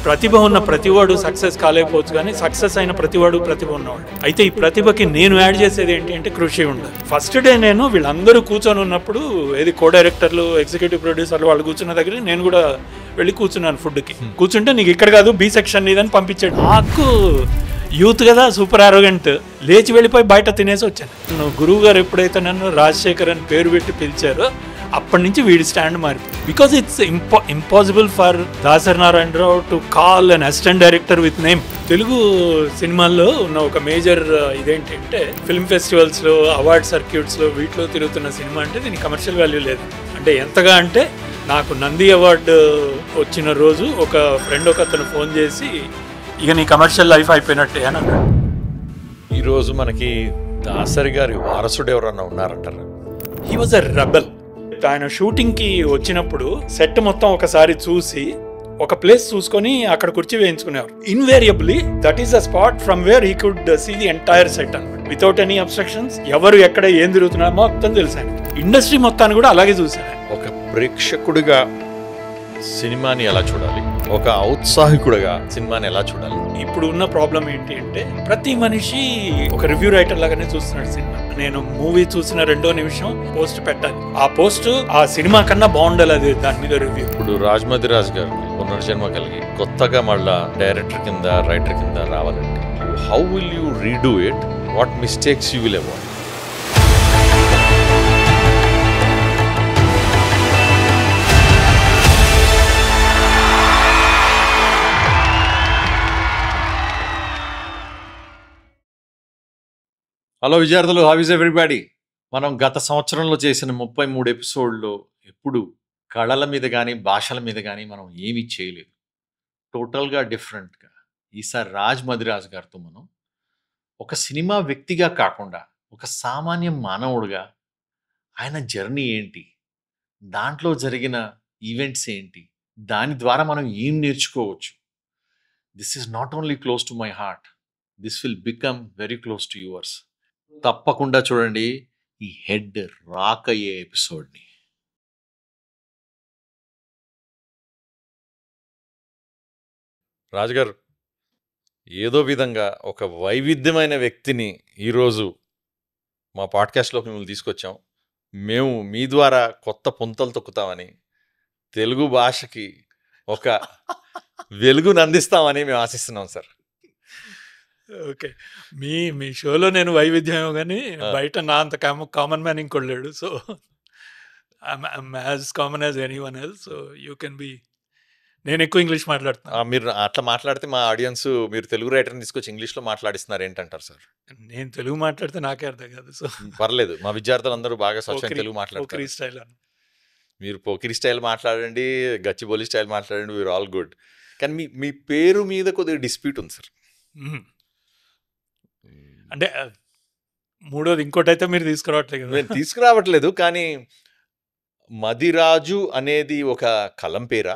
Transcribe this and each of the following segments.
ప్రతిభ ఉన్న ప్రతివాడు సక్సెస్ కాలేకపోవచ్చు, కానీ సక్సెస్ అయిన ప్రతివాడు ప్రతిభ ఉన్నవాడు. అయితే ఈ ప్రతిభకి నేను యాడ్ చేసేది ఏంటి అంటే కృషి ఉండాలి. ఫస్ట్ డే నేను వీళ్ళందరూ కూర్చొని ఉన్నప్పుడు ఏది కో డైరెక్టర్లు, ఎగ్జిక్యూటివ్ ప్రొడ్యూసర్లు వాళ్ళు కూర్చున్న దగ్గర నేను కూడా వెళ్ళి కూర్చున్నాను. ఫుడ్కి కూర్చుంటే నీకు ఇక్కడ కాదు బి సెక్షన్ ఇదని పంపించాడు. నాకు యూత్ కదా, సూపర్ ఆరోగెంట్, లేచి వెళ్ళిపోయి బయట తినేసి వచ్చాను. గురువు గారు ఎప్పుడైతే నన్ను రాజశేఖర్ అని పేరు పెట్టి పిలిచారో అప్పటి నుంచి వీడి స్టాండ్ మారిపోయింది. Because it's impossible for Dasari Narayana Rao to call an assistant director with name. Telugu సినిమాల్లో ఉన్న ఒక మేజర్ ఇదేంటి అంటే ఫిల్మ్ ఫెస్టివల్స్లో, అవార్డ్ సర్క్యూట్స్లో వీటిలో తిరుగుతున్న సినిమా అంటే దీనికి కమర్షియల్ వాల్యూ లేదు. అంటే ఎంతగా అంటే నాకు నంది అవార్డు వచ్చిన రోజు ఒక ఫ్రెండ్ ఒకతను ఫోన్ చేసి ఇక నీ కమర్షియల్ లైఫ్ అయిపోయినట్టే అని అన్నాడు. ఈరోజు మనకి దాసరి గారి వారసుడు ఎవరన్నా ఉన్నారంటారా? He was a rebel. ఆయన షూటింగ్కి వచ్చినప్పుడు సెట్ మొత్తం ఒకసారి చూసి ఒక ప్లేస్ చూసుకొని అక్కడ కుర్చీ వేయించుకునేవారు. Invariably that is the spot from where he could see the entire set అన్నమాట, వితౌట్ ఎనీ అబ్స్ట్రక్షన్స్. ఎవరు ఎక్కడ ఏం తిరుగుతున్నారో మొత్తం తెలుసాను. ఇండస్ట్రీ మొత్తాన్ని కూడా అలాగే చూశాను. ఒక ప్రేక్షకుడిగా సినిమాని ఎలా చూడాలి, ఒక ఔత్సాహికుడిగా సినిమాని ఎలా చూడాలి? ఇప్పుడు ఉన్న ప్రాబ్లం ఏంటి అంటే ప్రతి మనిషి ఒక రివ్యూ రైటర్ లాగానే చూస్తున్నాడు సినిమా. నేను మూవీ చూసిన 2వ నిమిషం పోస్ట్ పెట్టాలి. ఆ పోస్ట్ ఆ సినిమా కన్నా బాగుండాలి, అది దాని మీద రివ్యూ. ఇప్పుడు రాజ్ గారు పునర్జన్మ కలిగి కొత్తగా మళ్ళా డైరెక్టర్ కింద, రైటర్ కింద రావాలంటే how will you redo it? What mistakes you will avoid? Hello విద్యార్థులు, హౌ ఇస్ ఎవ్రీబడి? మనం గత సంవత్సరంలో చేసిన 33 ఎపిసోడ్లో ఎప్పుడు కళల మీద కానీ భాషల మీద కానీ మనం ఏమీ చేయలేదు. టోటల్గా డిఫరెంట్గా ఈసారి రాజ్ మదిరాజ్ గారితో మనం ఒక సినిమా వ్యక్తిగా కాకుండా ఒక సామాన్య మానవుడిగా ఆయన జర్నీ ఏంటి, దాంట్లో జరిగిన ఈవెంట్స్ ఏంటి, దాని ద్వారా మనం ఏం నేర్చుకోవచ్చు. This is not only close to my heart, this will become very close to yours. తప్పకుండా చూడండి ఈ హెడ్ రాక్ అయ్యే ఎపిసోడ్ని. రాజుగారు, ఏదో విధంగా ఒక వైవిధ్యమైన వ్యక్తిని ఈరోజు మా పాడ్కాస్ట్లోకి మిమ్మల్ని తీసుకొచ్చాం. మేము మీ ద్వారా కొత్త పుంతలు తొక్కుతామని, తెలుగు భాషకి ఒక వెలుగును అందిస్తామని మేము ఆశిస్తున్నాం సార్. ఓకే, మీ షోలో నేను వైవిధ్యం కానీ బయట నా అంత కామన్ మ్యాన్ ఇంకోలేడు. So I'm as common as anyone else. So you can be. నేను ఎక్కువ ఇంగ్లీష్ మాట్లాడుతున్నాను. మీరు అట్లా మాట్లాడితే మా ఆడియన్స్ మీరు తెలుగు రైటర్ని తీసుకొచ్చి ఇంగ్లీష్లో మాట్లాడిస్తున్నారు ఏంటంటారు సార్? నేను తెలుగు మాట్లాడితే నాకే అర్థం కాదు. సో పర్లేదు, మా విద్యార్థులందరూ బాగా స్వచ్ఛంగా తెలుగు మాట్లాడతారు. స్టైల్ మీరు పోకిరి స్టైల్ మాట్లాడండి, గచ్చిబౌలి స్టైల్ మాట్లాడండి, వీఆర్ ఆల్ గుడ్. కానీ మీ పేరు మీద కొద్దిగా డిస్ప్యూట్ ఉంది సార్. అంటే మూడోది ఇంకోటి అయితే మీరు తీసుకురావట్లేదు కదా? నేను తీసుకురావట్లేదు, కానీ మదిరాజు అనేది ఒక కలం పేరా?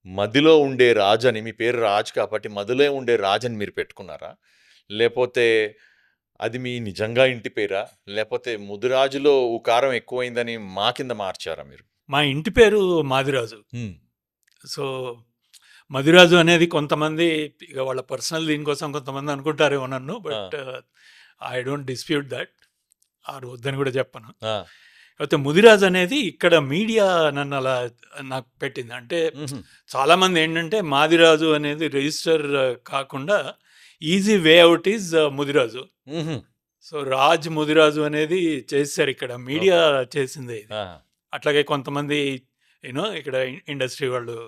మదిలో ఉండే రాజు అని, మీ పేరు రాజు కాబట్టి మదిలో ఉండే రాజు అని మీరు పెట్టుకున్నారా? లేకపోతే అది మీ నిజంగా ఇంటి పేరా? లేకపోతే ముదిరాజులో ఉకారం ఎక్కువైందని మా కింద మార్చారా మీరు? మా ఇంటి పేరు మాదిరాజు. సో మదిరాజు అనేది కొంతమంది ఇక వాళ్ళ పర్సనల్ దీనికోసం కొంతమంది అనుకుంటారేమో నన్ను, but I don't dispute that, ఆరు వద్దని కూడా చెప్పను. అయితే ముదిరాజు అనేది ఇక్కడ మీడియా నన్ను అలా నాకు పెట్టింది. అంటే చాలామంది ఏంటంటే మాదిరాజు అనేది రిజిస్టర్ కాకుండా easy way out is Mudiraju. So Raj Mudiraju అనేది చేశారు, ఇక్కడ మీడియా చేసింది. అట్లాగే కొంతమంది యూనో ఇక్కడ ఇండస్ట్రీ వాళ్ళు.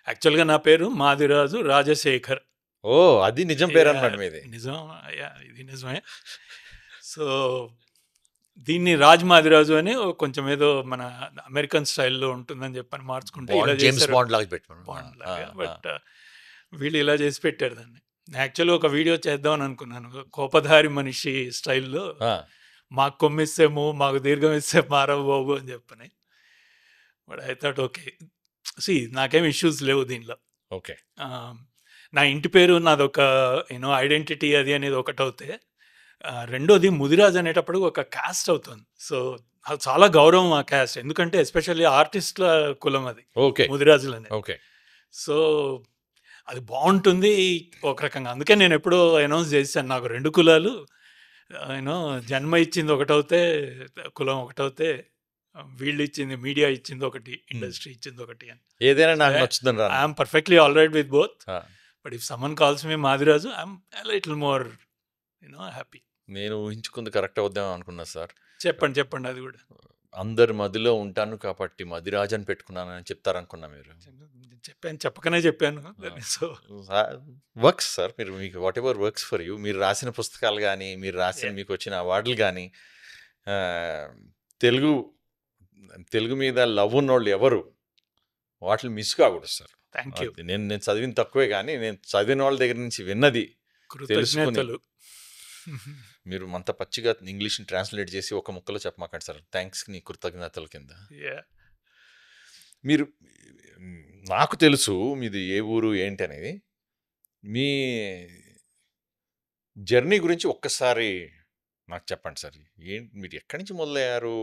యాక్చువల్గా నా పేరు మాదిరాజు రాజశేఖర్. ఓ, అది నిజం పేరు అన్నమాట మీది? నిజం, ఇది నిజమే. సో దీన్ని రాజ్ మాదిరాజు అని కొంచెం ఏదో మన అమెరికన్ స్టైల్లో ఉంటుందని చెప్పని మార్చుకుంటే ఇలా చేశారు, బట్ వీళ్ళు ఇలా చేసి పెట్టారు దాన్ని. యాక్చువల్గా ఒక వీడియో చేద్దామని అనుకున్నాను, కోపధారి మనిషి స్టైల్లో. మాకు కొమ్మిస్తేమో మాకు దీర్ఘం ఇస్తే మారవు బాబు అని చెప్పని. బట్ ఐ థాట్ ఓకే, నాకేం ఇష్యూస్ లేవు దీనిలో. ఓకే, నా ఇంటి పేరు నాదొక ఐడెంటిటీ అది అనేది ఒకటి అవుతే, రెండోది ముదిరాజ్ అనేటప్పుడు ఒక క్యాస్ట్ అవుతుంది. సో అది చాలా గౌరవం ఆ క్యాస్ట్, ఎందుకంటే ఎస్పెషల్లీ ఆర్టిస్ట్ల కులం అది ముదిరాజులు అనేది. సో అది బాగుంటుంది ఒక రకంగా. అందుకే నేను ఎప్పుడో అనౌన్స్ చేశాను, నాకు 2 కులాలు జన్మ ఇచ్చింది ఒకటవుతే, కులం ఒకటవుతే, వీళ్ళు ఇచ్చింది, మీడియా ఇచ్చింది ఒకటి, ఇండస్ట్రీ ఇచ్చింది ఒకటి అని. ఏదైనా నాకు నచ్చుతుంది I'm perfectly all right with both, but if someone calls me Madiraju I'm little more happy. నేను ఊహించుకుంది కరెక్ట్ అవుద్దాం అనుకున్నా సార్. చెప్పండి అది కూడా. అందరి మదిలో ఉంటాను కాబట్టి మదిరాజ్ అని పెట్టుకున్నానని చెప్తారనుకున్నా మీరు. చెప్పకనే చెప్పాను. సో వర్క్స్ సార్, మీకు what ever works for you. మీరు రాసిన పుస్తకాలు కానీ, మీరు రాసిన మీకు వచ్చిన అవార్డులు కానీ, తెలుగు మీద లవ్ ఉన్నోళ్ళు ఎవరు వాటిని మిస్ కాకూడదు సార్. Thank you. నేను చదివిన తక్కువే కానీ నేను చదివిన వాళ్ళ దగ్గర నుంచి విన్నది తెలుసుకుని, మీరు అంత పచ్చిగా ఇంగ్లీష్ని ట్రాన్స్లేట్ చేసి ఒక ముక్కలో చెప్పమాకండి సార్. థ్యాంక్స్ నీ కృతజ్ఞతల కింద. మీరు, నాకు తెలుసు మీది ఏ ఊరు ఏంటి అనేది. మీ జర్నీ గురించి ఒక్కసారి నాకు చెప్పండి సార్. మీరు ఎక్కడి నుంచి మొదలయ్యారు?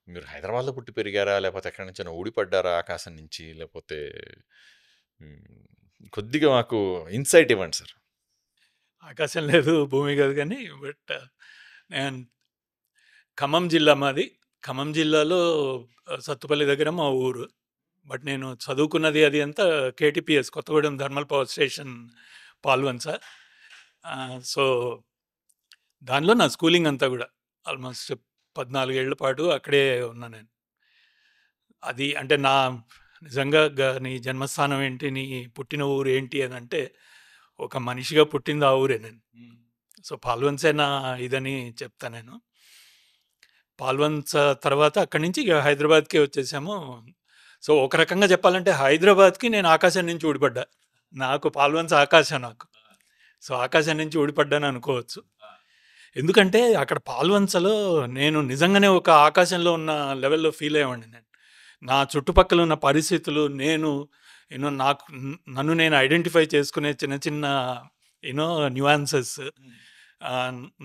మీరు హైదరాబాద్లో పుట్టి పెరిగారా, లేకపోతే ఎక్కడి నుంచి ఊడిపడ్డారా ఆకాశం నుంచి, లేకపోతే కొద్దిగా మాకు ఇన్సైట్ ఇవ్వండి సార్. ఆకాశం లేదు, భూమి కాదు, కానీ బట్ నేను ఖమ్మం జిల్లా మాది. ఖమ్మం జిల్లాలో సత్తుపల్లి దగ్గర మా ఊరు. బట్ నేను చదువుకున్నది అది అంతా KTPS, Kothagudem thermal power station, Palvancha. So దానిలో నా స్కూలింగ్ అంతా కూడా ఆల్మోస్ట్ 14 ఏళ్ల పాటు అక్కడే ఉన్నా నేను. అది అంటే నా నిజంగా నీ జన్మస్థానం ఏంటి, నీ పుట్టిన ఊరు ఏంటి అని అంటే, ఒక మనిషిగా పుట్టింది ఆ ఊరే నేను. సో పాల్వంచే నా ఇదని చెప్తా నేను. పాల్వంచ తర్వాత అక్కడి నుంచి ఇక హైదరాబాద్కే వచ్చేసాము. సో ఒక రకంగా చెప్పాలంటే హైదరాబాద్కి నేను ఆకాశం నుంచి ఊడిపడ్డా. నాకు పాల్వంచ ఆకాశం నాకు. సో ఆకాశం నుంచి ఊడిపడ్డాను అనుకోవచ్చు. ఎందుకంటే అక్కడ పాల్వంచలో నేను నిజంగానే ఒక ఆకాశంలో ఉన్న లెవెల్లో ఫీల్ అయ్యేవాడిని నేను. నా చుట్టుపక్కల ఉన్న పరిస్థితులు, నన్ను నేను ఐడెంటిఫై చేసుకునే చిన్న చిన్న న్యూయాన్సెస్,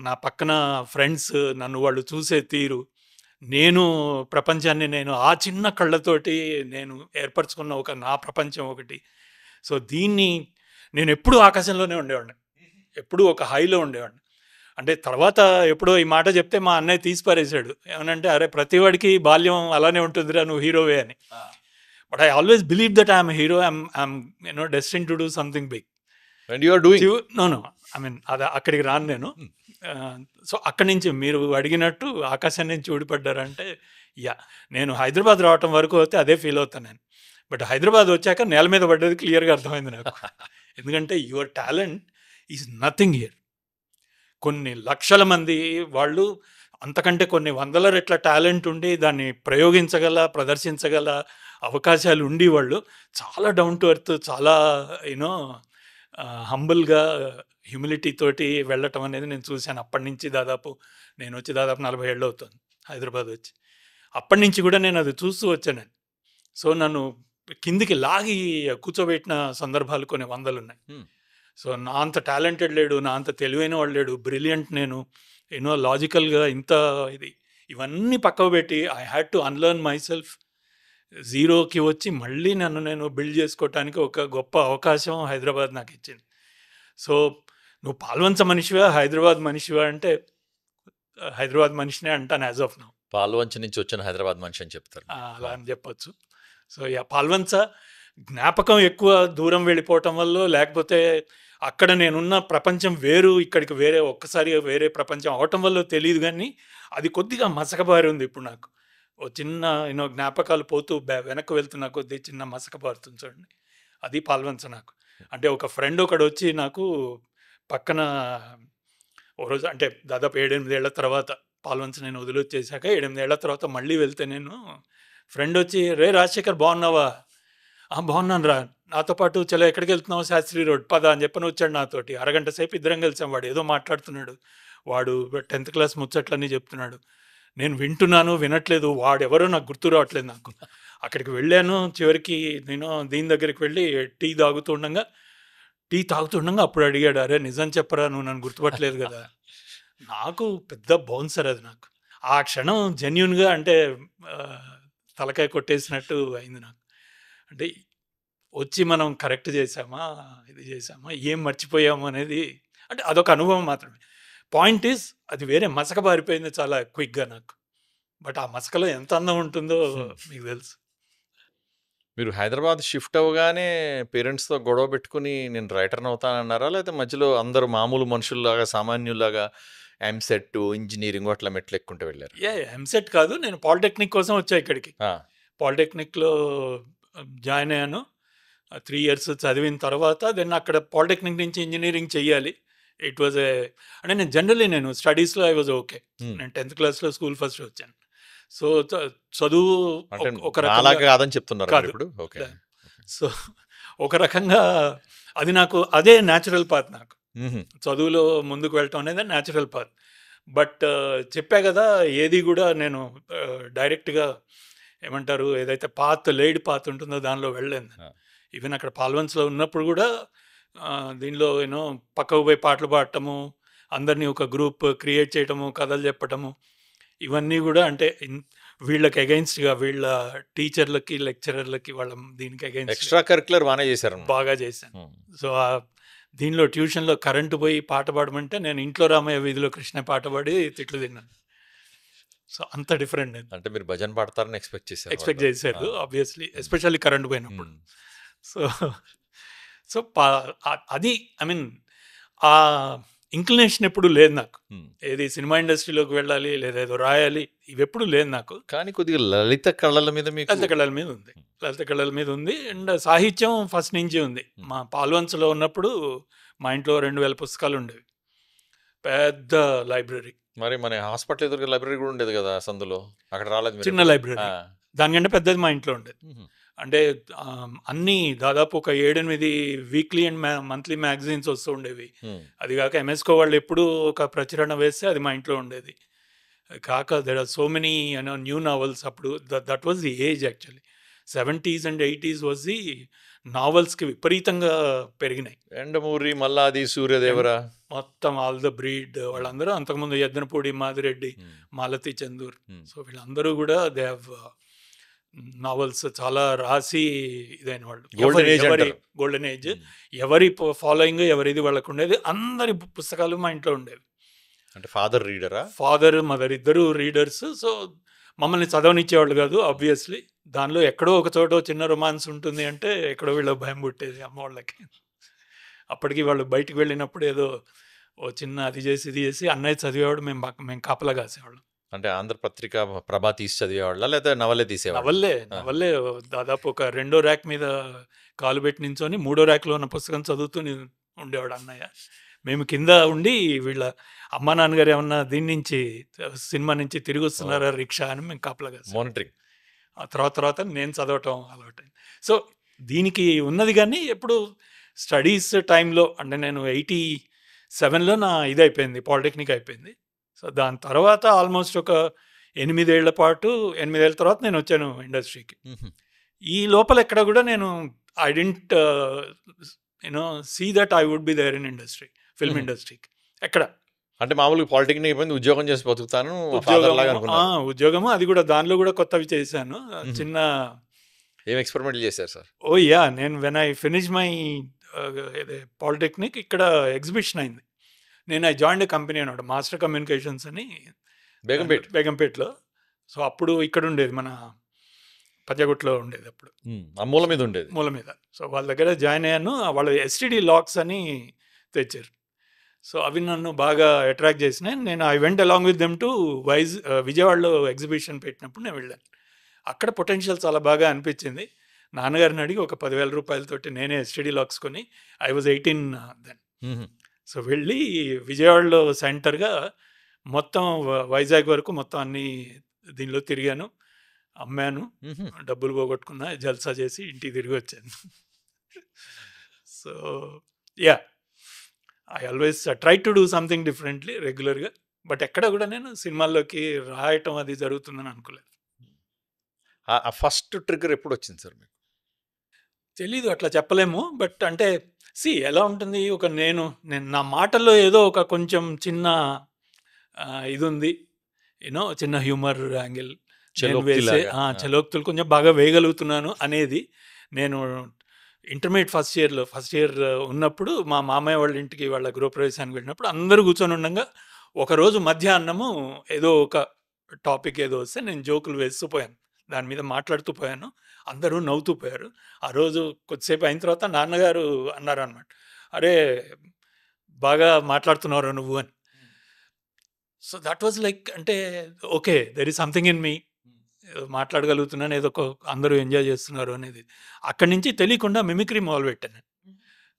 నా పక్కన ఫ్రెండ్స్ నన్ను వాళ్ళు చూసే తీరు, నేను ప్రపంచాన్ని నేను ఆ చిన్న కళ్ళతోటి నేను ఏర్పరచుకున్న ఒక నా ప్రపంచం ఒకటి. సో దీన్ని నేను ఎప్పుడూ ఆకాశంలోనే ఉండేవాడిని, ఎప్పుడూ ఒక హైలో ఉండేవాడిని. అంటే తర్వాత ఎప్పుడో ఈ మాట చెప్తే మా అన్నయ్య తీసి పారేశాడు. ఏమనంటే, అరే ప్రతివాడికి బాల్యం అలానే ఉంటుందిరా, నువ్వు హీరోవే అని. But I always believe that I'm hero, I'm destined to do something big. No I mean అది అక్కడికి రాను నేను. సో అక్కడి నుంచి మీరు అడిగినట్టు ఆకాశం నుంచి ఊడిపడ్డారంటే, నేను హైదరాబాద్ రావటం వరకు అయితే అదే ఫీల్ అవుతాను నేను. బట్ హైదరాబాద్ వచ్చాక నేల మీద పడ్డది క్లియర్గా అర్థమైంది నాకు. ఎందుకంటే your talent is nothing here. కొన్ని లక్షల మంది వాళ్ళు, అంతకంటే కొన్ని వందల రెట్ల టాలెంట్ ఉండి దాన్ని ప్రదర్శించగల అవకాశాలు ఉండి, వాళ్ళు చాలా డౌన్ టు ఎర్త్, చాలా హంబుల్గా, హ్యూమిలిటీ తోటి వెళ్ళటం అనేది నేను చూశాను. అప్పటి నుంచి నేను వచ్చి దాదాపు 40 ఏళ్ళు అవుతుంది హైదరాబాద్ వచ్చి. అప్పటి నుంచి కూడా నేను అది చూస్తూ వచ్చాను. సో నన్ను కిందికి లాగి కూర్చోబెట్టిన సందర్భాలు కొన్ని వందలు ఉన్నాయి. సో నా అంత టాలెంటెడ్ లేడు, నా అంత తెలివైన వాడు లేడు, బ్రిలియంట్ నేను, లాజికల్గా ఇంత ఇవన్నీ పక్కకు పెట్టి I had to unlearn my self. జీరోకి వచ్చి మళ్ళీ నన్ను నేను బిల్డ్ చేసుకోవటానికి ఒక గొప్ప అవకాశం హైదరాబాద్ నాకు ఇచ్చింది. సో నువ్వు పాల్వంచ మనిషివా, హైదరాబాద్ మనిషివా అంటే హైదరాబాద్ మనిషినే అంటాను యాజ్ ఆఫ్ నౌ. పాల్వంచ నుంచి వచ్చిన హైదరాబాద్ మనిషి అని చెప్తారు, అలా అని చెప్పొచ్చు. సో పాల్వంచ జ్ఞాపకం ఎక్కువ దూరం వెళ్ళిపోవటం వల్ల, లేకపోతే అక్కడ నేనున్న ప్రపంచం వేరు, ఇక్కడికి ఒక్కసారి వేరే ప్రపంచం అవటం వల్ల తెలియదు, కానీ అది కొద్దిగా మసకబారి ఉంది ఇప్పుడు నాకు. ఓ చిన్న జ్ఞాపకాలు పోతూ వెనక్కి వెళ్తున్న కొద్దీ చిన్న మసకబారుతుంది చూడండి, అది పాల్వంచ నాకు. అంటే ఒక ఫ్రెండ్ ఒకడు వచ్చి నాకు పక్కన ఓ రోజు, అంటే దాదాపు 7-8 ఏళ్ల తర్వాత పాల్వంచ నేను వదిలొచ్చేసాక 7-8 ఏళ్ల తర్వాత మళ్ళీ వెళ్తే, నేను ఫ్రెండ్ వచ్చి, రే రాజశేఖర్ బాగున్నావా? బాగున్నాను రా, నాతో పాటు చలో ఎక్కడికి వెళ్తున్నావు, శాస్త్రి రోడ్ పద అని చెప్పని వచ్చాడు నాతోటి. అరగంట సేపు ఇద్దరం కలిసాం. వాడు ఏదో మాట్లాడుతున్నాడు, వాడు 10th క్లాస్ ముచ్చట్లన్నీ చెప్తున్నాడు. నేను వినట్లేదు, వాడెవరో నాకు గుర్తు రావట్లేదు. నాకు అక్కడికి వెళ్ళాను. చివరికి నేను దీని దగ్గరికి వెళ్ళి టీ తాగుతుండగా అప్పుడు అడిగాడు, అరే నిజం చెప్పరా, నువ్వు నన్ను గుర్తుపట్టలేదు కదా. నాకు పెద్ద బౌన్సర్ అది. నాకు ఆ క్షణం జెన్యున్గా, అంటే తలకాయ కొట్టేసినట్టు అయింది నాకు. అంటే వచ్చి మనం కరెక్ట్ చేసామా, ఇది చేసామా, ఏం మర్చిపోయాము అనేది, అంటే అదొక అనుభవం మాత్రమే. పాయింట్ ఈజ్ అది వేరే మసక బారిపోయింది చాలా క్విక్గా నాకు. బట్ ఆ మసకలో ఎంత అందం ఉంటుందో మీకు తెలుసు. మీరు హైదరాబాద్ షిఫ్ట్ అవ్వగానే పేరెంట్స్తో గొడవ పెట్టుకుని నేను రైటర్ని అవుతానన్నారా, లేకపోతే మధ్యలో అందరూ మామూలు మనుషుల్లాగా సామాన్యుల్లాగా ఎంసెట్ ఇంజనీరింగ్ అట్లా మెట్లు ఎక్కుంటూ వెళ్ళారు? ఎంసెట్ కాదు, నేను పాలిటెక్నిక్ కోసం వచ్చా ఇక్కడికి. పాలిటెక్నిక్లో జాయిన్ అయ్యాను. 3 years చదివిన తర్వాత దెన్ అక్కడ పాలిటెక్నిక్ నుంచి ఇంజనీరింగ్ చెయ్యాలి. ఇట్ వాజ్ అంటే నేను జనరల్లీ నేను స్టడీస్లో ఐ వాజ్ ఓకే. నేను 10th classలో స్కూల్ ఫస్ట్ వచ్చాను. సో చదువు ఒక రకంగా కాదని చెప్తున్నారు కాదు. ఇప్పుడు. ఓకే. సో ఒక రకంగా అది నాకు అదే న్యాచురల్ పాత్. నాకు చదువులో ముందుకు వెళ్ళటం అనేది న్యాచురల్ పాత్. బట్ చెప్పా కదా, ఏది కూడా నేను డైరెక్ట్గా ఏమంటారు, ఏదైతే లేడ్ పాత్ ఉంటుందో దానిలో వెళ్ళలేదు. ఈవెన్ అక్కడ పాల్వన్స్లో ఉన్నప్పుడు కూడా దీనిలో పక్కకు పోయి పాటలు పాడటము, అందరినీ ఒక గ్రూప్ క్రియేట్ చేయటము, కథలు చెప్పటము, ఇవన్నీ కూడా అంటే వీళ్ళకి అగైన్స్ట్గా, వీళ్ళ టీచర్లకి లెక్చరర్లకి వాళ్ళ దీనికి అగైన్స్ట్ ఎక్స్ట్రా కరిక్యులర్ బాగా చేశాను. సో దీనిలో ట్యూషన్లో కరెంటు పోయి పాట పాడమంటే నేను ఇంట్లో రామయ్య వీధిలో కృష్ణ పాట పాడి తిట్లు తిన్నాను. సో అంత డిఫరెంట్. అంటే మీరు భజన్ పాడతారని ఎక్స్పెక్ట్ చేశారు ఆబ్వియస్లీ, ఎస్పెషల్లీ కరెంట్ పోయినప్పుడు. సో సో అది ఐ మీన్ ఆ ఇంక్లినేషన్ ఎప్పుడు లేదు నాకు. ఏది సినిమా ఇండస్ట్రీలోకి వెళ్ళాలి లేదా ఏదో రాయాలి, ఇవి ఎప్పుడు లేదు నాకు. కానీ కొద్దిగా లలిత కళల మీద ఉంది. అండ్ సాహిత్యం ఫస్ట్ నుంచి ఉంది. మా పాల్వన్స్లో ఉన్నప్పుడు మా ఇంట్లో 2000 పుస్తకాలు ఉండేవి, పెద్ద లైబ్రరీ. మరి మన హాస్పిటల్ ఎదురుగా లైబ్రరీ కూడా ఉండేది కదా సందులో, అక్కడ రాలేదు? చిన్న లైబ్రరీ, దానికంటే పెద్దది మా ఇంట్లో ఉండేది. అంటే అన్నీ దాదాపు ఒక 7-8 వీక్లీ అండ్ మంత్లీ మ్యాగజైన్స్ వస్తూ ఉండేవి. అది కాక ఎంఎస్కో వాళ్ళు ఎప్పుడు ఒక ప్రచురణ వేస్తే అది మా ఇంట్లో ఉండేది. కాక there are so many new novels. అప్పుడు that was the age actually. 70s and 80s was the నావెల్స్కి విపరీతంగా పెరిగినాయి. ఎండమూరి, మల్లాది, సూర్యదేవర, మొత్తం ఆల్ ద బ్రీడ్ వాళ్ళందరూ, అంతకుముందు యద్దనపూడి మాదిరెడ్డి, మాలతి చందూర్, సో వీళ్ళందరూ కూడా దే హ్యావ్ నావెల్స్ చాలా రాసి ఇదైన వాళ్ళు. Golden age. ఎవరి ఫాలోయింగ్ ఎవరిది వాళ్ళకు ఉండేది. అందరి పుస్తకాలు మా ఇంట్లో ఉండేవి. అంటే ఫాదర్ రీడరా? ఫాదర్ మదర్ ఇద్దరు రీడర్స్. సో మమ్మల్ని చదవనిచ్చేవాళ్ళు కాదు ఆబ్వియస్లీ. దానిలో ఎక్కడో ఒక చోట చిన్న రొమాన్స్ ఉంటుంది అంటే ఎక్కడో వీళ్ళ భయం పుట్టేది అమ్మ వాళ్ళకి. అప్పటికి వాళ్ళు బయటికి వెళ్ళినప్పుడు ఏదో ఓ చిన్న అది చేసి ఇది చేసి అన్నయ్య చదివేవాడు, మేము కాపలా కాసేవాళ్ళం. అంటే ఆంధ్రపత్రిక ప్రభా తీసి చదివేవాళ్ళ లేదా నవలే తీసేవాళ్ళు? నవల్లే దాదాపు ఒక 2వ ర్యాక్ మీద కాలు పెట్టి నించొని 3వ ర్యాక్లో ఉన్న పుస్తకం చదువుతూ ఉండేవాడు అన్నయ్య. మేము కింద ఉండి వీళ్ళ అమ్మా నాన్నగారు ఏమన్నా దీని నుంచి సినిమా నుంచి తిరిగి వస్తున్నారా రిక్షా అని మేము కాపలాగా మానిటరింగ్. ఆ తర్వాత నేను చదవటం అలవాటు. సో దీనికి ఉన్నది. కానీ ఎప్పుడు స్టడీస్ టైంలో అంటే నేను 87లో నా ఇది అయిపోయింది, పాలిటెక్నిక్ అయిపోయింది. సో దాని తర్వాత ఆల్మోస్ట్ ఒక 8 ఏళ్ల తర్వాత నేను వచ్చాను ఇండస్ట్రీకి. ఈ లోపల ఎక్కడ కూడా నేను I don't see that I would be there in industry, film ఇండస్ట్రీకి ఎక్కడ. అంటే మామూలుగా పాలిటెక్నిక్ అయిపోయింది, ఉద్యోగం చేసి బతుకుతాను, ఉద్యోగము అది కూడా దానిలో కూడా కొత్తవి చేశాను. చిన్న ఏం ఎక్స్పెరిమెంట్లు చేశారు సార్? ఓ యా, నేను when I finish my polytechnic ఇక్కడ ఎగ్జిబిషన్ అయింది. నేను ఐ జాయిన్డ్ కంపెనీ అన్నమాట, మాస్టర్ కమ్యూనికేషన్స్ అని బేగంపేట్లో. సో అప్పుడు ఇక్కడ ఉండేది, మన పచ్చగుట్లో ఉండేది అప్పుడు, మూల మీద. సో వాళ్ళ దగ్గర జాయిన్ అయ్యాను. వాళ్ళు STD లాక్స్ అని తెచ్చారు. సో అవి నన్ను బాగా అట్రాక్ట్ చేసినాయి. నేను I went along with them to విజయవాడలో ఎగ్జిబిషన్ పెట్టినప్పుడు నేను వెళ్ళాను. అక్కడ పొటెన్షియల్ చాలా బాగా అనిపించింది. నాన్నగారిని అడిగి ఒక 10,000 రూపాయలతోటి నేనే STD లాక్స్ కొని, ఐ వాజ్ 18 దెన్. సో వెళ్ళి విజయవాడలో సెంటర్గా మొత్తం వైజాగ్ వరకు మొత్తం అన్ని దీనిలో తిరిగాను, అమ్మాను, డబ్బులు పోగొట్టుకున్నా, జల్సా చేసి ఇంటికి తిరిగి వచ్చాను. So yeah, I always try to do something differently రెగ్యులర్గా. బట్ ఎక్కడ కూడా నేను సినిమాల్లోకి రాయటం అది జరుగుతుందని అనుకోలేదు. ఫస్ట్ ట్రిగ్గర్ ఎప్పుడు వచ్చింది సార్ మీకు? తెలీదు, అట్లా చెప్పలేము. బట్ అంటే ఎలా ఉంటుంది, ఒక నేను నా మాటల్లో ఏదో ఒక కొంచెం చిన్న ఇది ఉంది, చిన్న హ్యూమర్ యాంగిల్ వేసే చలోక్తులు కొంచెం బాగా వేయగలుగుతున్నాను అనేది నేను ఇంటర్మీడియట్ ఫస్ట్ ఇయర్ ఉన్నప్పుడు మా మామయ్య వాళ్ళ ఇంటికి వాళ్ళ గృహప్రవేశానికి వెళ్ళినప్పుడు అందరూ కూర్చొని ఉండగా ఒకరోజు మధ్యాహ్నము ఏదో ఒక టాపిక్ ఏదో వస్తే నేను జోకులు వేస్తూ పోయాను, దాని మీద మాట్లాడుతూ పోయాను, అందరూ నవ్వుతూ పోయారు. ఆ రోజు కొద్దిసేపు అయిన తర్వాత నాన్నగారు అన్నారు అనమాట, అరే బాగా మాట్లాడుతున్నావు నువ్వు అని. సో దట్ వాజ్ లైక్, అంటే okay, there is something in me, మాట్లాడగలుగుతున్నాను, ఏదో అందరూ ఎంజాయ్ చేస్తున్నారు అనేది. అక్కడి నుంచి తెలియకుండా మిమిక్రీ మొదలుపెట్టాను.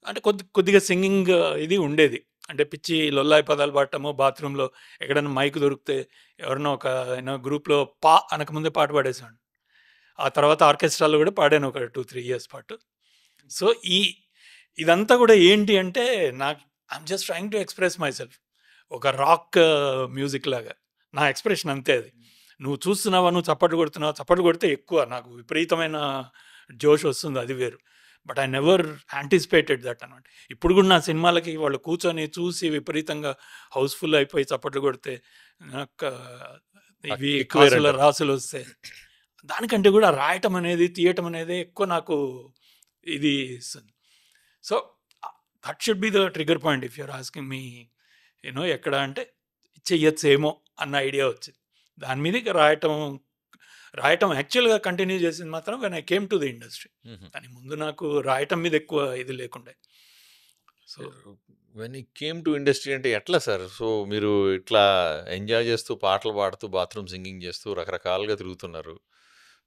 అంటే కొద్దిగా సింగింగ్ ఇది ఉండేది, అంటే పిచ్చి లొల్లాయి పదాలు పాడటము, బాత్రూంలో ఎక్కడైనా మైక్ దొరికితే ఎవరినో ఒక గ్రూప్లో అనకముందే పాట పాడేసాను. ఆ తర్వాత ఆర్కెస్ట్రాలో కూడా పాడాను ఒక 2-3 ఇయర్స్ పాటు. సో ఇదంతా కూడా ఏంటి అంటే నాకు I'm just trying to express my self, ఒక రాక్ మ్యూజిక్ లాగా నా ఎక్స్ప్రెషన్ అంతే. అది నువ్వు చూస్తున్నావా, నువ్వు చప్పట్లు కొడితే ఎక్కువ నాకు విపరీతమైన జోష్ వస్తుంది, అది వేరు. But I never anticipated that అనమాట. ఇప్పుడు కూడా నా సినిమాలకి వాళ్ళు కూర్చొని చూసి విపరీతంగా హౌస్ఫుల్ అయిపోయి చప్పట్లు కొడితే ఇవి రాసులు వస్తే దానికంటే కూడా రాయటం అనేది, తీయటం అనేది ఎక్కువ నాకు ఇది ఇస్తుంది. So that should be the trigger point if you're asking me, ఎక్కడ అంటే చెయ్యొచ్చేమో అన్న ఐడియా వచ్చింది. దాని మీద ఇక రాయటం యాక్చువల్గా కంటిన్యూ చేసింది మాత్రం when I came to the industry. దాని ముందు నాకు రాయటం మీద ఎక్కువ ఇది లేకుండే. So when you came to industry అంటే ఎట్లా సార్? సో మీరు ఇట్లా ఎంజాయ్ చేస్తూ పాటలు పాడుతూ బాత్రూమ్ సింగింగ్ చేస్తూ రకరకాలుగా తిరుగుతున్నారు.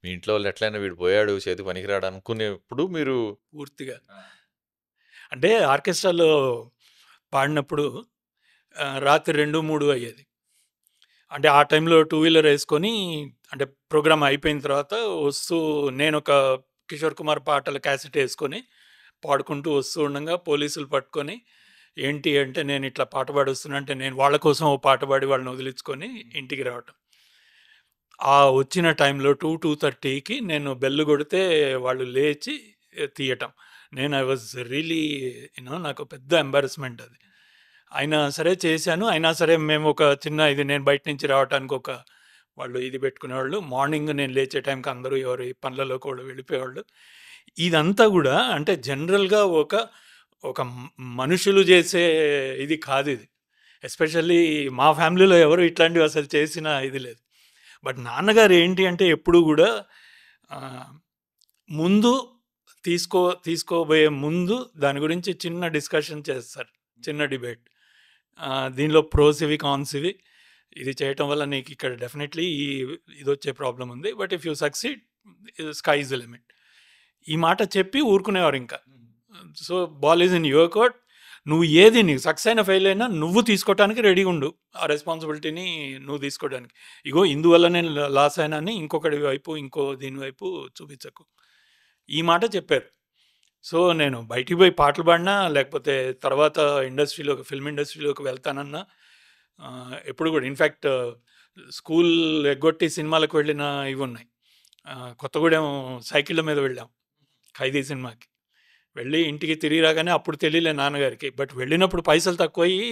మీ ఇంట్లో వాళ్ళు ఎట్లయినా వీడు పోయాడు చేతి పనికిరాడు అనుకునేప్పుడు మీరు పూర్తిగా అంటే ఆర్కెస్ట్రాలో పాడినప్పుడు రాత్రి 2-3 అయ్యేది. అంటే ఆ టైంలో 2 వీలర్ వేసుకొని, అంటే ప్రోగ్రామ్ అయిపోయిన తర్వాత వస్తూ నేను ఒక కిషోర్ కుమార్ పాటల క్యాసెట్ వేసుకొని పాడుకుంటూ వస్తూ ఉండగా పోలీసులు పట్టుకొని, ఏంటి అంటే నేను ఇట్లా పాట పాడుస్తున్నా అంటే నేను వాళ్ళ కోసం ఓ పాట పాడి వాళ్ళని వదిలించుకొని ఇంటికి రావటం. ఆ వచ్చిన టైంలో 2-2:30కి నేను బెల్లు కొడితే వాళ్ళు లేచి తీయటం. నేను ఐ వాజ్ రియలీ నాకు పెద్ద ఎంబారస్మెంట్ అది. అయినా సరే చేశాను. అయినా సరే మేము ఒక చిన్న ఇది, నేను బయట నుంచి రావడానికి వాళ్ళు ఇది పెట్టుకునేవాళ్ళు. మార్నింగ్ నేను లేచే టైంకి అందరూ ఎవరి పనులలో కూడా వెళ్ళిపోయేవాళ్ళు. ఇదంతా కూడా అంటే జనరల్గా ఒక మనుషులు చేసే ఇది కాదు ఇది. ఎస్పెషల్లీ మా ఫ్యామిలీలో ఎవరు ఇట్లాంటివి అసలు చేసిన ఇది లేదు. బట్ నాన్నగారు ఏంటి అంటే ఎప్పుడు కూడా ముందు తీసుకోబోయే ముందు దాని గురించి చిన్న డిస్కషన్ చేస్తారు, చిన్న డిబేట్. దీనిలో ప్రోస్ ఇవి, కాన్స్ ఇవి, ఇది చేయటం వల్ల నీకు ఇక్కడ డెఫినెట్లీ ఇది వచ్చే ప్రాబ్లం ఉంది, but if you succeed sky is the limit. ఈ మాట చెప్పి ఊరుకునేవారు ఇంకా. So ball is in your court, నువ్వు ఏది నీకు సక్సెస్ అయినా ఫెయిల్ అయినా నువ్వు తీసుకోవడానికి రెడీగా ఉండు, ఆ రెస్పాన్సిబిలిటీని నువ్వు తీసుకోవడానికి. ఇగో ఇందువల్ల నేను లాస్ అయినా అని ఇంకొకటి వైపు దీని వైపు చూపించకు, ఈ మాట చెప్పారు. సో నేను బయటికి పోయి పాటలు పాడినా, లేకపోతే తర్వాత ఫిల్మ్ ఇండస్ట్రీలోకి వెళ్తానన్నా ఎప్పుడు కూడా, ఇన్ఫ్యాక్ట్ స్కూల్ ఎగ్గొట్టి సినిమాలకు వెళ్ళిన ఇవి ఉన్నాయి. కొత్తగూడెం సైకిళ్ళ మీద వెళ్ళాం ఖైదీ సినిమాకి. వెళ్ళి ఇంటికి తిరిగి రాగానే అప్పుడు తెలియలే నాన్నగారికి, బట్ వెళ్ళినప్పుడు పైసలు తక్కువయ్యి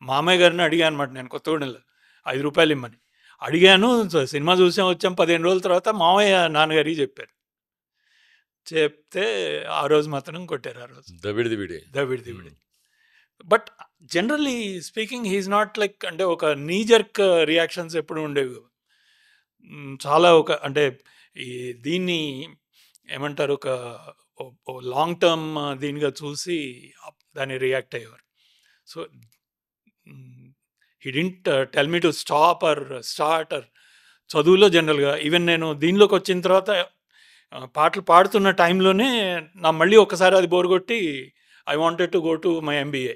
మామయ్య గారిని అడిగాను అనమాట. నేను కొత్తగూడెంలో 5 రూపాయలు ఇమ్మని అడిగాను. సినిమా వచ్చాం 15 రోజుల తర్వాత మామయ్య నాన్నగారికి చెప్పారు. చెప్తే ఆ రోజు మాత్రం కొట్టారు. ఆ రోజు దబిడిది. But generally speaking he is not like, అంటే ఒక నీజర్క్ రియాక్షన్స్ ఎప్పుడు ఉండేవి. చాలా అంటే దీన్ని ఏమంటారు, ఒక లాంగ్ టర్మ్ దీనిగా చూసి దాన్ని రియాక్ట్ అయ్యేవారు. So he didn't tell me to stop or start or. చదువులో జనరల్గా ఈవెన్ నేను దీనిలోకి వచ్చిన తర్వాత పాటలు పాడుతున్న టైంలోనే నా మళ్ళీ ఒకసారి అది బోర్ కొట్టి I wanted to go to my MBA.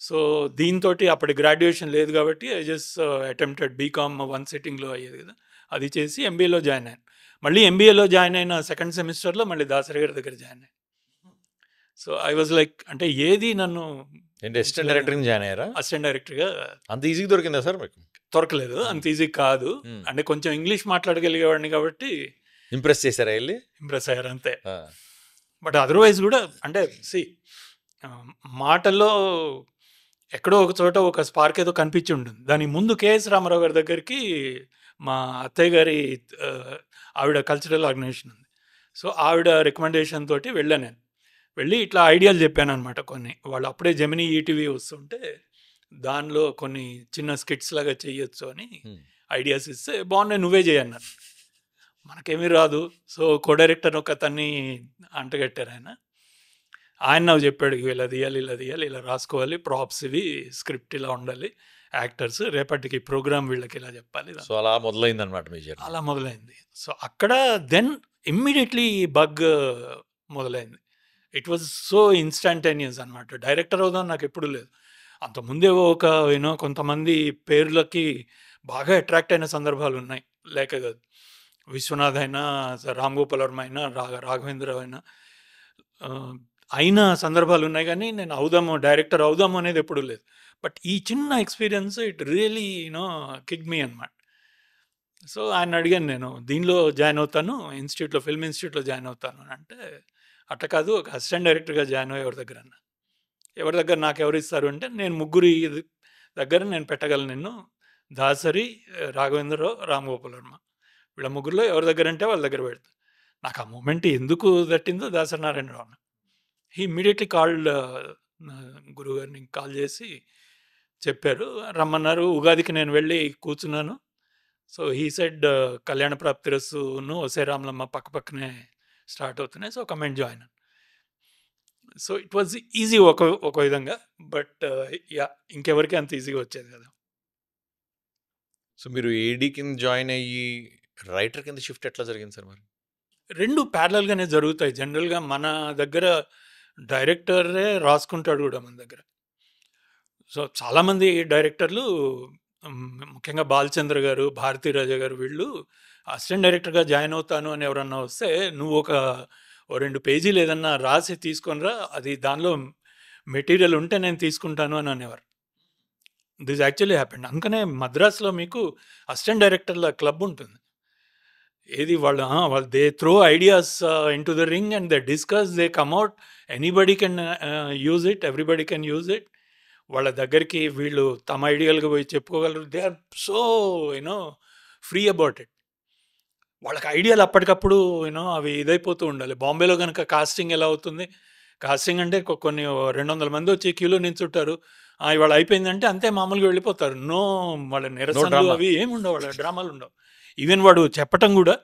So దీంతో అప్పటి గ్రాడ్యుయేషన్ లేదు కాబట్టి ఐ జస్ట్ అటెంప్టెడ్ బీకామ్ 1 సిట్టింగ్లో అయ్యేది కదా, అది చేసి MBAలో జాయిన్ అయ్యాను. మళ్ళీ MBAలో జాయిన్ అయిన సెకండ్ సెమిస్టర్లో మళ్ళీ దాసరి గారి దగ్గర జాయిన్ అయ్యాను. సో ఐ వాజ్ లైక్, అంటే ఏది నన్ను అసిస్టెంట్ డైరెక్టర్ జాయిన్ అయ్యారా? అసిస్టెంట్ డైరెక్టర్గా అంత ఈజీగా దొరికిందా సార్ మీకు? దొరకలేదు, అంత ఈజీ కాదు. అంటే కొంచెం ఇంగ్లీష్ మాట్లాడగలిగేవాడిని కాబట్టి ఇంప్రెస్ చేశారా వెళ్ళి? ఇంప్రెస్ అయ్యారు అంతే. బట్ అదర్వైజ్ కూడా అంటే మాటల్లో ఎక్కడో ఒక చోట ఒక స్పార్క్ ఏదో కనిపించి ఉంటుంది. దానికి ముందు KS రామారావు గారి దగ్గరికి మా అత్తయ్య గారి ఆవిడ కల్చరల్ ఆర్గనైజేషన్ ఉంది. సో ఆవిడ రికమెండేషన్ తోటి వెళ్ళాను నేను. వెళ్ళి ఇట్లా ఐడియాలు చెప్పాను అనమాట కొన్ని. వాళ్ళు అప్పుడే జెమినీ ఈటీవీ వస్తుంటే దానిలో కొన్ని చిన్న స్కిట్స్ లాగా చేయొచ్చు అని ఐడియాస్ ఇస్తే, బాగున్నాయి నువ్వే చేయన్నారు. మనకేమీ రాదు. సో కో డైరెక్టర్ ఒక అతన్ని అంటగట్టారు ఆయన నాకు చెప్పాడు, ఇలా తీయాలి ఇలా తీయాలి ఇలా రాసుకోవాలి, ప్రాప్స్ ఇవి, స్క్రిప్ట్ ఇలా ఉండాలి, యాక్టర్స్ రేపటికి ప్రోగ్రామ్ వీళ్ళకి ఇలా చెప్పాలి. సో అలా మొదలైంది అనమాట మీ జర్నీ. అలా మొదలైంది. సో అక్కడ దెన్ ఇమ్మీడియట్లీ బగ్ మొదలైంది. ఇట్ వాజ్ సో ఇన్స్టంటేనియస్ అనమాట. డైరెక్టర్ అవుదాం నాకు ఎప్పుడు లేదు. అంతకుముందే ఒక కొంతమంది పేర్లకి బాగా అట్రాక్ట్ అయిన సందర్భాలు ఉన్నాయి. లేక కాదు, విశ్వనాథ్ అయినా, రామ్ గోపాల్ వర్మ అయినా, రాఘవేంద్ర అయినా అయిన సందర్భాలు ఉన్నాయి. కానీ నేను డైరెక్టర్ అవుదాము అనేది ఎప్పుడు లేదు. బట్ ఈ చిన్న ఎక్స్పీరియన్స్ ఇట్ రియలీ కిక్ మీ అనమాట. సో ఆయన అడిగాను, నేను దీనిలో జాయిన్ అవుతాను, ఇన్స్టిట్యూట్లో, ఫిల్మ్ ఇన్స్టిట్యూట్లో జాయిన్ అవుతాను అని అంటే, అట్ట కాదు ఒక అసిస్టెంట్ డైరెక్టర్గా జాయిన్ అయ్యి ఎవరి దగ్గర నాకు ఎవరు ఇస్తారు అంటే, నేను ముగ్గురు దగ్గర నేను పెట్టగలను నిన్ను, దాసరి, రాఘవేంద్రరావు, రామ్ గోపాల్ వర్మ, వీళ్ళ ముగ్గురులో ఎవరి దగ్గర అంటే వాళ్ళ దగ్గర పెడతా. నాకు ఆ మూమెంట్ ఎందుకు తట్టిందో Dasari Narayana Rao. He immediately called గురువుగారిని కాల్ చేసి చెప్పారు, రమ్మన్నారు. ఉగాదికి నేను వెళ్ళి కూర్చున్నాను. సో హీ సెడ్ కళ్యాణ ప్రాప్తిరస్సును ఒసే రామలమ్మ పక్క పక్కనే స్టార్ట్ అవుతున్నాయి, so comment join. So it was easy ఒక విధంగా. బట్ యా, ఇంకెవరికి అంత ఈజీగా వచ్చేది కదా. సో మీరు ఏడీ కింద జాయిన్ అయ్యి రైటర్ కింద షిఫ్ట్ ఎట్లా జరిగింది సార్ మరి? రెండు ప్యారలల్గానే జరుగుతాయి. జనరల్గా మన దగ్గర డైరెక్టరే రాసుకుంటాడు కూడా మన దగ్గర. సో చాలామంది డైరెక్టర్లు, ముఖ్యంగా బాలచంద్ర గారు, భారతీరాజా గారు, వీళ్ళు అసిస్టెంట్ డైరెక్టర్గా జాయిన్ అవుతాను అని ఎవరన్నా వస్తే, నువ్వు ఒక 2 పేజీలు ఏదన్నా రాసి తీసుకొనిరా, అది దానిలో మెటీరియల్ ఉంటే నేను తీసుకుంటాను అని అనేవారు. This actually happened. అందుకనే మద్రాస్లో మీకు అసిస్టెంట్ డైరెక్టర్ల క్లబ్ ఉంటుంది. ఏది వాళ్ళు they throw ideas into the ring and they discuss, they come out, anybody can use it, everybody can use it. వాళ్ళ దగ్గరికి వీళ్ళు తమ ఐడియాలుగా పోయి చెప్పుకోగలరు. They are so free about it. వాళ్ళకి ఐడియాలు అప్పటికప్పుడు అవి ఇదైపోతూ ఉండాలి. బాంబేలో కనుక కాస్టింగ్ ఎలా అవుతుంది, కాస్టింగ్ అంటే కొన్ని 200 మంది వచ్చి క్యూలో నించుంటారు, ఇవాళ అయిపోయిందంటే అంతే మామూలుగా వెళ్ళిపోతారు. వాళ్ళ నిరసనలు అవి ఏమి ఉండవు, వాళ్ళ డ్రామాలు ఉండవు. ఈవెన్ వాడు చెప్పటం కూడా,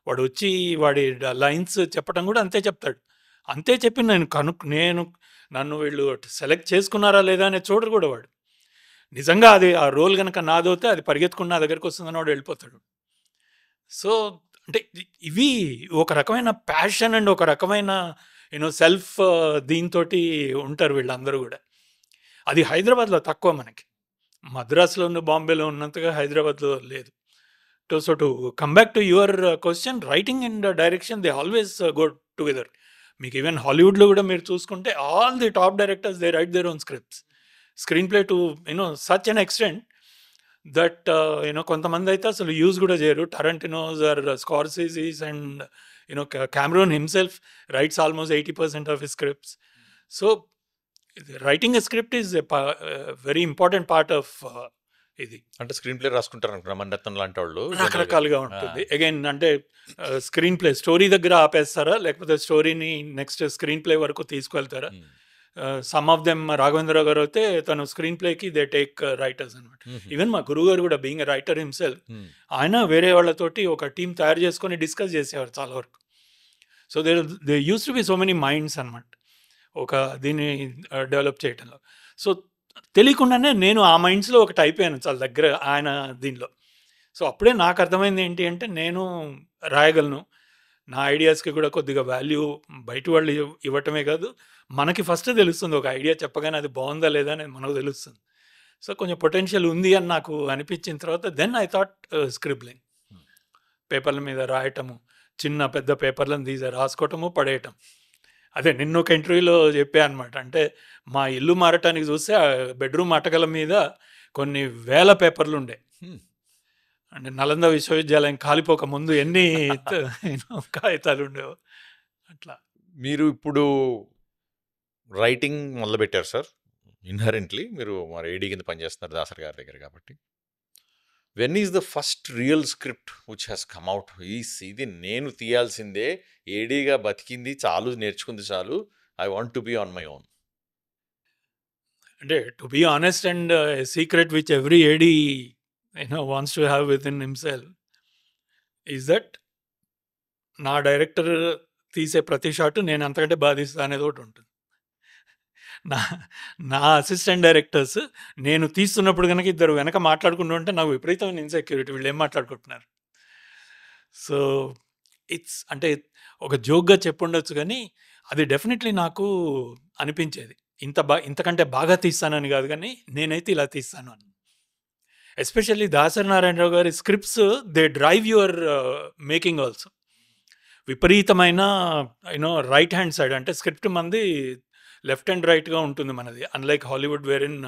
వాడు వచ్చి వాడి లైన్స్ చెప్పటం కూడా అంతే చెప్తాడు. అంతే చెప్పి నన్ను వీళ్ళు సెలెక్ట్ చేసుకున్నారా లేదా అనేది చూడరు కూడా వాడు. నిజంగా అది ఆ రోల్ కనుక నాదవుతే అది పరిగెత్తుకుని నా దగ్గరికి వస్తుందని వాడు వెళ్ళిపోతాడు. సో అంటే ఇవి ఒక రకమైన ప్యాషన్ అండ్ ఒక రకమైన సెల్ఫ్ దీంతో ఉంటారు వీళ్ళందరూ కూడా. అది హైదరాబాద్లో తక్కువ, మనకి మద్రాసులో ఉన్న, బాంబేలో ఉన్నంతగా హైదరాబాద్లో లేదు. So to come back to your question, writing and direction they always go together. మీకు ఈవెన్ హాలీవుడ్లో కూడా మీరు చూసుకుంటే, all the top directors they write their own scripts, screenplay to such an extent that కొంతమంది అయితే అసలు use కూడా చేయరు. Tarantinos or Scorseses and Cameron himself writes almost 80% of his scripts. So writing a script is a very important part of ఇది. అంటే screen play రాసుకుంటారు అనుకున్నా మణిరత్నం లాంటి వాళ్ళు. రకరకాలుగా ఉంటుంది. అగైన్ అంటే స్క్రీన్ ప్లే స్టోరీ దగ్గర ఆపేస్తారా, లేకపోతే స్టోరీని నెక్స్ట్ స్క్రీన్ ప్లే వరకు తీసుకువెళ్తారా? సమ్ ఆఫ్ దెమ్, రాఘవేంద్రరావు గారు అయితే తను స్క్రీన్ ప్లేకి దే టేక్ రైటర్స్ అనమాట. ఈవెన్ మా గురువు గారు కూడా బీయింగ్ రైటర్ హిమ్సెల్ఫ్, ఆయన వేరే వాళ్ళతోటి ఒక టీం తయారు చేసుకొని డిస్కస్ చేసేవారు చాలా వరకు. So they use to be so many minds అనమాట ఒక దీన్ని డెవలప్ చేయటంలో. సో తెలియకుండానే నేను ఆ మైండ్స్లో ఒకటి అయిపోయాను చాలా దగ్గర ఆయన దీనిలో. సో అప్పుడే నాకు అర్థమైంది ఏంటి అంటే, నేను రాయగలను, నా ఐడియాస్కి కూడా కొద్దిగా వాల్యూ బయట వాళ్ళు ఇవ్వటమే కాదు, మనకి ఫస్ట్ తెలుస్తుంది. ఒక ఐడియా చెప్పగానే అది బాగుందా లేదా అని మనకు తెలుస్తుంది. సో కొంచెం పొటెన్షియల్ ఉంది అని నాకు అనిపించిన తర్వాత దెన్ ఐ థాట్ స్క్రిబ్లింగ్, పేపర్ల మీద రాయటము, చిన్న పెద్ద పేపర్లను తీసి రాసుకోవటము, పడేయటం. అదే నిన్న ఒక ఇంటర్వ్యూలో చెప్పా అనమాట. అంటే మా ఇల్లు మారటానికి చూస్తే ఆ బెడ్రూమ్ అటకల మీద కొన్ని వేల పేపర్లు ఉండే. అంటే నలంద విశ్వవిద్యాలయం కాలిపోక ముందు ఎన్ని కాగితాలు ఉండేవో అట్లా. మీరు ఇప్పుడు రైటింగ్ మొదలుపెట్టారు సార్, ఇన్హరెంట్లీ మీరు మరి ఏడీ కింద పనిచేస్తున్నారు దాసరి గారి దగ్గర కాబట్టి. When is the first real script which has come out? ఇది నేను తీయాల్సిందే, ఏడీగా బతికింది చాలు, నేర్చుకుంది చాలు, I want to be on my own. అంటే to be honest and secret which every AD wants to have within himself is that నా డైరెక్టర్ తీసే ప్రతి షాట్ నేను అంతకంటే బాధిస్తా అనేది ఒకటి ఉంటుంది. నా నా అసిస్టెంట్ డైరెక్టర్స్ నేను తీస్తున్నప్పుడు కనుక ఇద్దరు వెనక మాట్లాడుకుంటూ ఉంటే నాకు విపరీతమైన ఇన్సెక్యూరిటీ, వీళ్ళు ఏం మాట్లాడుకుంటున్నారు. సో ఇట్స్ అంటే ఒక జోక్గా చెప్పుండొచ్చు, కానీ అది డెఫినెట్లీ నాకు అనిపించేది ఇంతకంటే బాగా తీస్తానని కాదు, కానీ నేనైతే ఇలా తీస్తాను అని. ఎస్పెషల్లీ దాసరి నారాయణరావు గారి scripts they drive your making also. విపరీతమైన రైట్ హ్యాండ్ సైడ్, అంటే స్క్రిప్ట్ మంది లెఫ్ట్ అండ్ రైట్గా ఉంటుంది మనది, అన్లైక్ హాలీవుడ్ వేర్ ఇన్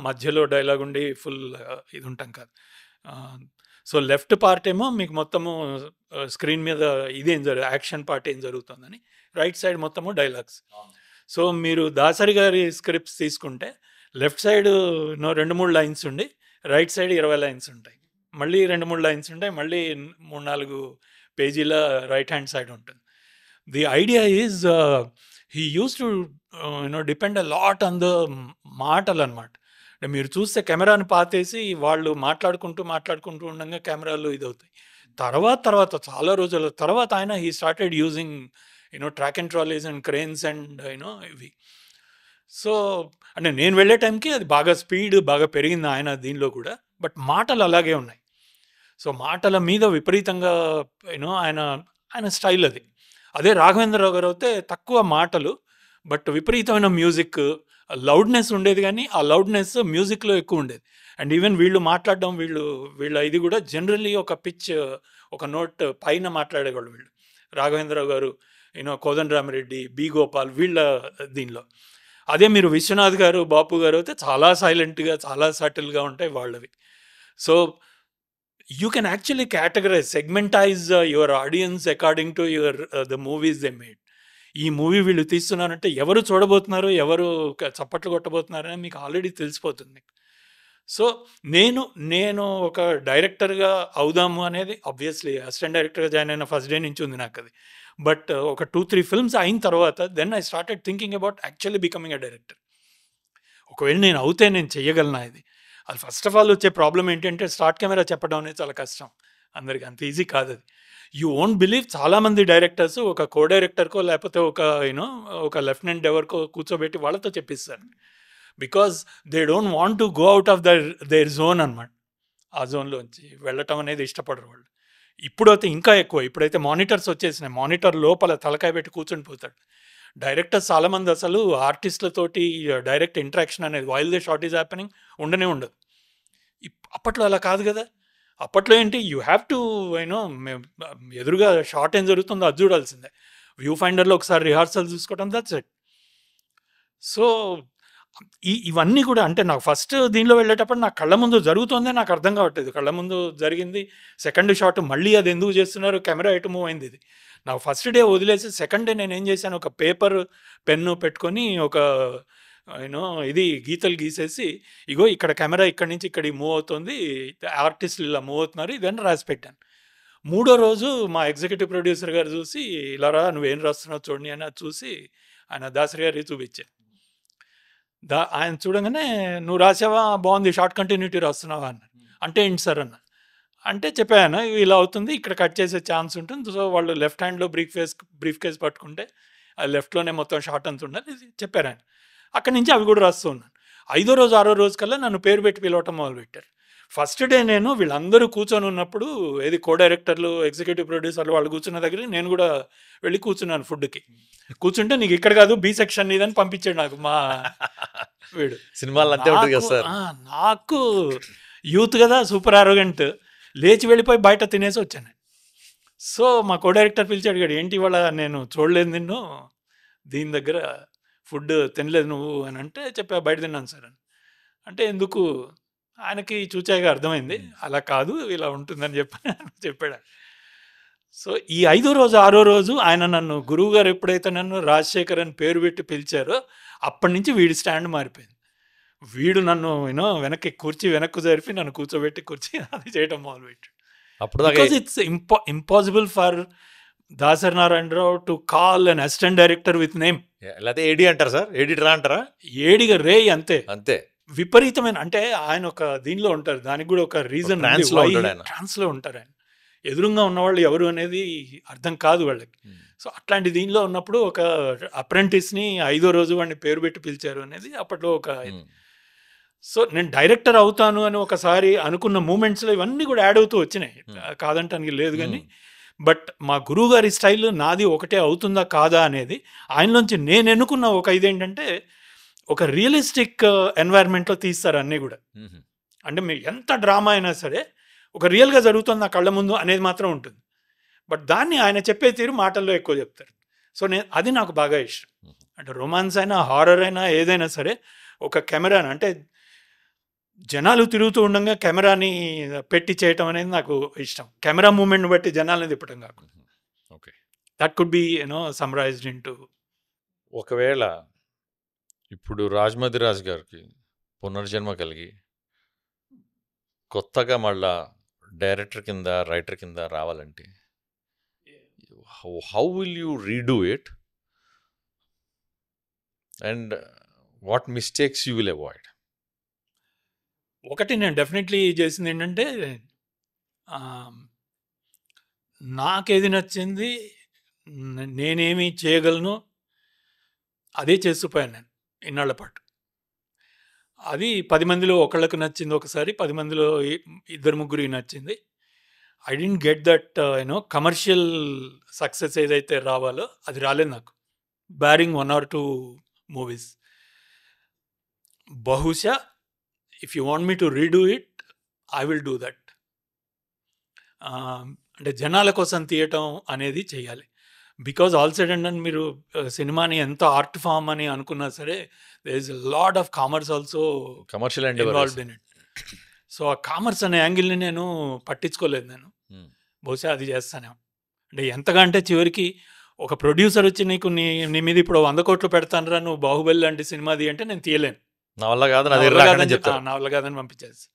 మధ్యలో డైలాగ్ ఉండి ఫుల్ ఇది ఉంటాం కాదు. సో లెఫ్ట్ పార్ట్ ఏమో మీకు మొత్తము స్క్రీన్ మీద ఇదేం యాక్షన్ పార్ట్ ఏం జరుగుతుందని, రైట్ సైడ్ మొత్తము డైలాగ్స్. సో మీరు దాసరి గారి స్క్రిప్ట్స్ తీసుకుంటే లెఫ్ట్ సైడ్ 2-3 లైన్స్ ఉండి, రైట్ సైడ్ 20 లైన్స్ ఉంటాయి, మళ్ళీ 2-3 లైన్స్ ఉంటాయి, మళ్ళీ 3-4 పేజీల రైట్ హ్యాండ్ సైడ్ ఉంటుంది. The idea is he use to depend a lot on the మాటలు అనమాట. అంటే మీరు చూస్తే కెమెరాని పాతేసి వాళ్ళు మాట్లాడుకుంటూ ఉండగా కెమెరాలు ఇదవుతాయి. తర్వాత చాలా రోజుల తర్వాత ఆయన he started using track and trolleys and cranes and ఇవి. సో అంటే నేను వెళ్ళే టైంకి అది బాగా స్పీడ్ బాగా పెరిగింది ఆయన దీనిలో కూడా, బట్ మాటలు అలాగే ఉన్నాయి. సో మాటల మీద విపరీతంగా ఆయన స్టైల్ అది. అదే రాఘవేంద్రరావు గారు అయితే తక్కువ మాటలు, బట్ విపరీతమైన మ్యూజిక్, లౌడ్నెస్ ఉండేది, కానీ ఆ లౌడ్నెస్ మ్యూజిక్లో ఎక్కువ ఉండేది. అండ్ ఈవెన్ వీళ్ళు మాట్లాడడం వీళ్ళ ఇది కూడా జనరల్లీ ఒక పిచ్, ఒక నోట్ పైన మాట్లాడేవాళ్ళు వీళ్ళు. రాఘవేంద్రరావు గారు, కోదండరామిరెడ్డి, బి గోపాల్, వీళ్ళ దీనిలో. అదే మీరు విశ్వనాథ్ గారు, బాపు గారు అయితే చాలా సైలెంట్గా, చాలా సటిల్గా ఉంటాయి వాళ్ళవి. So you can actually categorize, segmentize your audience according to the movies they made. ఈ మూవీ వీళ్ళు తీస్తున్నారంటే ఎవరు చూడబోతున్నారు, ఎవరు చప్పట్లు కొట్టబోతున్నారని మీకు ఆల్రెడీ తెలిసిపోతుంది. సో నేను ఒక డైరెక్టర్గా అవుదాము అనేది ఆబ్వియస్లీ అసిస్టెంట్ డైరెక్టర్గా జాయిన్ అయిన ఫస్ట్ డే నుంచి ఉంది నాకు అది. బట్ ఒక 2-3 ఫిల్మ్స్ అయిన తర్వాత then I started thinking about actually becoming a director. ఒకవేళ నేను అవుతే నేను చెయ్యగలనా ఇది. అది ఫస్ట్ ఆఫ్ ఆల్ వచ్చే ప్రాబ్లం ఏంటంటే స్టార్ట్ కెమెరా చెప్పడం అనేది చాలా కష్టం, అందరికి అంత ఈజీ కాదు అది. యూ ఓంట్ బిలీవ్, చాలామంది డైరెక్టర్స్ ఒక కో డైరెక్టర్కో లేకపోతే ఒక లెఫ్టినెంట్ ఎవరికో కూర్చోబెట్టి వాళ్ళతో చెప్పిస్తారు, because they don't want to go out of their zone అనమాట. ఆ జోన్లోంచి వెళ్ళటం అనేది ఇష్టపడరు వాళ్ళు. ఇప్పుడైతే ఇంకా ఎక్కువ, ఇప్పుడైతే మానిటర్స్ వచ్చేసినాయి, మానిటర్ లోపల తలకాయ పెట్టి కూర్చొని పోతాడు. డైరెక్టర్స్ చాలామంది అసలు ఆర్టిస్టులతోటి డైరెక్ట్ ఇంటరాక్షన్ అనేది while the shot is happening ఉండదు. అప్పట్లో అలా కాదు కదా. అప్పట్లో ఏంటి, యూ హ్యావ్ టు ఎదురుగా షాట్ ఏం జరుగుతుందో అది చూడాల్సిందే. వ్యూ ఫైండర్లో ఒకసారి రిహార్సల్ చూసుకోవడం, దట్స్ ఇట్. సో ఇవన్నీ కూడా అంటే నాకు ఫస్ట్ దీనిలో వెళ్ళేటప్పుడు నాకు కళ్ళ ముందు జరుగుతుందే నాకు అర్థం కావట్లేదు. కళ్ళ ముందు జరిగింది, సెకండ్ షాట్ మళ్ళీ అది ఎందుకు చేస్తున్నారు, కెమెరా ఎటు మూవ్ అయింది. ఇది నాకు ఫస్ట్ డే వదిలేసి సెకండ్ డే నేను ఏం చేశాను, ఒక పేపర్ పెన్ను పెట్టుకొని ఒక ఇది గీతలు గీసేసి, ఇగో ఇక్కడ కెమెరా ఇక్కడి నుంచి ఇక్కడికి మూవ్ అవుతుంది, ఆర్టిస్టులు ఇలా మూవ్ అవుతున్నారు, ఇదని రాసి పెట్టాను. 3వ రోజు మా ఎగ్జిక్యూటివ్ ప్రొడ్యూసర్ గారు చూసి, ఇలా రా నువ్వేం రాస్తున్నావు చూడండి అని చూసి ఆయన దాసరి గారికి చూపించాను. ఆయన చూడగానే, నువ్వు రాసావా, బాగుంది, షార్ట్ కంటిన్యూటీ రాస్తున్నావా అన్నారు. అంటే ఏంటి సార్ అన్న అంటే చెప్పాను, ఇలా అవుతుంది, ఇక్కడ కట్ చేసే ఛాన్స్ ఉంటుంది. సో వాళ్ళు లెఫ్ట్ హ్యాండ్లో బ్రీఫ్ కేస్ పట్టుకుంటే అది లెఫ్ట్లోనే మొత్తం షార్ట్ అంత ఉండాలి చెప్పారు ఆయన. అక్కడి నుంచి అవి కూడా రాస్తూ ఉన్నాను. 5వ రోజు 6వ రోజు కల్లా నన్ను పేరు పెట్టి పిలవటం మొదలుపెట్టారు. ఫస్ట్ డే నేను వీళ్ళందరూ కూర్చొని ఉన్నప్పుడు, ఏది కో డైరెక్టర్లు, ఎగ్జిక్యూటివ్ ప్రొడ్యూసర్లు వాళ్ళు కూర్చున్న దగ్గర నేను కూడా వెళ్ళి కూర్చున్నాను. ఫుడ్కి కూర్చుంటే, నీకు ఇక్కడ కాదు బి సెక్షన్ ఇదని పంపించాడు నాకు మా వీడు. సినిమాలు అంతే ఉంటుంది కదా సార్. నాకు యూత్ కదా, సూపర్ ఆరోగెంట్, లేచి వెళ్ళిపోయి బయట తినేసి వచ్చాను. సో మా కో డైరెక్టర్ పిలిచి అడిగాడు, ఏంటి ఇవాళ నేను చూడలేదు నిన్ను, దీని దగ్గర ఫుడ్ తినలేదు నువ్వు అని అంటే, చెప్పా బయట తిన్నాను సార్ అని. అంటే ఎందుకు, ఆయనకి చూచాక అర్థమైంది అలా కాదు ఇలా ఉంటుందని చెప్పాడు. సో ఈ 5వ రోజు 6వ రోజు ఆయన నన్ను, గురువు గారు ఎప్పుడైతే నన్ను రాజశేఖర్ అని పేరు పెట్టి పిలిచారో అప్పటి నుంచి వీడి స్టాండ్ మారిపోయింది. వీడు నన్ను వెనక్కు జరిపి నన్ను కూర్చోబెట్టి కుర్చీ అది చేయటం మొదలుపెట్టాడు. అప్పుడు దాకా because it's impossible for Dasari Narayana Rao to call an assistant director with name. లేకపోతే ఏడి అంటారా సార్, ఎడిటరా అంటారా? ఏడిగా రే అంతే. అంతే విపరీతమైన, అంటే ఆయన ఒక దీనిలో ఉంటారు, దానికి కూడా ఒక రీజన్ trance లో ఉంటాడు ఆయన. ట్రాన్స్ లో ఉంటారు ఆయన. ఎదురుగా ఉన్నవాళ్ళు ఎవరు అనేది అర్థం కాదు వాళ్ళకి. సో అట్లాంటి దీనిలో ఉన్నప్పుడు ఒక అప్రెంటిస్ని 5వ రోజు వాడిని పేరు పెట్టి పిలిచారు అనేది అప్పట్లో ఒక. సో నేను డైరెక్టర్ అవుతాను అని ఒకసారి అనుకున్న మూమెంట్స్లో ఇవన్నీ కూడా యాడ్ అవుతూ వచ్చినాయి, కాదంటానికి లేదు. కానీ బట్ మా గురువు గారి స్టైల్ నాది ఒకటే అవుతుందా కాదా అనేది ఆయనలోంచి నేను ఎన్నుకున్న ఒక ఇదేంటంటే ఒక రియలిస్టిక్ ఎన్వైర్న్మెంట్లో తీస్తారు అన్నీ కూడా. అంటే మీరు ఎంత డ్రామా అయినా సరే ఒక రియల్గా జరుగుతుంది నా కళ్ళ ముందు అనేది మాత్రం ఉంటుంది. బట్ దాన్ని ఆయన చెప్పే తీరు మాటల్లో ఎక్కువ చెప్తారు. సో అది నాకు బాగా ఇష్టం. అంటే రొమాన్స్ అయినా హారర్ అయినా ఏదైనా సరే ఒక కెమెరాని, అంటే జనాలు తిరుగుతూ ఉండగా కెమెరాని పెట్టి చేయటం అనేది నాకు ఇష్టం. కెమెరా మూమెంట్ని బట్టి జనాలని తిప్పటం కాకుండా. Okay, that could be summarised into. ఒకవేళ ఇప్పుడు రాజ్ గారికి పునర్జన్మ కలిగి కొత్తగా మళ్ళా డైరెక్టర్ కింద రైటర్ కింద రావాలంటే how will you redo it and what mistakes you will avoid? ఒకటి నేను డెఫినెట్లీ చేసింది ఏంటంటే నాకేది నచ్చింది, నేనేమి చేయగలను అదే చేసిపోయాను నేను ఇన్నాళ్ల పాటు. అది 10 మందిలో ఒకళ్ళకి నచ్చింది ఒకసారి, 10 మందిలో 2-3 నచ్చింది. I didn't get that commercial success ఏదైతే రావాలో అది రాలేదు నాకు, బ్యారింగ్ 1 or 2 మూవీస్. బహుశా if you want me to redo it I will do that. అంటే జనాల కోసం తీయటం అనేది చేయాలి. బికాజ్ ఆల్ సైడ్ అండ్ మీరు సినిమాని ఎంత ఆర్ట్ ఫామ్ అని అనుకున్నా సరే there is lot of commerce also commercial involved in it. So ఆ కామర్స్ అనే యాంగిల్ని నేను పట్టించుకోలేదు. నేను బహుశా అది చేస్తాను. అంటే ఎంతగా అంటే చివరికి ఒక ప్రొడ్యూసర్ వచ్చి నీకు నీ మీద ఇప్పుడు 100 కోట్లు పెడతానరా నువ్వు బాహుబలి లాంటి సినిమాది అంటే నేను తీయలేను, నా వల్ల కాదు, నా వల్ల కాదని పంపించేసి.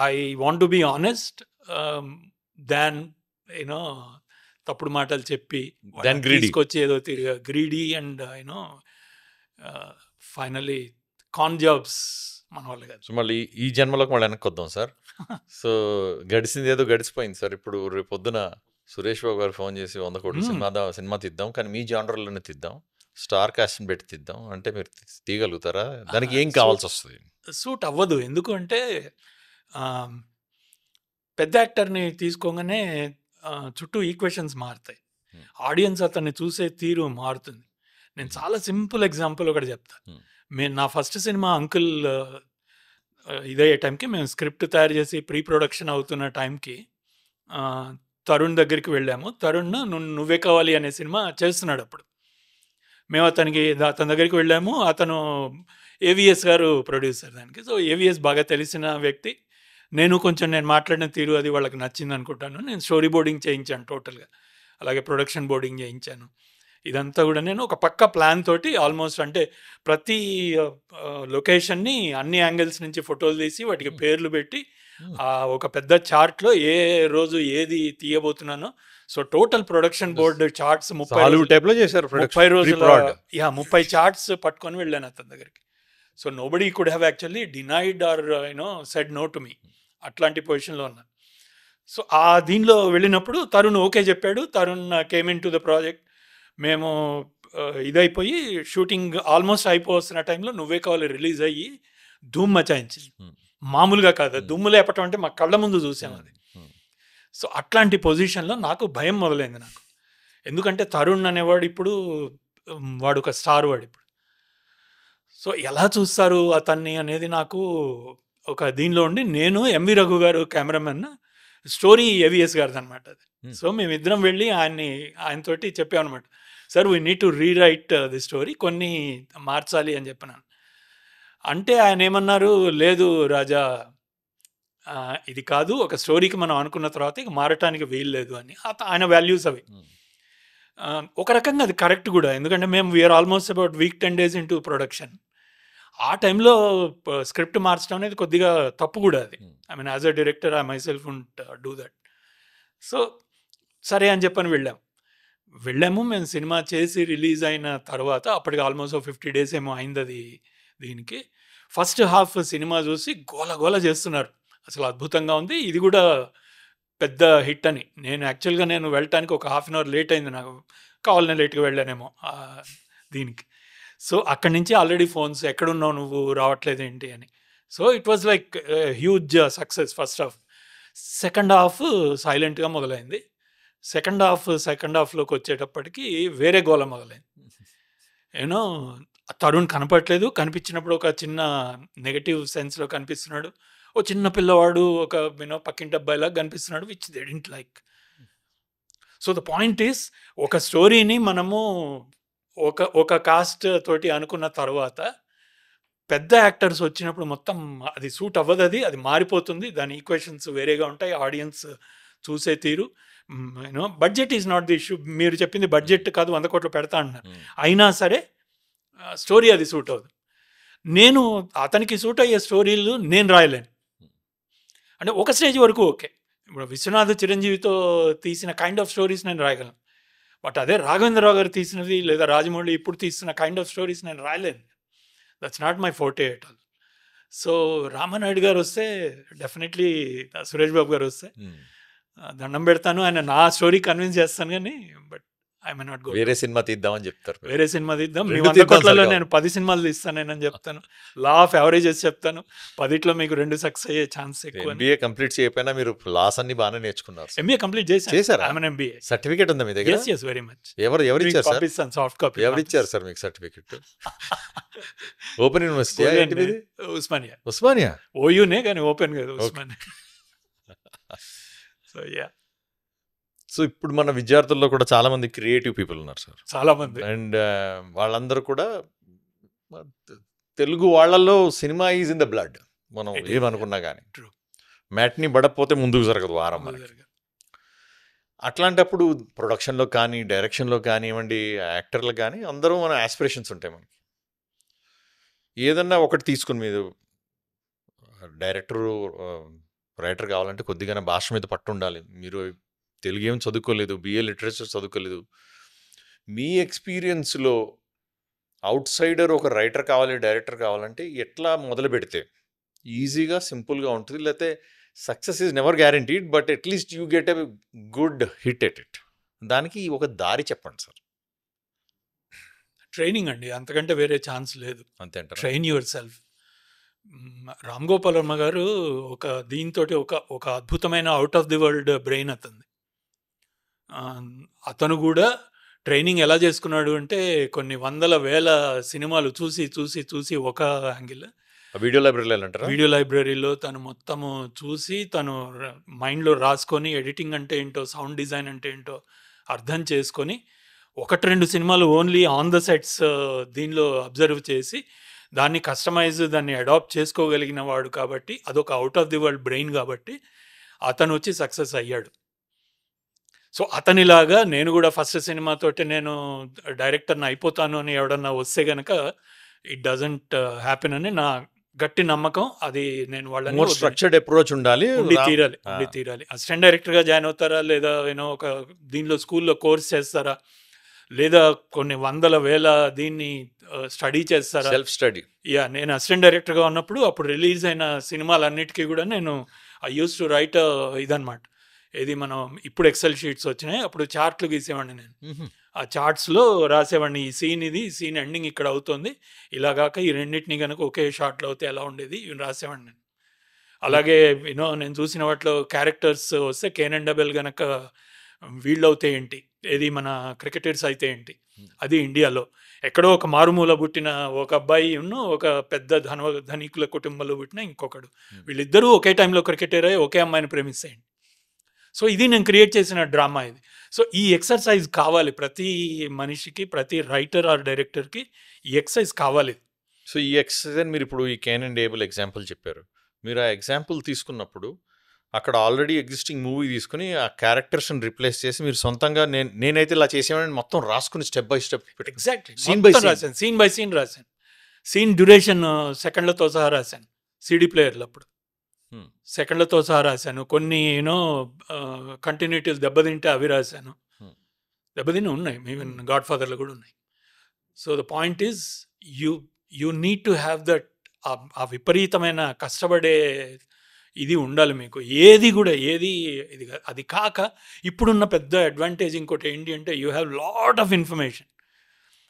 I want to be honest than తప్పుడు మాటలు చెప్పి తీసుకొచ్చి ఏదో తిరిగా greedy and finally con jobs మన వల్ల కాదు. సో మళ్ళీ ఈ జన్మలోకి మళ్ళీ వెనక్కి వద్దాం సార్. సో గడిచింది ఏదో గడిచిపోయింది సార్. ఇప్పుడు రేపు పొద్దున సురేష్ బాబు గారు ఫోన్ చేసి 100 కోట్ల సినిమా తీద్దాం, కానీ మీ జానర్లోనే తీద్దాం, స్టార్ కాస్ట్ని పెట్టి తీద్దాం అంటే మీరు తీయగలుగుతారా? దానికి ఏం కావాల్సి వస్తుంది? సూట్ అవ్వదు. ఎందుకు అంటే పెద్ద యాక్టర్ని తీసుకోగానే చుట్టూ ఈక్వేషన్స్ మారుతాయి, ఆడియన్స్ అతన్ని చూసే తీరు మారుతుంది. నేను చాలా సింపుల్ ఎగ్జాంపుల్ ఒకటి చెప్తాను. నా ఫస్ట్ సినిమా అంకుల్ ఇదయ్యే టైంకి మేము స్క్రిప్ట్ తయారు చేసి ప్రీ ప్రొడక్షన్ అవుతున్న టైంకి తరుణ్ దగ్గరికి వెళ్ళాము. తరుణ్ నువ్వే కావాలి అనే సినిమా చేస్తున్నాడు అప్పుడు. మేము అతని దగ్గరికి వెళ్ళాము. అతను ఏవిఎస్ గారు ప్రొడ్యూసర్ దానికి. సో ఏవిఎస్ బాగా తెలిసిన వ్యక్తి. నేను మాట్లాడిన తీరు అది వాళ్ళకి నచ్చింది అనుకుంటాను. నేను స్టోరీ బోర్డింగ్ చేయించాను టోటల్గా, అలాగే ప్రొడక్షన్ బోర్డింగ్ చేయించాను. ఇదంతా కూడా నేను ఒక పక్క ప్లాన్ తోటి ఆల్మోస్ట్, అంటే ప్రతి లొకేషన్ని అన్ని యాంగిల్స్ నుంచి ఫోటోలు తీసి వాటికి పేర్లు పెట్టి ఒక పెద్ద చార్ట్లో ఏ రోజు ఏది తీయబోతున్నానో, so total production board charts 30 రోజుల చార్ట్స్ పట్టుకొని వెళ్ళాను అతని దగ్గరికి. So nobody could have actually denied or said no to me, అట్లాంటి పొజిషన్లో ఉన్నా. సో ఆ దీనిలో వెళ్ళినప్పుడు తరుణ్ ఓకే చెప్పాడు. Tarun came in to the project. మేము ఇదైపోయి షూటింగ్ ఆల్మోస్ట్ అయిపోతున్న టైంలో నువ్వే కావాలి రిలీజ్ అయ్యి ధూమ్ మచాయించింది. మామూలుగా కాదు, దుమ్ము లేపటం అంటే మా కళ్ళ ముందు చూసాం అది. సో అట్లాంటి పొజిషన్లో నాకు భయం మొదలైంది నాకు. ఎందుకంటే తరుణ్ అనేవాడు ఇప్పుడు వాడు ఒక స్టార్ వాడు ఇప్పుడు. సో ఎలా చూస్తారు అతన్ని అనేది నాకు ఒక దీనిలో ఉండి, నేను ఎంవి రఘు గారు కెమెరామెన్, స్టోరీ ఏవిఎస్ గారిది అనమాట అది. సో మేమిద్దరం వెళ్ళి ఆయనతోటి చెప్పామన్నమాట, sir we need to rewrite the story, కొన్ని మార్చాలి అని చెప్పినాను. అంటే ఆయన ఏమన్నారు, లేదు రాజా ఇది కాదు, ఒక స్టోరీకి మనం అనుకున్న తర్వాత ఇక మారటానికి వీలు లేదు అని. ఆయన వాల్యూస్ అవి. ఒక రకంగా అది కరెక్ట్ కూడా, ఎందుకంటే మేము we're almost about week 10 days into production. ఆ టైంలో స్క్రిప్ట్ మార్చడం అనేది కొద్దిగా తప్పు కూడా అది. I mean as a director I myself won't do that. So సరే అని చెప్పని వెళ్ళాము. మేము సినిమా చేసి రిలీజ్ అయిన తర్వాత అప్పటికి ఆల్మోస్ట్ 50 days ఏమో అయింది అది. దీనికి ఫస్ట్ హాఫ్ సినిమా చూసి గోల గోల చేస్తున్నారు, అసలు అద్భుతంగా ఉంది, ఇది కూడా పెద్ద హిట్ అని. యాక్చువల్గా నేను వెళ్ళటానికి ఒక హాఫ్ అన్ అవర్ లేట్ అయింది, నాకు కావాలని లేట్గా వెళ్ళానేమో దీనికి. సో అక్కడి నుంచి ఆల్రెడీ ఫోన్స్, ఎక్కడున్నావు నువ్వు, రావట్లేదు ఏంటి అని. So it was like huge success first half. Second half సైలెంట్గా మొదలైంది. సెకండ్ హాఫ్లోకి వచ్చేటప్పటికి వేరే గోల మొదలైంది. యూనో తరుణ్ కనపడట్లేదు, కనిపించినప్పుడు ఒక చిన్న నెగటివ్ సెన్స్లో కనిపిస్తున్నాడు. ఓ చిన్న పిల్లవాడు ఒక పక్కింటి అబ్బాయిలాగా కనిపిస్తున్నాడు, which they didn't like. So the point is, ఒక స్టోరీని మనము ఒక కాస్ట్ తోటి అనుకున్న తర్వాత పెద్ద యాక్టర్స్ వచ్చినప్పుడు మొత్తం అది సూట్ అవ్వదు, అది మారిపోతుంది, దాని ఈక్వేషన్స్ వేరేగా ఉంటాయి, ఆడియన్స్ చూసే తీరు. Budget is not the issue. మీరు చెప్పింది బడ్జెట్ కాదు, 100 కోట్లు పెడతా అన్నారు, అయినా సరే స్టోరీ అది సూట్ అవ్వదు. నేను అతనికి సూట్ అయ్యే స్టోరీలు నేను రాయలేను. అంటే ఒక స్టేజ్ వరకు ఓకే, ఇప్పుడు విశ్వనాథ్ చిరంజీవితో తీసిన కైండ్ ఆఫ్ స్టోరీస్ నేను రాయగలను. బట్ అదే రాఘవేంద్రరావు గారు తీసినది లేదా రాజమౌళి ఇప్పుడు తీస్తున్న కైండ్ ఆఫ్ స్టోరీస్ నేను రాయలేను. That's not my forte at all. So Ramanaidu గారు వస్తే డెఫినెట్లీ, సురేష్ బాబు గారు వస్తే దండం పెడతాను, ఆయన నా స్టోరీ కన్విన్స్ చేస్తాను, కానీ but I may not go. వేరే సినిమా తీద్దామని చెప్తారు, వేరే సినిమా తీద్దాం, మీ 100 కోట్లలో నేను 10 సినిమాలు తీస్తానని చెప్తాను, లా ఆఫ్ యావరేజెస్ చెప్తాను, 10లో మీకు 2 సక్సెస్ అయ్యే ఛాన్స్ ఎక్కువ. ఎంబీఏ కంప్లీట్ చేయకపోయినా మీరు లాస్ అన్ని బాగానే నేర్చుకున్నారు. ఎంబీఏ కంప్లీట్ చేశారా? ఎంబీఏ సర్టిఫికేట్ ఉందా మీ దగ్గర? yes very much. ఎవరు ఇచ్చారు సార్? Soft copy. ఎవరు ఇచ్చారు సార్ మీకు certificate? Open university? Osmania. Osmania ఓయూనే, కానీ ఓపెన్ కాదు, ఉస్మానియా. So yeah. సో ఇప్పుడు మన విద్యార్థుల్లో కూడా చాలా మంది క్రియేటివ్ పీపుల్ ఉన్నారు సార్, చాలా మంది. అండ్ వాళ్ళందరూ కూడా తెలుగు వాళ్ళల్లో cinema is in the blood. మనం ఏమనుకున్నా కానీ మ్యాట్ని పడకపోతే ముందుకు జరగదు వారం. అట్లాంటప్పుడు ప్రొడక్షన్లో కానీ డైరెక్షన్లో కానివ్వండి, యాక్టర్లకు కానీ అందరూ మన ఆస్పిరేషన్స్ ఉంటాయి మనకి. ఏదన్నా ఒకటి తీసుకుని మీరు డైరెక్టరు రైటర్ కావాలంటే కొద్దిగానే భాష మీద పట్టు ఉండాలి. మీరు తెలుగు ఏం చదువుకోలేదు, బిఏ లిటరేచర్ చదువుకోలేదు. మీ ఎక్స్పీరియన్స్లో అవుట్ సైడర్ ఒక రైటర్ కావాలి, డైరెక్టర్ కావాలంటే ఎట్లా మొదలు పెడితే ఈజీగా సింపుల్గా ఉంటుంది? లేకపోతే success is never guaranteed, but at least you get a good hit at it. దానికి ఒక దారి చెప్పండి సార్. ట్రైనింగ్ అండి, అంతకంటే వేరే ఛాన్స్ లేదు. అంతే అంటారా? Train your self. Ram Gopal Varma గారు దీంతో ఒక అద్భుతమైన out of the world brain అతనిది. అతను కూడా ట్రైనింగ్ ఎలా చేసుకున్నాడు అంటే, కొన్ని 100,000 సినిమాలు చూసి ఒక యాంగిల్ వీడియో లైబ్రరీలో అంటారా? వీడియో లైబ్రరీలో తను మొత్తము చూసి, తను మైండ్లో రాసుకొని, ఎడిటింగ్ అంటే ఏంటో, సౌండ్ డిజైన్ అంటే ఏంటో అర్థం చేసుకొని, 1-2 సినిమాలు ఓన్లీ ఆన్ ద సెట్స్ దీనిలో అబ్జర్వ్ చేసి దాన్ని కస్టమైజ్, దాన్ని అడాప్ట్ చేసుకోగలిగిన వాడు. కాబట్టి అదొక out of the world brain. కాబట్టి అతను వచ్చి సక్సెస్ అయ్యాడు. సో అతనిలాగా నేను కూడా ఫస్ట్ సినిమాతోటి నేను డైరెక్టర్ని అయిపోతాను అని ఎవడన్నా వస్తే గనక ఇట్ డజంట్ హ్యాపెన్ అని నా గట్టి నమ్మకం. అది నేను వాళ్ళని స్ట్రక్చర్డ్ అప్రోచ్ ఉండాలి, తీరాలి. అసిస్టెంట్ డైరెక్టర్గా జాయిన్ అవుతారా, లేదా ఒక దీనిలో స్కూల్లో కోర్స్ చేస్తారా, లేదా కొన్ని 100,000 దీన్ని స్టడీ చేస్తారా, సెల్ఫ్ స్టడీ. నేను అసిస్టెంట్ డైరెక్టర్గా ఉన్నప్పుడు అప్పుడు రిలీజ్ అయిన సినిమాలన్నిటికీ కూడా నేను ఐ యూస్ టు రైట్ ఇదన్నమాట. ఇది మనం ఇప్పుడు ఎక్సెల్ షీట్స్ వచ్చినాయి, అప్పుడు చార్ట్లు గీసేవాడిని నేను. ఆ చార్ట్స్లో రాసేవాడిని, ఈ సీన్ ఇది, సీన్ ఎండింగ్ ఇక్కడ అవుతుంది, ఇలాగాక ఈ రెండింటిని కనుక ఒకే షాట్లో అవుతే ఎలా ఉండేది, ఇవి రాసేవాడిని నేను. అలాగే నేను చూసిన వాటిలో క్యారెక్టర్స్ వస్తే కేనన్ డబెల్ కనుక వీళ్ళు అవుతే ఏంటి, ఏది మన క్రికెటర్స్ అయితే ఏంటి, అది ఇండియాలో ఎక్కడో ఒక మారుమూల పుట్టిన ఒక అబ్బాయి ఒక పెద్ద ధనికుల కుటుంబంలో పుట్టిన ఇంకొకడు, వీళ్ళిద్దరూ ఒకే టైంలో క్రికెటర్ అయ్యి ఒకే అమ్మాయిని ప్రేమిస్తాయండి. సో ఇది నేను క్రియేట్ చేసిన డ్రామా ఇది. సో ఈ ఎక్సర్సైజ్ కావాలి ప్రతి మనిషికి, ప్రతి రైటర్ ఆర్ డైరెక్టర్కి ఈ ఎక్సర్సైజ్ కావాలి. సో ఈ ఎక్సర్సైజ్ మీరు ఇప్పుడు ఈ కేన్ అండ్ ఏబుల్ ఎగ్జాంపుల్ చెప్పారు. మీరు ఆ ఎగ్జాంపుల్ తీసుకున్నప్పుడు అక్కడ ఆల్రెడీ ఎగ్జిస్టింగ్ మూవీ తీసుకుని ఆ క్యారెక్టర్స్ని రిప్లేస్ చేసి మీరు సొంతంగా నేనైతే ఇలా చేసేవాడిని మొత్తం రాసుకుని step by step exactly scene by scene రాశాను. సీన్ డ్యూరేషన్ సెకండ్లతో సహా రాశాను సిడి ప్లేయర్లు అప్పుడు. Hmm. సెకండ్లతో సహా రాశాను. కొన్ని కంటిన్యూటీస్ దెబ్బతింటే అవి రాశాను. Hmm. దెబ్బతిని ఉన్నాయి, ఈవెన్ గాడ్ ఫాదర్లో కూడా ఉన్నాయి. So the point is you need to have that, ఆ విపరీతమైన కష్టపడే ఇది ఉండాలి మీకు. ఏది ఇది అది కాక ఇప్పుడున్న పెద్ద అడ్వాంటేజ్ ఇంకోటి ఏంటి అంటే you have lot of information.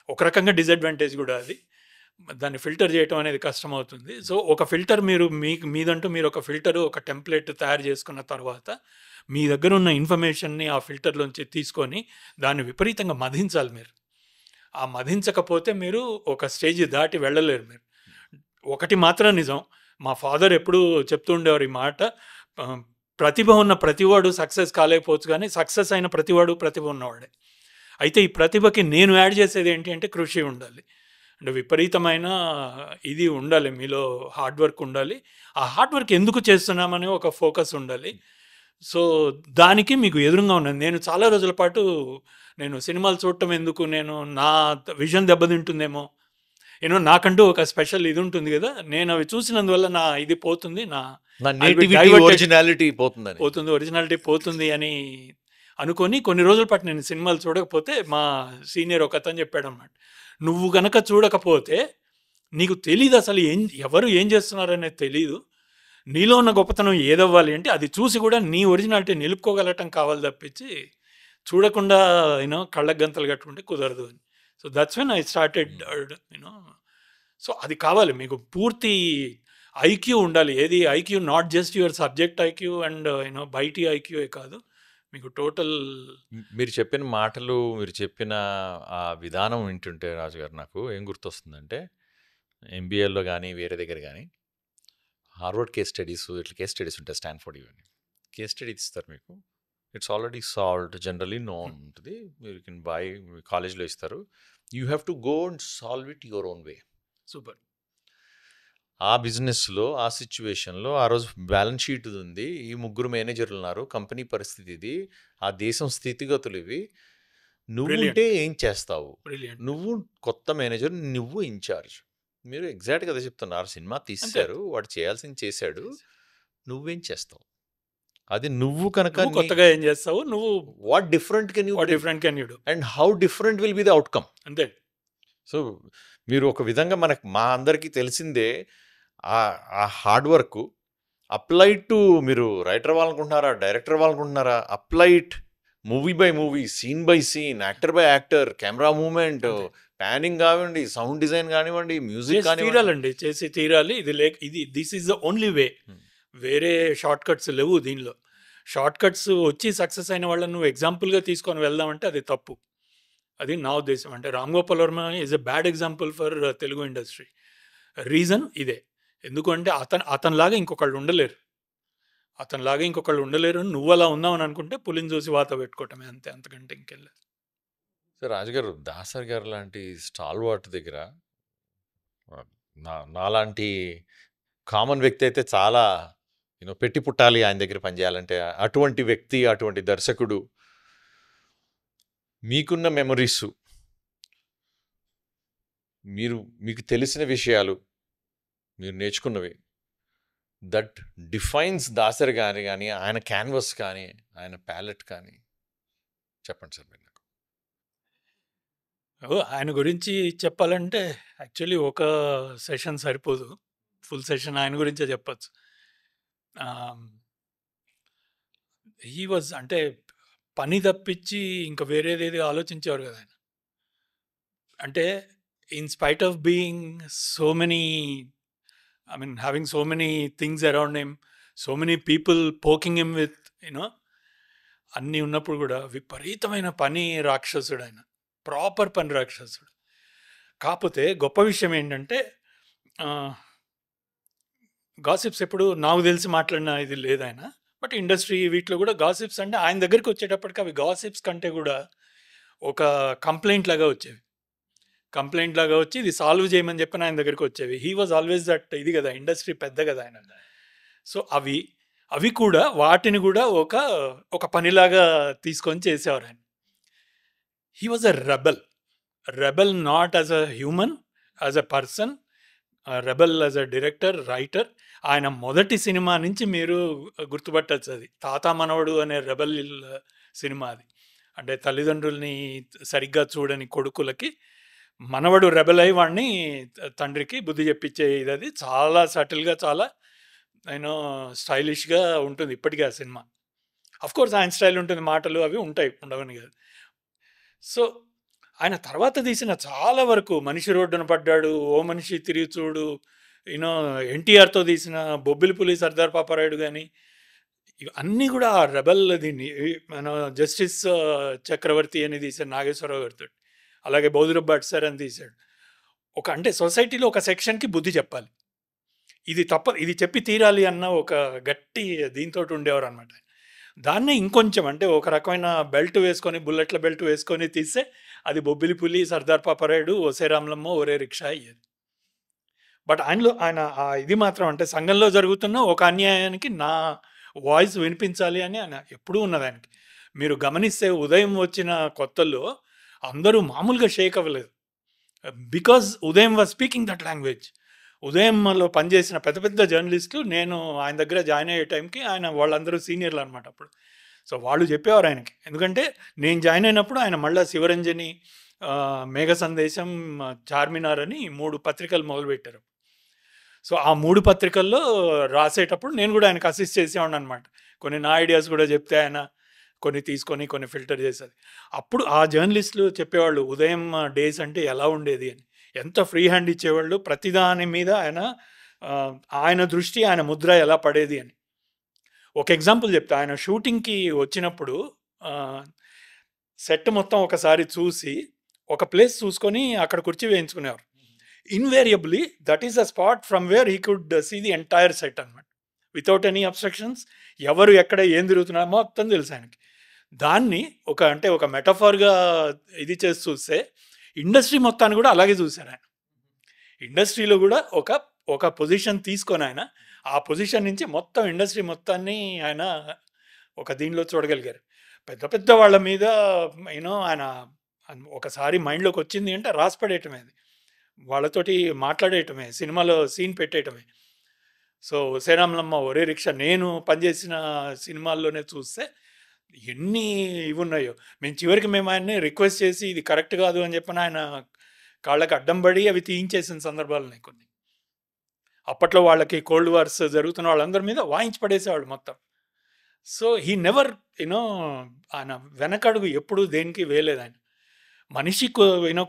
ఒక రకంగా డిసడ్వాంటేజ్ కూడా అది, దాన్ని ఫిల్టర్ చేయటం అనేది కష్టం అవుతుంది. సో ఒక ఫిల్టర్ మీదంటూ మీరు ఒక ఫిల్టరు, ఒక టెంప్లెట్ తయారు చేసుకున్న తర్వాత మీ దగ్గర ఉన్న ఇన్ఫర్మేషన్ని ఆ ఫిల్టర్లోంచి తీసుకొని దాన్ని విపరీతంగా మధించాలి మీరు. ఆ మధించకపోతే మీరు ఒక స్టేజ్ దాటి వెళ్ళలేరు మీరు. ఒకటి మాత్రం నిజం, మా ఫాదర్ ఎప్పుడూ చెప్తూ ఉండేవారు ఈ మాట, ప్రతిభ ఉన్న ప్రతివాడు సక్సెస్ కాలేకపోవచ్చు, కానీ సక్సెస్ అయిన ప్రతివాడు ప్రతిభ ఉన్నవాడే. అయితే ఈ ప్రతిభకి నేను యాడ్ చేసేది ఏంటి అంటే కృషి ఉండాలి. అంటే విపరీతమైన ఇది ఉండాలి మీలో, హార్డ్ వర్క్ ఉండాలి. ఆ హార్డ్ వర్క్ ఎందుకు చేస్తున్నామని ఒక ఫోకస్ ఉండాలి. సో దానికి మీకు ఎదురుగా ఉన్నది. నేను చాలా రోజుల పాటు నేను సినిమాలు చూడటం ఎందుకు, నా విజన్ దెబ్బతింటుందేమో, నాకంటూ ఒక స్పెషల్ ఇది ఉంటుంది కదా, నేను అవి చూసినందువల్ల నా ఇది పోతుంది, ఒరిజినాలిటీ పోతుంది అని అనుకొని కొన్ని రోజుల పాటు నేను సినిమాలు చూడకపోతే మా సీనియర్ ఒక అతను చెప్పాడు అన్నమాట, నువ్వు గనక చూడకపోతే నీకు తెలీదు అసలు ఎవరు ఏం చేస్తున్నారనేది తెలీదు, నీలో ఉన్న గొప్పతనం ఏదవ్వాలి అంటే అది చూసి కూడా నీ ఒరిజినాలిటీ నిలుపుకోగలటం కావాలి తప్పించి చూడకుండా కళ్ళకు గంతలు కట్టుకుంటే కుదరదు అని. So that's when I started so అది కావాలి మీకు, పూర్తి ఐక్యూ ఉండాలి. ఏది IQ, not just your subject IQ and బయటి ఐక్యూఏ కాదు, మీకు టోటల్. మీరు చెప్పిన మాటలు, మీరు చెప్పిన ఆ విధానం వింటుంటే రాజుగారు నాకు ఏం గుర్తొస్తుందంటే, ఎంబీఏలో కానీ వేరే దగ్గర కానీ హార్వర్డ్ కేస్ స్టడీస్, ఇట్లా కేస్ స్టడీస్ ఉంటాయి, స్టాన్ఫోర్డ్ ఇవన్నీ కేస్ స్టడీస్ ఇస్తారు మీకు. It's already solved, generally known ఉంటుంది, మీరు కెన్ బై, కాలేజ్లో ఇస్తారు. You have to go and solve it your own way. Super. ఆ బిజినెస్లో, ఆ సిచ్యువేషన్లో ఆ రోజు బ్యాలెన్స్ షీట్ ఉంది, ఈ ముగ్గురు మేనేజర్లు ఉన్నారు, కంపెనీ పరిస్థితి ఇది, ఆ దేశం స్థితిగతులు ఇవి, నువ్వు ఉంటే ఏం చేస్తావు, నువ్వు కొత్త మేనేజర్, నువ్వు ఇన్ఛార్జ్, మీరు ఎగ్జాక్ట్ కదా చెప్తున్నారు. సినిమా తీశారు, వాడు చేయాల్సింది చేశాడు, నువ్వేం చేస్తావు, అది నువ్వు కనుక కొత్తగా ఏం చేస్తావు, నువ్వు what different can you do and how different will be the outcome. అంతే. సో మీరు ఒక విధంగా మా అందరికీ తెలిసిందే ఆ హార్డ్ వర్క్ అప్లైడ్ టు, మీరు రైటర్ అవ్వాలనుకుంటున్నారా, డైరెక్టర్ అవ్వాలనుకుంటున్నారా, applied movie by movie, scene by scene, actor by actor, camera movement, panning కానివ్వండి, సౌండ్ డిజైన్ కానివ్వండి, మ్యూజిక్ తీరాలండి, చేసి తీరాలి. This is the only way. వేరే షార్ట్ కట్స్ లేవు దీనిలో. షార్ట్ కట్స్ వచ్చి సక్సెస్ అయిన వాళ్ళని నువ్వు ఎగ్జాంపుల్గా తీసుకొని వెళ్దామంటే అది తప్పు. అది నా ఉద్దేశం. అంటే Ram Gopal Varma is a bad example for Telugu industry. Reason ఇదే. ఎందుకంటే అతనిలాగా ఇంకొకళ్ళు ఉండలేరు, నువ్వు అలా ఉన్నావని అనుకుంటే పులిని చూసి వాత పెట్టుకోవటమే, అంతే, అంతకంటే ఇంకెళ్ళలేదు. సార్ రాజుగారు, దాసర్ గారు లాంటి స్టాల్ వాట్ దగ్గర నాలాంటి కామన్ వ్యక్తి అయితే చాలా పెట్టి పుట్టాలి ఆయన దగ్గర పనిచేయాలంటే. అటువంటి వ్యక్తి, అటువంటి దర్శకుడు, మీకున్న మెమరీసు, మీకు తెలిసిన విషయాలు, మీరు నేర్చుకున్నవి, దట్ డిఫైన్స్ దాసర్ గారి కానీ, ఆయన క్యాన్వస్ కానీ, ఆయన ప్యాలెట్ కానీ చెప్పండి సార్ మీరు నాకు. ఆయన గురించి చెప్పాలంటే యాక్చువల్లీ ఒక సెషన్ సరిపోదు, ఫుల్ సెషన్ ఆయన గురించే చెప్పచ్చు. హీ వాజ్, అంటే పని తప్పించి ఇంకా వేరేదేది ఆలోచించేవారు కదా ఆయన. అంటే in spite of being so many, having so many things around him, so many people poking him with అన్నీ ఉన్నప్పుడు కూడా విపరీతమైన పని రాక్షసుడు ఆయన, ప్రాపర్ పని రాక్షసుడు. కాకపోతే గొప్ప విషయం ఏంటంటే గాసిప్స్ ఎప్పుడు నాకు తెలిసి మాట్లాడిన ఇది లేదు ఆయన. బట్ ఇండస్ట్రీ వీటిలో కూడా గాసిప్స్ అంటే ఆయన దగ్గరికి వచ్చేటప్పటికి అవి గాసిప్స్ కంటే కూడా ఒక కంప్లైంట్ లాగా వచ్చి ఇది సాల్వ్ చేయమని చెప్పిన ఆయన దగ్గరికి వచ్చేవి. హీ వాజ్ ఆల్వేస్ దట్, ఇది కదా ఇండస్ట్రీ పెద్ద కదా ఆయన. సో అవి కూడా వాటిని కూడా ఒక పనిలాగా తీసుకొని చేసేవారు ఆయన. He was a rebel, not as a human, as a person. Rebel as a director, writer. ఆయన మొదటి సినిమా నుంచి మీరు గుర్తుపట్టచ్చు, అది తాత మనవడు అనే రెబల్ సినిమా. అది అంటే తల్లిదండ్రుల్ని సరిగ్గా చూడని కొడుకులకి మనవడు రెబల్ అయి వాడిని తండ్రికి బుద్ధి చెప్పించే ఇది. అది చాలా సటిల్గా, చాలా నేను స్టైలిష్గా ఉంటుంది ఇప్పటికీ ఆ సినిమా. కోర్స్ ఆయన స్టైల్ ఉంటుంది, మాటలు అవి ఉంటాయి, ఉండవని కాదు. సో ఆయన తర్వాత తీసిన చాలా వరకు మనిషి రోడ్డున పడ్డాడు, ఓ మనిషి తిరిగి చూడు, యూనో ఎన్టీఆర్తో తీసిన బొబ్బిలి పులి, సర్దార్ పాపారాయుడు కానీ ఇవన్నీ కూడా ఆ రెబల్ దీన్ని మన జస్టిస్ చక్రవర్తి అని తీశాడు నాగేశ్వరరావు గారితో. అలాగే బౌద్ధరబ్బాట్ సార్ అని తీశాడు. అంటే సొసైటీలో ఒక సెక్షన్కి బుద్ధి చెప్పాలి, ఇది ఇది చెప్పి తీరాలి అన్న ఒక గట్టి దీంతో ఉండేవారు అనమాట. దాన్నే ఇంకొంచెం అంటే ఒక రకమైన బెల్ట్ వేసుకొని, బుల్లెట్ల బెల్ట్ వేసుకొని తీస్తే అది బొబ్బిలి పులి, సర్దార్ పాపారాయుడు, ఒసే రామలమ్మ, ఒరే రిక్షా అయ్యేది. బట్ ఆయన ఇది మాత్రం అంటే సంఘంలో జరుగుతున్న ఒక అన్యాయానికి నా వాయిస్ వినిపించాలి అని ఆయన ఎప్పుడూ ఉన్నది ఆయనకి. మీరు గమనిస్తే ఉదయం వచ్చిన కొత్తల్లో అందరూ మామూలుగా షేక్ అవ్వలేదు, బికాజ్ ఉదయం వాజ్ స్పీకింగ్ దట్ లాంగ్వేజ్. ఉదయంలో పనిచేసిన పెద్ద పెద్ద జర్నలిస్టులు, నేను ఆయన దగ్గర జాయిన్ అయ్యే టైంకి వాళ్ళందరూ సీనియర్లు అనమాట అప్పుడు. సో వాళ్ళు చెప్పేవారు ఆయనకి, ఎందుకంటే నేను జాయిన్ అయినప్పుడు ఆయన మళ్ళీ శివరంజని, మేఘ సందేశం, చార్మినార్ అని 3 పత్రికలు మొదలుపెట్టారు. సో ఆ 3 పత్రికల్లో రాసేటప్పుడు నేను కూడా ఆయనకు అసిస్ట్ చేసేవాడిని అనమాట. కొన్ని నా ఐడియాస్ కూడా చెప్తే ఆయన కొన్ని తీసుకొని కొన్ని ఫిల్టర్ చేసేది. అప్పుడు ఆ జర్నలిస్టులు చెప్పేవాళ్ళు ఉదయం డేస్ అంటే ఎలా ఉండేది అని, ఎంత ఫ్రీ హ్యాండ్ ఇచ్చేవాళ్ళు, ప్రతిదాని మీద ఆయన దృష్టి, ఆయన ముద్ర ఎలా పడేది అని. ఒక ఎగ్జాంపుల్ చెప్తా. ఆయన షూటింగ్కి వచ్చినప్పుడు సెట్ మొత్తం ఒకసారి చూసి ఒక ప్లేస్ చూసుకొని అక్కడ కుర్చీ వేయించుకునేవారు. Invariably that is a spot from where he could see the entire set అనమాట, వితౌట్ ఎనీ అబ్స్ట్రక్షన్స్. ఎవరు ఎక్కడ ఏం తిరుగుతున్నారో మొత్తం తెలుసు ఆయనకి. దాన్ని ఒక మెటఫార్గా ఇది చేసి చూస్తే ఇండస్ట్రీ మొత్తాన్ని కూడా అలాగే చూశారు ఆయన. ఇండస్ట్రీలో కూడా ఒక పొజిషన్ తీసుకొని ఆయన ఆ పొజిషన్ నుంచి మొత్తం ఇండస్ట్రీ మొత్తాన్ని ఆయన ఒక దీనిలో చూడగలిగారు. పెద్ద పెద్ద వాళ్ళ మీద ఆయన ఒకసారి మైండ్లోకి వచ్చింది అంటే రాసి పడేయటమే, అది వాళ్ళతోటి మాట్లాడేయటమే, సినిమాలో సీన్ పెట్టేయటమే. సో శ్రీరామలమ్మ, ఒరే రిక్షా నేను పనిచేసిన సినిమాల్లోనే చూస్తే ఎన్ని ఇవి ఉన్నాయో. చివరికి మేము ఆయన్ని రిక్వెస్ట్ చేసి ఇది కరెక్ట్ కాదు అని చెప్పిన ఆయన కాళ్ళకి అడ్డం పడి అవి తీయించేసిన సందర్భాలు ఉన్నాయి కొన్ని. అప్పట్లో వాళ్ళకి కోల్డ్ వార్స్ జరుగుతున్న వాళ్ళందరి మీద వాయించి పడేసేవాళ్ళు మొత్తం. సో హీ నెవర్ ఆయన వెనకడుగు ఎప్పుడు దేనికి వేయలేదు ఆయన. మనిషి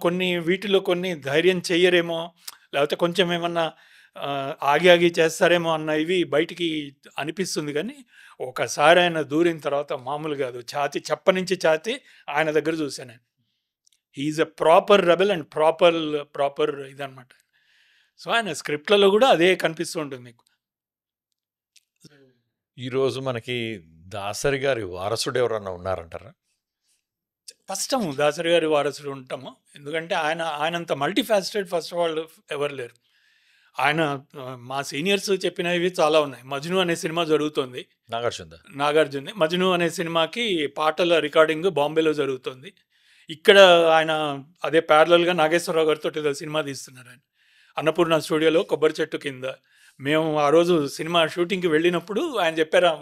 కొన్ని వీటిలో కొన్ని ధైర్యం చెయ్యరేమో, లేకపోతే కొంచెం ఏమన్నా ఆగి చేస్తారేమో అన్న ఇవి బయటికి అనిపిస్తుంది. కానీ ఒకసారి ఆయన దూరిన తర్వాత మామూలు కాదు, చెప్ప నుంచి ఛాతి ఆయన దగ్గర చూశాను నేను. He's a proper rebel and proper ఇదనమాట. సో ఆయన స్క్రిప్ట్లలో కూడా అదే కనిపిస్తూ ఉంటుంది మీకు. ఈరోజు మనకి దాసరి గారి వారసుడు ఎవరన్నా ఉన్నారంటారా? కష్టము దాసరి గారి వారసుడు ఉంటాము, ఎందుకంటే ఆయనంత మల్టీఫాసెటెడ్ ఫస్ట్ ఆఫ్ ఆల్ ఎవరు లేరు. ఆయన మా సీనియర్స్ చెప్పినవి చాలా ఉన్నాయి. మజ్ను అనే సినిమా జరుగుతుంది, నాగార్జున. మజ్ను అనే సినిమాకి పాటల రికార్డింగ్ బాంబేలో జరుగుతుంది. ఇక్కడ ఆయన అదే ప్యారలల్గా నాగేశ్వరరావు గారితో ఏదో సినిమా తీస్తున్నారు ఆయన అన్నపూర్ణ స్టూడియోలో కొబ్బరి చెట్టు కింద. మేము ఆ రోజు సినిమా షూటింగ్కి వెళ్ళినప్పుడు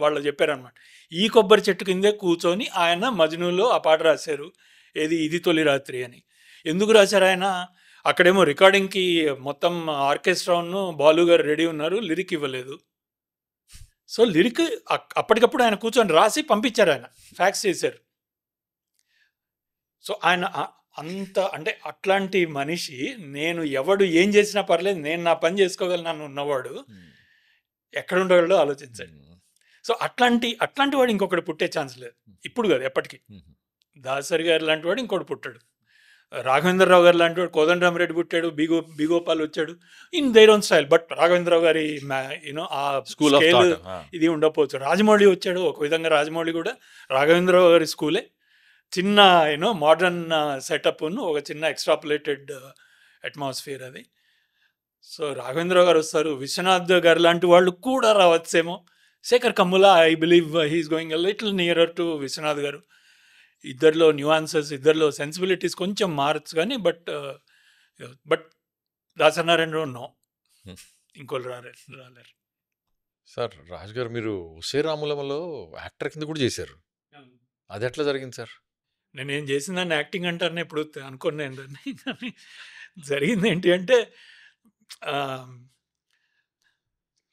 వాళ్ళు చెప్పారనమాట, ఈ కొబ్బరి చెట్టు కిందే కూర్చొని ఆయన మజ్నులో ఆ పాట రాశారు, ఇది తొలి రాత్రి అని. ఎందుకు రాశారు ఆయన? అక్కడేమో రికార్డింగ్కి మొత్తం ఆర్కెస్ట్రాను బాలు గారు రెడీ ఉన్నారు, లిరిక్ ఇవ్వలేదు. సో లిరిక్ అప్పటికప్పుడు ఆయన కూర్చొని రాసి పంపించారు, ఆయన ఫ్యాక్స్ చేశారు. సో ఆయన అంటే అట్లాంటి మనిషి, నేను ఎవడు ఏం చేసినా పర్లేదు, నేను నా పని చేసుకోగలను ఉన్నవాడు ఎక్కడ ఉండేవాళ్ళు ఆలోచించండి. సో అట్లాంటి వాడు ఇంకొకటి పుట్టే ఛాన్స్ లేదు ఇప్పుడు కాదు, ఎప్పటికీ. దాసరి గారు లాంటి వాడు ఇంకోటి పుట్టాడు, రాఘవేంద్రరావు గారు లాంటి వాడు, కోదండరామరెడ్డి పుట్టాడు, బిగోపాల్ వచ్చాడు in their own style. But Raghavendra Rao గారి ఆ స్కూల్ ఇది ఉండకపోవచ్చు. రాజమౌళి వచ్చాడు, ఒక విధంగా రాజమౌళి కూడా రాఘవేంద్రరావు గారి స్కూలే. చిన్న మోడర్న్ సెటప్ను ఒక చిన్న ఎక్స్ట్రాపులేటెడ్ అట్మాస్ఫియర్ అది. సో రాఘవేంద్రరావు గారు వస్తారు, విశ్వనాథ్ గారు లాంటి వాళ్ళు కూడా రావచ్చేమో. Sekhar Kammula I believe he is going a little nearer to Viswanath గారు. ఇద్దరిలో న్యూఆన్సెస్, ఇద్దరిలో సెన్సిబిలిటీస్ కొంచెం మారచ్చు కానీ బట్ దాసనారాయణ నో. ఇంకోళ్ళు రాలేరు. సార్ రాజు గారు మీరు ఉసే రాములమలో యాక్టర్ కింద కూడా చేశారు. అది ఎట్లా జరిగింది సార్? నేనేం చేసిందని యాక్టింగ్ అంటారని ఇప్పుడు అనుకోను నేను దాన్ని. కానీ జరిగింది ఏంటి అంటే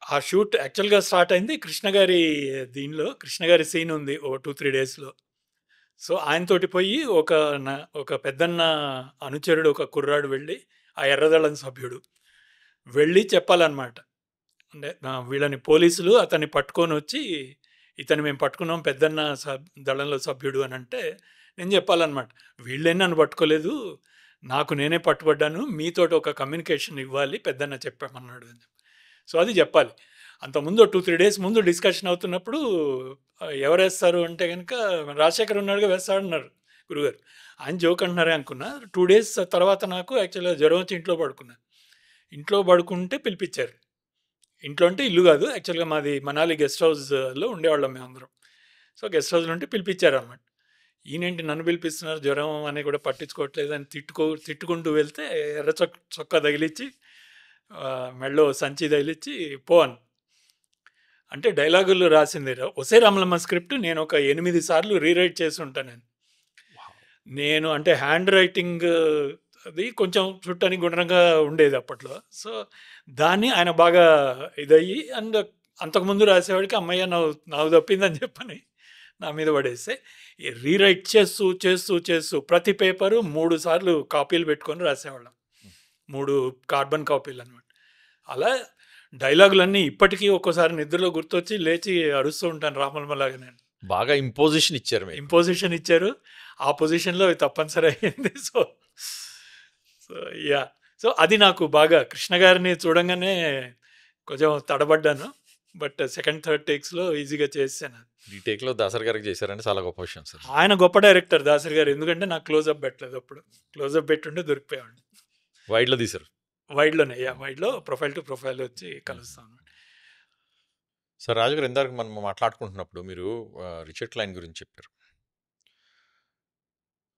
ఆ షూట్ యాక్చువల్గా స్టార్ట్ అయింది కృష్ణ గారి దీనిలో. కృష్ణ గారి సీన్ ఉంది ఓ 2-3 డేస్లో. సో ఆయనతోటి పోయి ఒక పెద్దన్న అనుచరుడు ఒక కుర్రాడు వెళ్ళి, ఆ ఎర్రదళం సభ్యుడు వెళ్ళి చెప్పాలన్నమాట. అంటే వీళ్ళని పోలీసులు అతన్ని పట్టుకొని వచ్చి, ఇతను మేము పట్టుకున్నాం పెద్దన్న దళంలో సభ్యుడు అని అంటే, నేను చెప్పాలన్నమాట, వీళ్ళేం నన్ను పట్టుకోలేదు, నాకు నేనే పట్టుబడ్డాను, మీతోటి ఒక కమ్యూనికేషన్ ఇవ్వాలి, పెద్దన్న చెప్పామన్నాడు అని. సో అది చెప్పాలి. అంతకుముందు 2-3 డేస్ ముందు డిస్కషన్ అవుతున్నప్పుడు ఎవరు వేస్తారు అంటే కనుక రాజశేఖర్ ఉన్నాడుగా వేస్తాడన్నారు గురుగారు. ఆయన జోక్ అంటున్నారే అనుకున్నా. 2 డేస్ తర్వాత నాకు యాక్చువల్గా జ్వరం వచ్చి ఇంట్లో పడుకున్నా. ఇంట్లో పడుకుంటే పిలిపించారు. ఇంట్లో అంటే ఇల్లు కాదు, యాక్చువల్గా మాది మనాలి గెస్ట్ హౌస్లో ఉండేవాళ్ళం మేమందరం. సో గెస్ట్ హౌస్ నుండి పిలిపించారు అన్నమాట. ఈయనేంటి నన్ను పిలిపిస్తున్నారు, జ్వరం అని కూడా పట్టించుకోవట్లేదు అని తిట్టుకుంటూ వెళ్తే ఎర్ర చొక్కా తగిలిచ్చి మెడలో సంచి తగిలిచ్చి పోను అంటే డైలాగులు రాసింది ఒసే రామలమ్మ స్క్రిప్ట్ నేను ఒక 8 సార్లు రీరైట్ చేసి ఉంటాను. నేను అంటే హ్యాండ్ రైటింగ్ అది కొంచెం చుట్టని గుండ్రంగా ఉండేది అప్పట్లో. సో దాన్ని ఆయన బాగా ఇదయ్యి అండ్ అంతకుముందు రాసేవాడికి అమ్మయ్య నాకు తప్పిందని చెప్పని నా మీద పడేస్తే రీరైట్ చేస్తూ చేస్తూ చేస్తూ ప్రతి పేపరు 3 సార్లు కాపీలు పెట్టుకొని రాసేవాళ్ళం. 3 కార్బన్ కాపీలు అనమాట. అలా డైలాగులన్నీ ఇప్పటికీ ఒక్కోసారి నిద్రలో గుర్తొచ్చి లేచి అరుస్తూ ఉంటాను రామలమ్మలాగా. నేను బాగా ఇంపోజిషన్ ఇచ్చారు. ఇంపోజిషన్ ఇచ్చారు, ఆ పొజిషన్లో తప్పనిసరి అయ్యింది. సో యా, సో అది నాకు బాగా కృష్ణ గారిని చూడంగానే కొంచెం తడబడ్డాను. బట్ సెకండ్ థర్డ్ టేక్స్లో ఈజీగా చేసాను. ఈ టేక్లో దాసరి గారికి చేశారంటే చాలా గొప్ప విషయం సార్. ఆయన గొప్ప డైరెక్టర్ దాసరి గారు. ఎందుకంటే నాకు క్లోజ్అప్ పెట్టలేదు, అప్పుడు క్లోజ్అప్ పెట్టుంటే దొరికిపోయాడు. వైడ్లో తీశారు. వైడ్లోనే, వైడ్లో ప్రొఫైల్ టు ప్రొఫైల్ వచ్చి కలుస్తాను. సార్ రాజు గారు, ఇందాక మనం మాట్లాడుకుంటున్నప్పుడు మీరు రిచర్డ్ క్లైన్ గురించి చెప్పారు.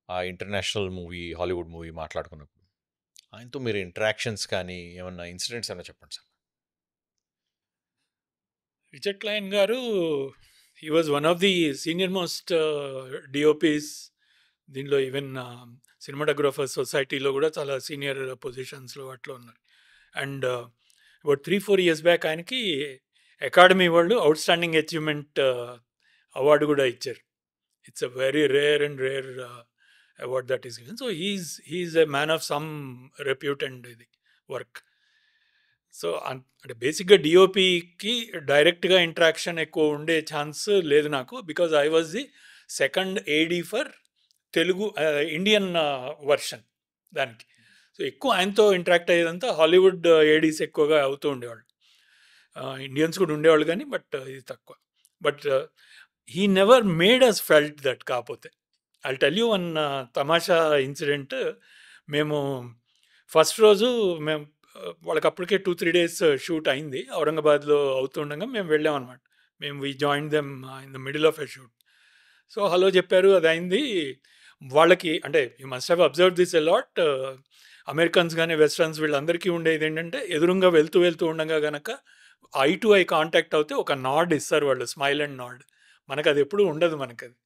ఆ ఇంటర్నేషనల్ మూవీ, హాలీవుడ్ మూవీ మాట్లాడుకున్నప్పుడు ఆయనతో మీరు ఇంటరాక్షన్స్ కానీ ఏమన్నా ఇన్సిడెంట్స్ ఏమైనా చెప్పండి సార్. రిచర్డ్ క్లైన్ గారు he was one of the senior most DOPs. దీనిలో ఈవెన్ సినిమాటోగ్రాఫర్ సొసైటీలో కూడా చాలా సీనియర్ పొజిషన్స్లో అట్లా ఉన్నారు. అండ్ అబౌట్ 3-4 years బ్యాక్ ఆయనకి అకాడమీ వాళ్ళు అవుట్ స్టాండింగ్ అచీవ్మెంట్ అవార్డు కూడా ఇచ్చారు. It's a very rare award that is given. So he's a man of some repute and work. So అంటే బేసిక్గా డిఓపికి డైరెక్ట్గా ఇంటరాక్షన్ ఎక్కువ ఉండే ఛాన్స్ లేదు నాకు, because I was the second AD for Telugu Indian version దానికి. సో ఎక్కువ ఆయనతో ఇంటరాక్ట్ అయ్యేదంతా హాలీవుడ్ ఏడీస్ ఎక్కువగా అవుతూ ఉండేవాళ్ళు. ఇండియన్స్ కూడా ఉండేవాళ్ళు కానీ బట్ ఇది తక్కువ. But he never made us felt that. కాకపోతే ఐల్ టెల్ యూ వన్ తమాషా ఇన్సిడెంట్. మేము ఫస్ట్ రోజు మేము వాళ్ళకి అప్పటికే 2-3 days షూట్ అయింది, ఔరంగాబాద్లో అవుతుండగా మేము వెళ్ళాం అనమాట. We join them in the middle of a shoot. So hello చెప్పారు, అది అయింది. వాళ్ళకి అంటే you must have observe this a lot. Americans కానీ వెస్టర్న్స్ వీళ్ళందరికీ ఉండేది ఏంటంటే ఎదురుగా వెళ్తూ ఉండగా కనుక ఐ టు ఐ కాంటాక్ట్ అవుతే ఒక నాడ్ ఇస్తారు వాళ్ళు, స్మైల్ అండ్ నాడ్. మనకు అది ఎప్పుడూ ఉండదు మనకది.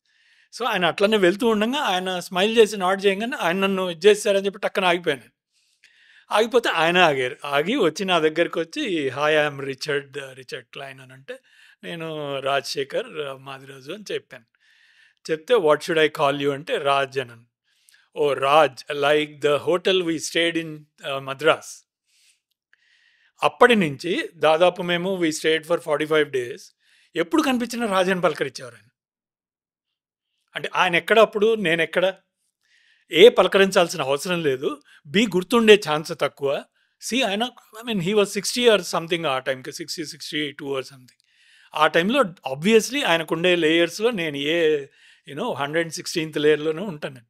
సో ఆయన అట్లనే వెళ్తూ ఉండగా ఆయన స్మైల్ చేసి నాడ్ చేయగానే ఆయన నన్ను ఇది చేస్తారని చెప్పి టక్కన ఆగిపోయాను. ఆగిపోతే ఆయన ఆగి వచ్చి నా దగ్గరికి వచ్చి హాయ్ ఐఎమ్ రిచర్డ్ క్లైన్ అని అంటే నేను రాజశేఖర్ మాదిరాజు అని చెప్పాను. చెప్తే what should I call you అంటే రాజ్ అని. Oh Raj, like the hotel we stayed in Madras. అప్పటి నుంచి దాదాపు మేము వీ స్టేడ్ ఫర్ 45 days. ఎప్పుడు కనిపించిన రాజ్ అని పలకరించేవారు ఆయన. అంటే ఆయన ఎక్కడ, అప్పుడు నేను ఎక్కడ, పలకరించాల్సిన అవసరం లేదు. గుర్తుండే ఛాన్స్ తక్కువ. ఆయన హీ వాజ్ 60 or something ఆ టైంకి, 60-62 or something. ఆ టైంలో ఆబ్వియస్లీ ఆయనకుండే లేయర్స్లో నేను 116th లేయర్లోనూ ఉంటాను.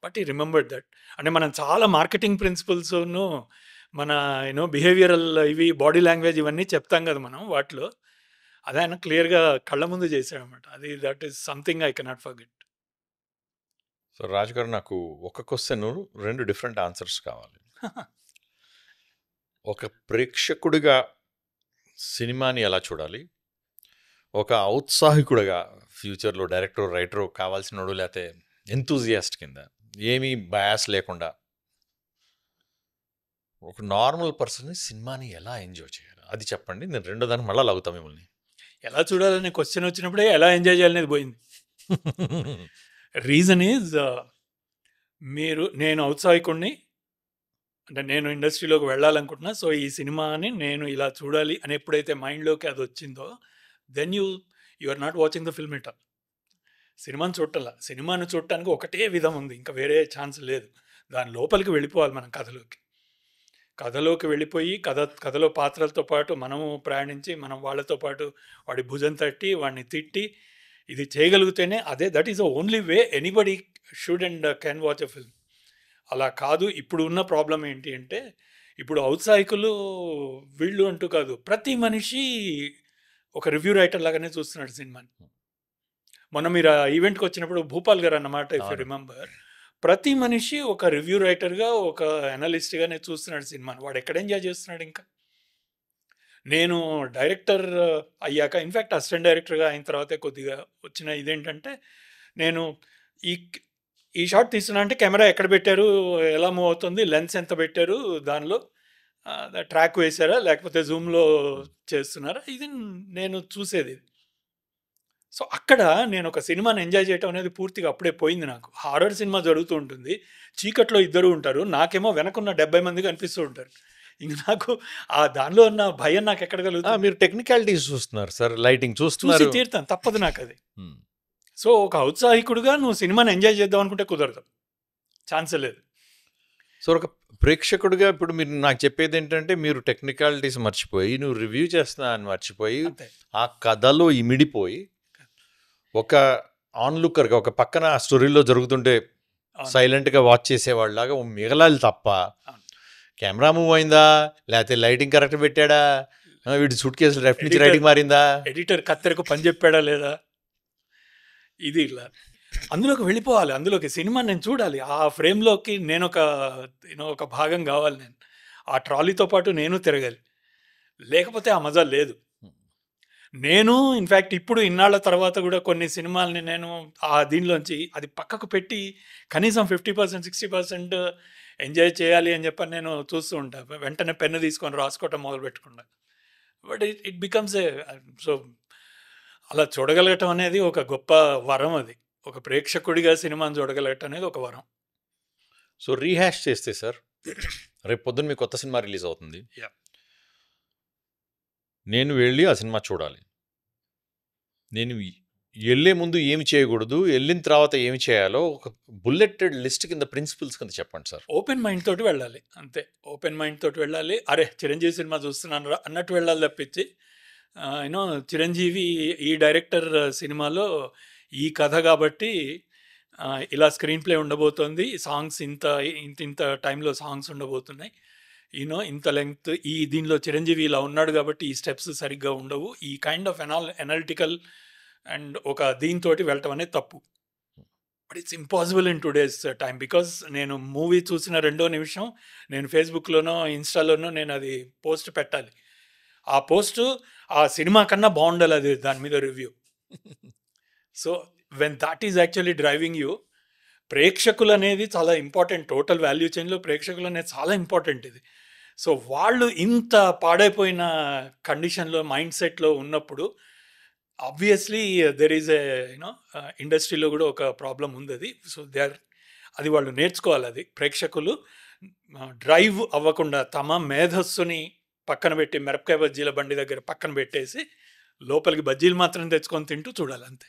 బట్ ఈ రిమెంబర్డ్ దట్. అంటే మనం చాలా మార్కెటింగ్ ప్రిన్సిపల్స్ను మన బిహేవియరల్ ఇవి బాడీ లాంగ్వేజ్ ఇవన్నీ చెప్తాం కదా మనం వాటిలో, అది ఆయన క్లియర్గా కళ్ళ ముందు చేశాడనమాట. అది that is something I cannot forget. So Raju గారు, నాకు ఒక క్వశ్చన్ 2 డిఫరెంట్ ఆన్సర్స్ కావాలి. ఒక ప్రేక్షకుడిగా సినిమాని ఎలా చూడాలి, ఒక ఔత్సాహికుడిగా ఫ్యూచర్లో డైరెక్టర్ రైటర్ కావాల్సినోడు లేకపోతే ఎంతూజియాస్ట్ కింద ఏమీ బయాస్ లేకుండా ఒక నార్మల్ పర్సన్ని సినిమాని ఎలా ఎంజాయ్ చేయాలి అది చెప్పండి. నేను రెండో దానికి మళ్ళీ లాగుతా మిమ్మల్ని. ఎలా చూడాలనే క్వశ్చన్ వచ్చినప్పుడే ఎలా ఎంజాయ్ చేయాలనేది పోయింది. రీజన్ ఈజ్ నేను ఔత్సాహికుడిని, అంటే నేను ఇండస్ట్రీలోకి వెళ్ళాలనుకుంటున్నా. సో ఈ సినిమాని నేను ఇలా చూడాలి అని ఎప్పుడైతే మైండ్లోకి అది వచ్చిందో, then you are not watching the film it all. సినిమాని చూడాల. సినిమాని చూడటానికి ఒకటే విధం ఉంది, ఇంకా వేరే ఛాన్స్ లేదు. దాని లోపలికి వెళ్ళిపోవాలి మనం, కథలోకి వెళ్ళిపోయి కథలో పాత్రలతో పాటు మనము ప్రయాణించి మనం వాళ్ళతో పాటు వాడి భుజం తట్టి వాడిని తిట్టి ఇది చేయగలిగితేనే that is the only way anybody should and can watch a film. అలా కాదు. ఇప్పుడు ఉన్న ప్రాబ్లం ఏంటి అంటే, ఇప్పుడు ఔత్సాహికులు వీళ్ళు అంటూ కాదు, ప్రతి మనిషి ఒక రివ్యూ రైటర్ లాగానే చూస్తున్నాడు సినిమాని. మొన్న మీరు ఆ ఈవెంట్కి వచ్చినప్పుడు భూపాల్ గారు అన్నమాట, ఇఫ్ యూ రిమెంబర్, ప్రతి మనిషి ఒక రివ్యూ రైటర్గా ఒక అనలిస్ట్గానే చూస్తున్నాడు సినిమాని. వాడు ఎక్కడ ఎంజాయ్ చేస్తున్నాడు ఇంకా? నేను డైరెక్టర్ అయ్యాక, ఇన్ఫ్యాక్ట్ అసిస్టెంట్ డైరెక్టర్గా అయిన తర్వాతే కొద్దిగా వచ్చిన ఇదేంటంటే, నేను ఈ షాట్ తీస్తున్నా అంటే కెమెరా ఎక్కడ పెట్టారు, ఎలా మూవ్ అవుతుంది, లెన్స్ ఎంత పెట్టారు, దానిలో ట్రాక్ వేశారా లేకపోతే జూమ్లో చేస్తున్నారా, ఇది నేను చూసేది. సో అక్కడ నేను ఒక సినిమాని ఎంజాయ్ చేయటం అనేది పూర్తిగా అప్పుడే పోయింది నాకు. హారర్ సినిమా జరుగుతూ ఉంటుంది, చీకట్లో ఇద్దరు ఉంటారు, నాకేమో వెనకున్న 70 మంది కనిపిస్తూ ఉంటారు. ఇంక నాకు దానిలో ఉన్న భయం నాకు ఎక్కడ కలుగుతుంది? మీరు టెక్నికాలిటీస్ చూస్తున్నారు సార్, లైటింగ్ చూసి చూస్తున్నారు. తీరుతాను, తప్పదు నాకు అది. సో ఒక ఔత్సాహికుడుగా నువ్వు సినిమాని ఎంజాయ్ చేద్దాం అనుకుంటే కుదరదు, ఛాన్సే లేదు. సో ఒక ప్రేక్షకుడిగా ఇప్పుడు మీరు నాకు చెప్పేది ఏంటంటే, మీరు టెక్నికాలిటీస్ మర్చిపోయి నువ్వు రివ్యూ చేస్తున్నా అని మర్చిపోయి అంతే. ఆ కథలో ఇమిడిపోయి ఒక ఆన్లుక్కర్గా ఒక పక్కన ఆ స్టోరీలో జరుగుతుంటే అవును. సైలెంట్గా వాచ్ చేసేవాళ్ళలాగా మిగలాలి తప్ప, అవును. కెమెరా మూవ్ అయిందా లేకపోతే లైటింగ్ కరెక్ట్ పెట్టాడా, వీటి సూట్ కేసులు లెఫ్ట్ నుంచి Editor- రైటింగ్ మారిందా, ఎడిటర్ కత్తెరకు పని చెప్పాడా లేదా, ఇది ఇలా అందులోకి వెళ్ళిపోవాలి. అందులోకి సినిమా నేను చూడాలి, ఆ ఫ్రేమ్లోకి నేను ఒక భాగం కావాలి. నేను ఆ ట్రాలీతో పాటు నేను తిరగాలి, లేకపోతే ఆ మజా లేదు. నేను ఇన్ఫ్యాక్ట్ ఇప్పుడు ఇన్నాళ్ళ తర్వాత కూడా కొన్ని సినిమాల్ని నేను దీనిలోంచి అది పక్కకు పెట్టి కనీసం 50% 60% ఎంజాయ్ చేయాలి అని చెప్పని నేను చూస్తూ ఉంటాను. వెంటనే పెన్ను తీసుకొని రాసుకోవటం మొదలు పెట్టకుండా, బట్ ఇట్ బికమ్స్ సో అలా చూడగలగటం అనేది ఒక గొప్ప వరం. అది ఒక ప్రేక్షకుడిగా సినిమాని చూడగలగటం అనేది ఒక వరం. సో రీహ్యాష్ చేస్తే సార్, రేపు పొద్దున్న మీ కొత్త సినిమా రిలీజ్ అవుతుంది, Yeah. నేను వెళ్ళి ఆ సినిమా చూడాలి. నేను వెళ్ళే ముందు ఏమి చేయకూడదు, వెళ్ళిన తర్వాత ఏమి చేయాలో ఒక బుల్లెటెడ్ లిస్ట్ కింద ప్రిన్సిపల్స్ కింద చెప్పండి సార్. ఓపెన్ మైండ్ తోటి వెళ్ళాలి, అంతే. ఓపెన్ మైండ్ తోటి వెళ్ళాలి. అరే చిరంజీవి సినిమా చూస్తున్నాను రా అన్నట్టు వెళ్ళాలి తప్పించి, చిరంజీవి ఈ డైరెక్టర్ సినిమాలో ఈ కథ కాబట్టి ఇలా స్క్రీన్ ప్లే ఉండబోతోంది, సాంగ్స్ ఇంత టైంలో సాంగ్స్ ఉండబోతున్నాయి, ఇంత లెంగ్త్, దీనిలో చిరంజీవి ఇలా ఉన్నాడు కాబట్టి ఈ స్టెప్స్ సరిగ్గా ఉండవు, ఈ కైండ్ ఆఫ్ అనలిటికల్ అండ్ ఒక దీంతోటి వెళ్ళటం అనేది తప్పు. But it's impossible in today's time, because నేను మూవీ చూసిన 2వ నిమిషం నేను ఫేస్బుక్లోనో ఇన్స్టాలోనో నేను అది పోస్ట్ పెట్టాలి. ఆ పోస్ట్ ఆ సినిమా కన్నా బాగుండాలి, అది దాని మీద review. So when that is actually driving you, ప్రేక్షకులు అనేది చాలా ఇంపార్టెంట్. టోటల్ వాల్యూ చైన్లో ప్రేక్షకులు అనేది చాలా ఇంపార్టెంట్ ఇది. సో వాళ్ళు ఇంత పాడైపోయిన కండిషన్లో మైండ్ సెట్లో ఉన్నప్పుడు ఆబ్వియస్లీ దెర్ ఈజ్ ఇండస్ట్రీలో కూడా ఒక ప్రాబ్లం ఉంది అది. సో అది వాళ్ళు నేర్చుకోవాలి. అది ప్రేక్షకులు డ్రైవ్ అవ్వకుండా తమ మేధస్సుని పక్కన పెట్టి మిరపకాయ బజ్జీల బండి దగ్గర పక్కన పెట్టేసి లోపలికి బజ్జీలు మాత్రం తెచ్చుకొని తింటూ చూడాలి, అంతే.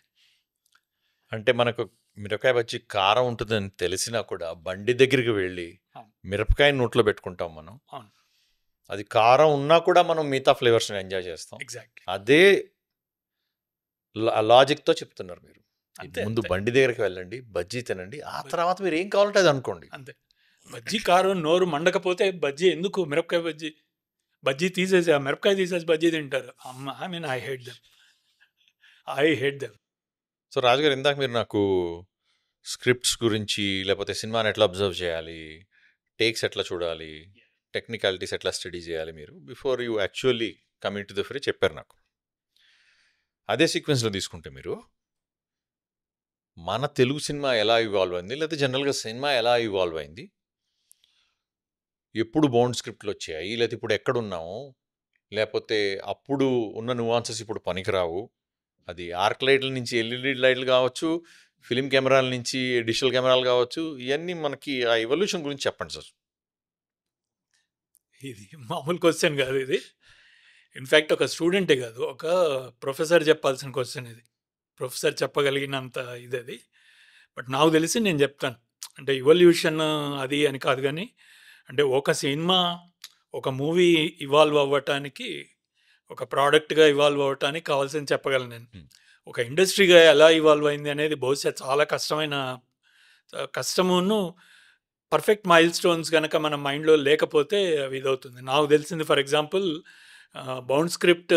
అంటే మనకు మిరపకాయ బజ్జీ కారం ఉంటుందని తెలిసినా కూడా బండి దగ్గరికి వెళ్ళి మిరపకాయ నోట్లో పెట్టుకుంటాం మనం. అవును. అది కారం ఉన్నా కూడా మనం మిగతా ఫ్లేవర్స్ని ఎంజాయ్ చేస్తాం. ఎగ్జాక్ట్లీ అదే లాజిక్తో చెప్తున్నారు మీరు. అంతే, ముందు అంతే. బండి దగ్గరికి వెళ్ళండి, బజ్జీ తినండి, ఆ తర్వాత మీరు ఏం కావాలంటే అది అనుకోండి. అంతే. బజ్జీ కారం నోరు మండకపోతే బజ్జీ ఎందుకు, మిరపకాయ బజ్జీ తీసేసి ఆ మిరపకాయ తీసేసి బజ్జీ తింటారు. I hate them. సో రాజుగారు, ఇందాక మీరు నాకు స్క్రిప్ట్స్ గురించి లేకపోతే సినిమాని ఎట్లా అబ్జర్వ్ చేయాలి, టేక్స్ ఎట్లా చూడాలి, టెక్నికాలిటీస్ ఎట్లా స్టడీ చేయాలి మీరు before you actually coming to the free చెప్పారు నాకు. అదే సీక్వెన్స్లో తీసుకుంటే మీరు మన తెలుగు సినిమా ఎలా ఇవాల్వ్ అయింది, లేకపోతే జనరల్గా సినిమా ఎలా ఇవాల్వ్ అయింది, ఎప్పుడు బౌండ్ స్క్రిప్ట్లు వచ్చాయి, లేకపోతే ఇప్పుడు ఎక్కడున్నాము, లేకపోతే అప్పుడు ఉన్న నువాన్సెస్ ఇప్పుడు పనికిరావు, అది ఆర్క్ లైట్ల నుంచి ఎల్ఈడి లైట్లు కావచ్చు, ఫిలిం కెమెరాల నుంచి డిజిటల్ కెమెరాలు కావచ్చు, ఇవన్నీ మనకి ఆ ఎవల్యూషన్ గురించి చెప్పండి సార్. ఇది మామూలు క్వశ్చన్ కాదు ఇది. ఇన్ఫ్యాక్ట్ ఒక స్టూడెంటే కాదు, ఒక ప్రొఫెసర్ చెప్పాల్సిన క్వశ్చన్ ఇది. ప్రొఫెసర్ చెప్పగలిగినంత ఇది అది. బట్ నాకు తెలిసి నేను చెప్తాను, అంటే ఇవల్యూషన్ అది అని కాదు కానీ, అంటే ఒక సినిమా ఒక మూవీ ఇవాల్వ్ అవ్వటానికి, ఒక ప్రోడక్ట్గా ఇవాల్వ్ అవ్వటానికి కావాల్సింది చెప్పగలను నేను. ఒక ఇండస్ట్రీగా ఎలా ఇవాల్వ్ అయింది అనేది బహుశా చాలా కష్టమును పర్ఫెక్ట్ మైల్ స్టోన్స్ కనుక మన మైండ్లో లేకపోతే అవి ఇదవుతుంది. నాకు తెలిసింది for example bound script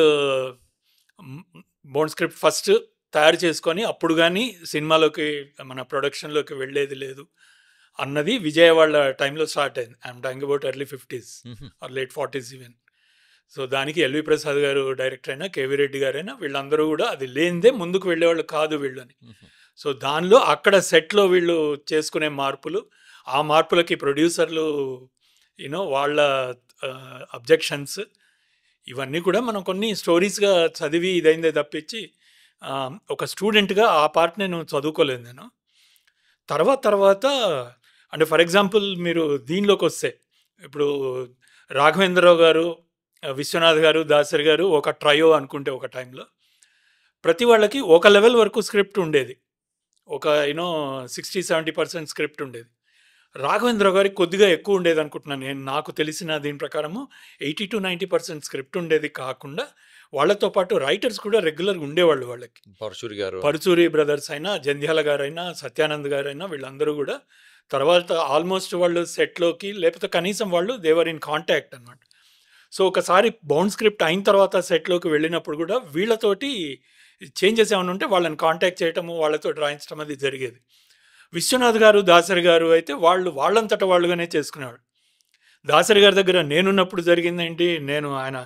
first తయారు చేసుకొని అప్పుడు కానీ సినిమాలోకి మన ప్రొడక్షన్లోకి వెళ్ళేది లేదు అన్నది విజయవాడ టైంలో స్టార్ట్ అయింది. I'm talking about early 50s or late 40s even. So దానికి ఎల్వి ప్రసాద్ గారు డైరెక్టర్ అయినా, కేవీ రెడ్డి గారైనా, వీళ్ళందరూ కూడా అది లేనిదే ముందుకు వెళ్ళేవాళ్ళు కాదు వీళ్ళని. సో దానిలో అక్కడ సెట్లో వీళ్ళు చేసుకునే మార్పులు, ఆ మార్పులకి ప్రొడ్యూసర్లు వాళ్ళ అబ్జెక్షన్స్, ఇవన్నీ కూడా మనం కొన్ని స్టోరీస్గా చదివి ఇదైందే తప్పించి ఒక స్టూడెంట్గా ఆ పార్ట్ నేను చదువుకోలేదు నేను. తర్వాత అంటే ఫర్ ఎగ్జాంపుల్ మీరు దీనిలోకి వస్తే, ఇప్పుడు రాఘవేంద్రరావు గారు, విశ్వనాథ్ గారు, దాసరి గారు ఒక ట్రయో అనుకుంటే ఒక టైంలో ప్రతి వాళ్ళకి ఒక లెవెల్ వరకు స్క్రిప్ట్ ఉండేది, ఒక 60-70% స్క్రిప్ట్ ఉండేది. రాఘవేంద్ర గారికి కొద్దిగా ఎక్కువ ఉండేది అనుకుంటున్నాను నేను, నాకు తెలిసిన దీని ప్రకారము 80-90% స్క్రిప్ట్ ఉండేది. కాకుండా వాళ్ళతో పాటు రైటర్స్ కూడా రెగ్యులర్గా ఉండేవాళ్ళు వాళ్ళకి. పరుచూరి బ్రదర్స్ అయినా, జంధ్యాల గారైనా, సత్యానంద్ గారైనా, వీళ్ళందరూ కూడా తర్వాత ఆల్మోస్ట్ వాళ్ళు సెట్లోకి, లేకపోతే కనీసం వాళ్ళు దేవర్ ఇన్ కాంటాక్ట్ అనమాట. సో ఒకసారి బౌండ్ స్క్రిప్ట్ అయిన తర్వాత సెట్లోకి వెళ్ళినప్పుడు కూడా వీళ్ళతోటి చేంజెస్ ఏమైనా ఉంటే వాళ్ళని కాంటాక్ట్ చేయటము, వాళ్ళతో రాయించడం అది జరిగేది. విశ్వనాథ్ గారు, దాసరి గారు అయితే వాళ్ళంతటా వాళ్ళుగానే చేసుకునేవాళ్ళు. దాసరి గారి దగ్గర నేనున్నప్పుడు జరిగిందేంటి, నేను ఆయన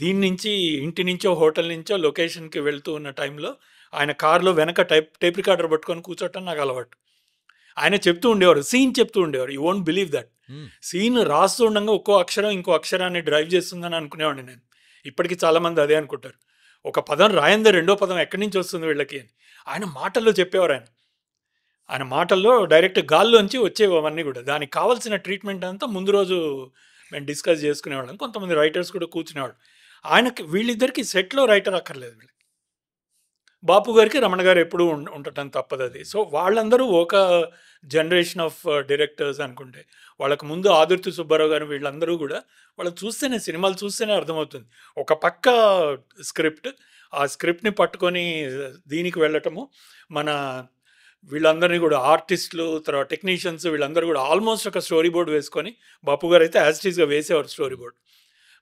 దీని నుంచి ఇంటి నుంచో హోటల్ నుంచో లొకేషన్కి వెళ్తూ ఉన్న టైంలో ఆయన కార్లో వెనక టేప్ రికార్డర్ పట్టుకొని కూర్చోటం నాకు అలవాటు. ఆయన చెప్తూ ఉండేవారు, సీన్ చెప్తూ ఉండేవారు. You won't believe that. Scene రాస్తూ ఉండగా ఒక్కో అక్షరం ఇంకో అక్షరాన్ని డ్రైవ్ చేస్తుందని అనుకునేవాడిని నేను. ఇప్పటికీ చాలామంది అదే అనుకుంటారు, ఒక పదం రాయందే రెండో పదం ఎక్కడి నుంచి వస్తుంది వీళ్ళకి అని. ఆయన మాటల్లో చెప్పేవారు. ఆయన మాటల్లో డైరెక్ట్ గాల్లోంచి వచ్చేవి అవన్నీ కూడా. దానికి కావాల్సిన ట్రీట్మెంట్ అంతా ముందు రోజు మేము డిస్కస్ చేసుకునేవాళ్ళం. కొంతమంది రైటర్స్ కూడా కూర్చునేవాళ్ళు. ఆయనకి వీళ్ళిద్దరికి సెట్లో రైటర్ అక్కర్లేదు. వీళ్ళకి బాపు గారికి రమణ గారు ఎప్పుడూ ఉండటం తప్పదు అది. సో వాళ్ళందరూ ఒక జనరేషన్ ఆఫ్ డైరెక్టర్స్ అనుకుంటే, వాళ్ళకు ముందు ఆదుర్తి సుబ్బారావు గారు, వీళ్ళందరూ కూడా వాళ్ళు చూస్తేనే, సినిమాలు చూస్తేనే అర్థమవుతుంది. ఒక పక్క స్క్రిప్ట్, ఆ స్క్రిప్ట్ని పట్టుకొని దీనికి వెళ్ళటము, మన వీళ్ళందరినీ కూడా ఆర్టిస్టులు, తర్వాత టెక్నీషియన్స్, వీళ్ళందరూ కూడా ఆల్మోస్ట్ ఒక స్టోరీ బోర్డ్ వేసుకొని, బాపు గారు అయితే యాజ్టీస్గా వేసేవారు స్టోరీ బోర్డ్.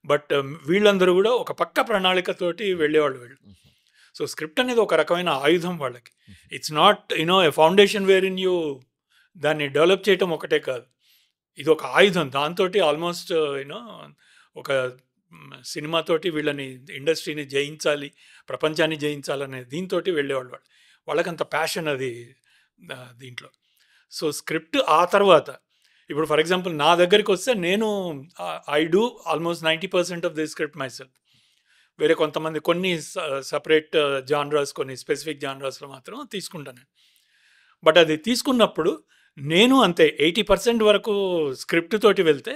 బట్ వీళ్ళందరూ కూడా ఒక పక్క ప్రణాళికతోటి వెళ్ళేవాళ్ళు వీళ్ళు. సో స్క్రిప్ట్ అనేది ఒక రకమైన ఆయుధం వాళ్ళకి. It's not a foundation where in you దాన్ని డెవలప్ చేయటం ఒకటే కాదు, ఇది ఒక ఆయుధం. దాంతో ఆల్మోస్ట్ ఒక సినిమాతోటి వీళ్ళని, ఇండస్ట్రీని జయించాలి, ప్రపంచాన్ని జయించాలనే దీంతో వెళ్ళేవాళ్ళు. వాళ్ళకంత ప్యాషన్ అది దీంట్లో. సో స్క్రిప్ట్ ఆ తర్వాత, ఇప్పుడు ఫర్ ఎగ్జాంపుల్ నా దగ్గరికి వస్తే నేను I do almost 90% of the script my self. వేరే కొంతమంది కొన్ని సపరేట్ జాన్రాస్, కొన్ని స్పెసిఫిక్ జాన్రాస్లో మాత్రం తీసుకుంటాను. బట్ అది తీసుకున్నప్పుడు నేను అంతే 80% వరకు స్క్రిప్ట్ తోటి వెళ్తే,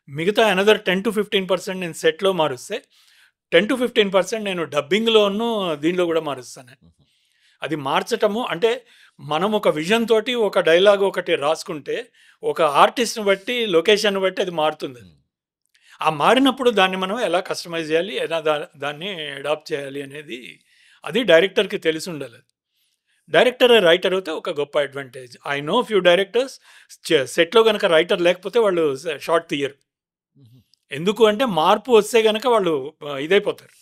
మిగతా అనదర్ 10-15% నేను సెట్లో మారుస్తే, 10-15% నేను డబ్బింగ్లోనూ దీనిలో కూడా మారుస్తాను. అది మార్చటము అంటే, మనం ఒక విజన్ తోటి ఒక డైలాగ్ ఒకటి రాసుకుంటే, ఒక ఆర్టిస్ట్ని బట్టి, లొకేషన్ బట్టి అది మారుతుంది. ఆ మారినప్పుడు దాన్ని మనం ఎలా కస్టమైజ్ చేయాలి, ఎలా దాన్ని అడాప్ట్ చేయాలి అనేది అది డైరెక్టర్కి తెలిసి ఉండాలి. డైరెక్టర్ రైటర్ అయితే ఒక గొప్ప advantage. I know few directors సెట్లో కనుక రైటర్ లేకపోతే వాళ్ళు షార్ట్ తీయరు. ఎందుకు అంటే మార్పు వస్తే కనుక వాళ్ళు ఇదైపోతారు.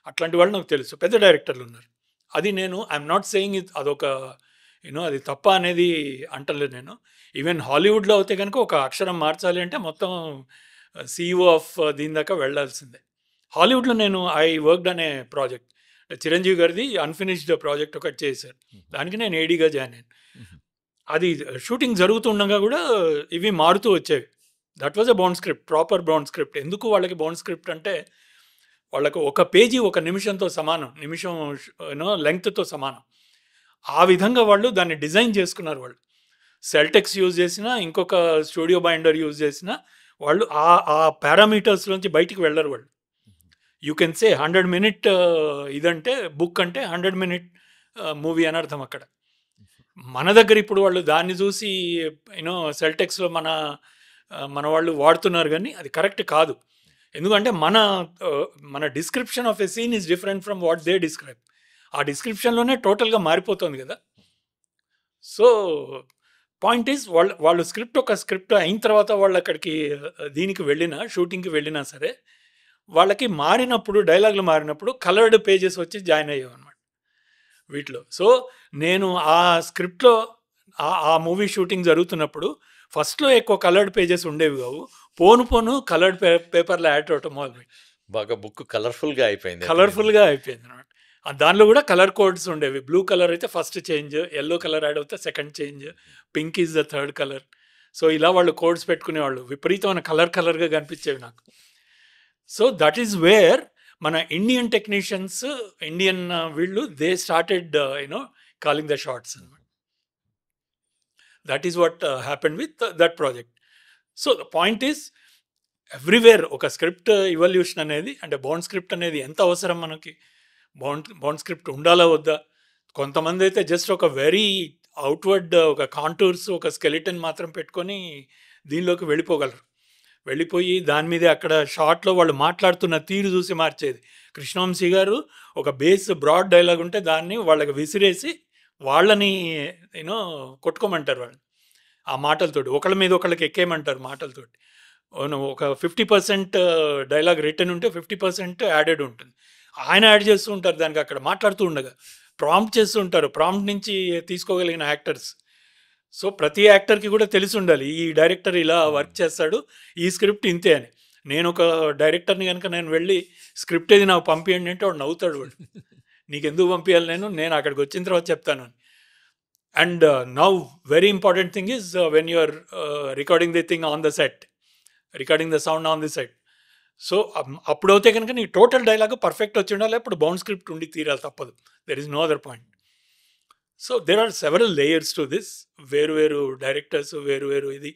అట్లాంటి వాళ్ళు నాకు తెలుసు, పెద్ద డైరెక్టర్లు ఉన్నారు. అది నేను ఐఎమ్ నాట్ సేయింగ్ ఇట్ అదొక అది తప్ప అనేది అంటలేదు నేను. ఈవెన్ హాలీవుడ్లో అయితే కనుక ఒక అక్షరం మార్చాలి అంటే మొత్తం CEO ఆఫ్ దీని దాకా వెళ్ళాల్సిందే. హాలీవుడ్లో నేను వర్క్డ్ అనే ప్రాజెక్ట్, చిరంజీవి గారిది అన్ఫినిష్డ్ ప్రాజెక్ట్ ఒకటి చేశారు. దానికి నేను ఏడీగా జాయిన్ అయ్యాను. అది షూటింగ్ జరుగుతుండగా కూడా ఇవి మారుతూ వచ్చేవి. That was a bound script, proper bound script. ఎందుకు వాళ్ళకి బౌండ్ స్క్రిప్ట్ అంటే వాళ్ళకు ఒక పేజీ ఒక నిమిషంతో సమానం, నిమిషం లెంగ్త్తో సమానం. ఆ విధంగా వాళ్ళు దాన్ని డిజైన్ చేసుకున్నారు. వాళ్ళు సెల్టెక్స్ యూజ్ చేసినా, ఇంకొక స్టూడియో బైండర్ యూజ్ చేసినా వాళ్ళు ఆ పారామీటర్స్లోంచి బయటికి వెళ్ళరు. వాళ్ళు యూ కెన్ సే 100 minute ఇదంటే బుక్ అంటే 100 minute మూవీ అని అర్థం అక్కడ. మన దగ్గర ఇప్పుడు వాళ్ళు దాన్ని చూసి సెల్టెక్స్లో మన వాళ్ళు వాడుతున్నారు, కానీ అది కరెక్ట్ కాదు. ఎందుకంటే మన description of a scene is different from what they describe. ఆ డిస్క్రిప్షన్లోనే టోటల్గా మారిపోతుంది కదా. సో పాయింట్ ఈజ్ వాళ్ళు ఒక స్క్రిప్ట్ అయిన తర్వాత వాళ్ళు అక్కడికి దీనికి వెళ్ళినా, షూటింగ్కి వెళ్ళినా సరే వాళ్ళకి మారినప్పుడు, డైలాగులు మారినప్పుడు కలర్డ్ పేజెస్ వచ్చి జాయిన్ అయ్యామన్నమాట వీటిలో. సో నేను ఆ స్క్రిప్ట్లో ఆ మూవీ షూటింగ్ జరుగుతున్నప్పుడు ఫస్ట్లో ఎక్కువ కలర్డ్ పేజెస్ ఉండేవి కావు. పోను కలర్డ్ పేపర్లో యాడ్ అవటం మొదలు బాగా బుక్ కలర్ఫుల్గా అయిపోయింది అనమాట. దానిలో కూడా కలర్ కోడ్స్ ఉండేవి. బ్లూ కలర్ అయితే first change, yellow colour add అవుతే second change, pink is the third colour. So ఇలా వాళ్ళు కోడ్స్ పెట్టుకునేవాళ్ళు. విపరీతమైన కలర్గా కనిపించేవి నాకు. సో దట్ ఈస్ వేర్ మన ఇండియన్ టెక్నీషియన్స్, ఇండియన్ వీళ్ళు they started calling the shots అనమాట. That is what happened with that project. So the point is everywhere ఒక స్క్రిప్ట్ ఇవల్యూషన్ అనేది, అంటే బౌండ్ స్క్రిప్ట్ అనేది ఎంత అవసరం మనకి. బౌండ్ స్క్రిప్ట్ ఉండాలా వద్దా? కొంతమంది అయితే జస్ట్ ఒక వెరీ అవుట్వర్డ్ ఒక కాంటూర్స్, ఒక స్కెలిటన్ మాత్రం పెట్టుకొని దీనిలోకి వెళ్ళిపోయి దాని మీదే అక్కడ షార్ట్లో వాళ్ళు మాట్లాడుతున్న తీరు చూసి మార్చేది. కృష్ణవంశీ గారు ఒక బేస్ బ్రాడ్ డైలాగ్ ఉంటే దాన్ని వాళ్ళకి విసిరేసి వాళ్ళని కొట్టుకోమంటారు. వాళ్ళు ఆ మాటలతోటి ఒకళ్ళ మీద ఒకళ్ళకి ఎక్కేయమంటారు మాటలతోటి. ఒక 50% డైలాగ్ రిటర్న్ ఉంటే 50% యాడెడ్ ఉంటుంది. ఆయన యాడ్ చేస్తూ ఉంటారు దానికి, అక్కడ మాట్లాడుతూ ఉండగా ప్రాంప్ట్ చేస్తూ ఉంటారు. ప్రాంప్ట్ నుంచి తీసుకోగలిగిన యాక్టర్స్. సో ప్రతి యాక్టర్కి కూడా తెలిసి ఉండాలి, ఈ డైరెక్టర్ ఇలా వర్క్ చేస్తాడు, ఈ స్క్రిప్ట్ ఇంతే అని. నేను ఒక డైరెక్టర్ని కనుక నేను వెళ్ళి స్క్రిప్ట్ ఏది నాకు పంపించండి అంటే వాడు నవ్వుతాడు. వాడు నీకు ఎందుకు పంపించాలి, నేను అక్కడికి వచ్చిన తర్వాత చెప్తాను అని. And now very important thing is when you are recording the thing on the set, recording the sound on the set. So అప్పుడైతే కనుక నీ టోటల్ డైలాగ్ పర్ఫెక్ట్ వచ్చి ఉండాలి, అప్పుడు బౌండ్ స్క్రిప్ట్ ఉండి తీరాలి, తప్పదు. There is no other point. So there are several layers to this. వేరు డైరెక్టర్స్, వేరు ఇది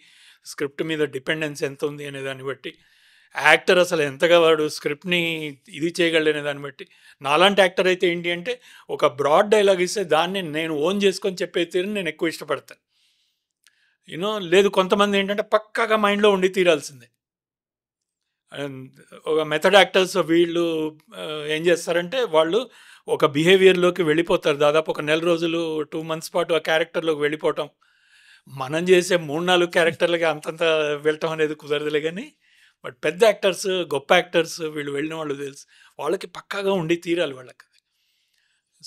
స్క్రిప్ట్ మీద డిపెండెన్స్ ఎంత ఉంది అనే దాన్ని బట్టి, యాక్టర్ అసలు ఎంతగా వాడు స్క్రిప్ట్ని ఇది చేయగలనే దాన్ని బట్టి. నాలాంటి యాక్టర్ అయితే ఏంటి అంటే ఒక బ్రాడ్ డైలాగ్ ఇస్తే దాన్ని నేను ఓన్ చేసుకొని చెప్పే తీరుని నేను ఎక్కువ ఇష్టపడతాను. లేదు కొంతమంది ఏంటంటే పక్కాగా మైండ్లో ఉండి తీరాల్సిందే. ఒక మెథడ్ యాక్టర్స్ వీళ్ళు ఏం చేస్తారంటే వాళ్ళు ఒక బిహేవియర్లోకి వెళ్ళిపోతారు. దాదాపు ఒక 1 రోజులు 2 months పాటు ఆ క్యారెక్టర్లోకి వెళ్ళిపోవటం. మనం చేసే 3-4 క్యారెక్టర్లకి అంతంత వెళ్ళటం అనేది కుదరదులే. కానీ బట్ పెద్ద యాక్టర్స్, గొప్ప యాక్టర్స్, వీళ్ళు వెళ్ళిన వాళ్ళు తెలుసు, వాళ్ళకి పక్కాగా ఉండి తీరాలి వాళ్ళకి.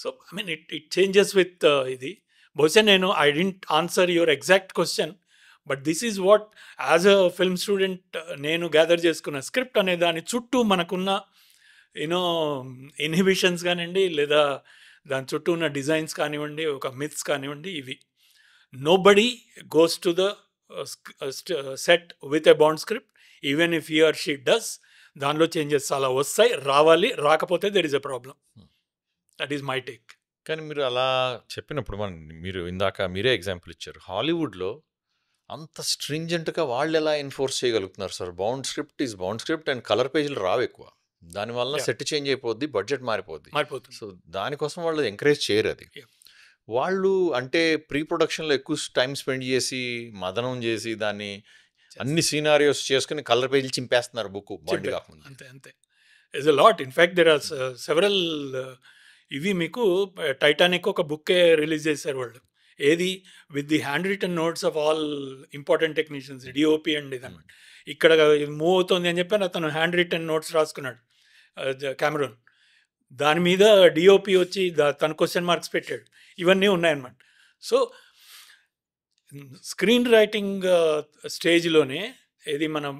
So I mean it changes with ఇది. బహుశా I didn't answer your exact question, but this is what as a film student నేను గ్యాదర్ చేసుకున్న స్క్రిప్ట్ అనే దాని చుట్టూ మనకున్న ఇన్హిబిషన్స్ కానివ్వండి, లేదా దాని చుట్టూ ఉన్న డిజైన్స్ కానివ్వండి, ఒక మిత్స్ కానివ్వండి. ఇవి nobody goes to the set with a bound script, even if he or she does. దానిలో చేంజెస్ చాలా వస్తాయి, రాకపోతే there is a problem. That is my take. కానీ మీరు అలా చెప్పినప్పుడు మీరు ఇందాక మీరే ఎగ్జాంపుల్ ఇచ్చారు. హాలీవుడ్లో అంత స్ట్రింజెంట్గా వాళ్ళు ఎలా ఎన్ఫోర్స్ చేయగలుగుతున్నారు sir? Bound script is bound script and colour పేజీలు రావు ఎక్కువ. దానివల్ల సెట్ చేంజ్ అయిపోద్ది, బడ్జెట్ మారిపోద్ది. సో దానికోసం వాళ్ళు ఎంకరేజ్ చేయరు అది. వాళ్ళు అంటే ప్రీ ప్రొడక్షన్లో ఎక్కువ టైం స్పెండ్ చేసి మదనం చేసి దాన్ని అన్ని సీనారియోస్ చేసుకుని కలర్ పేజీలు చింపేస్తున్నారు బుక్ బాడీ కాకుండా. అంతే is a lot. In fact there are several. ఇవి మీకు టైటానిక్ ఒక బుక్కే రిలీజ్ చేశారు వాళ్ళు. ఏది with the hand written notes of all important technicians, DOP and ఇదన్నమాట. ఇక్కడ మూవ్ అవుతుంది అని చెప్పి అతను హ్యాండ్ రిటన్ నోట్స్ రాసుకున్నాడు కెమెరూన్. దాని మీద డిఓపి వచ్చి తన క్వశ్చన్ మార్క్స్ పెట్టాడు. ఇవన్నీ ఉన్నాయన్నమాట. సో స్క్రీన్ రైటింగ్ స్టేజ్లోనే ఇది మనం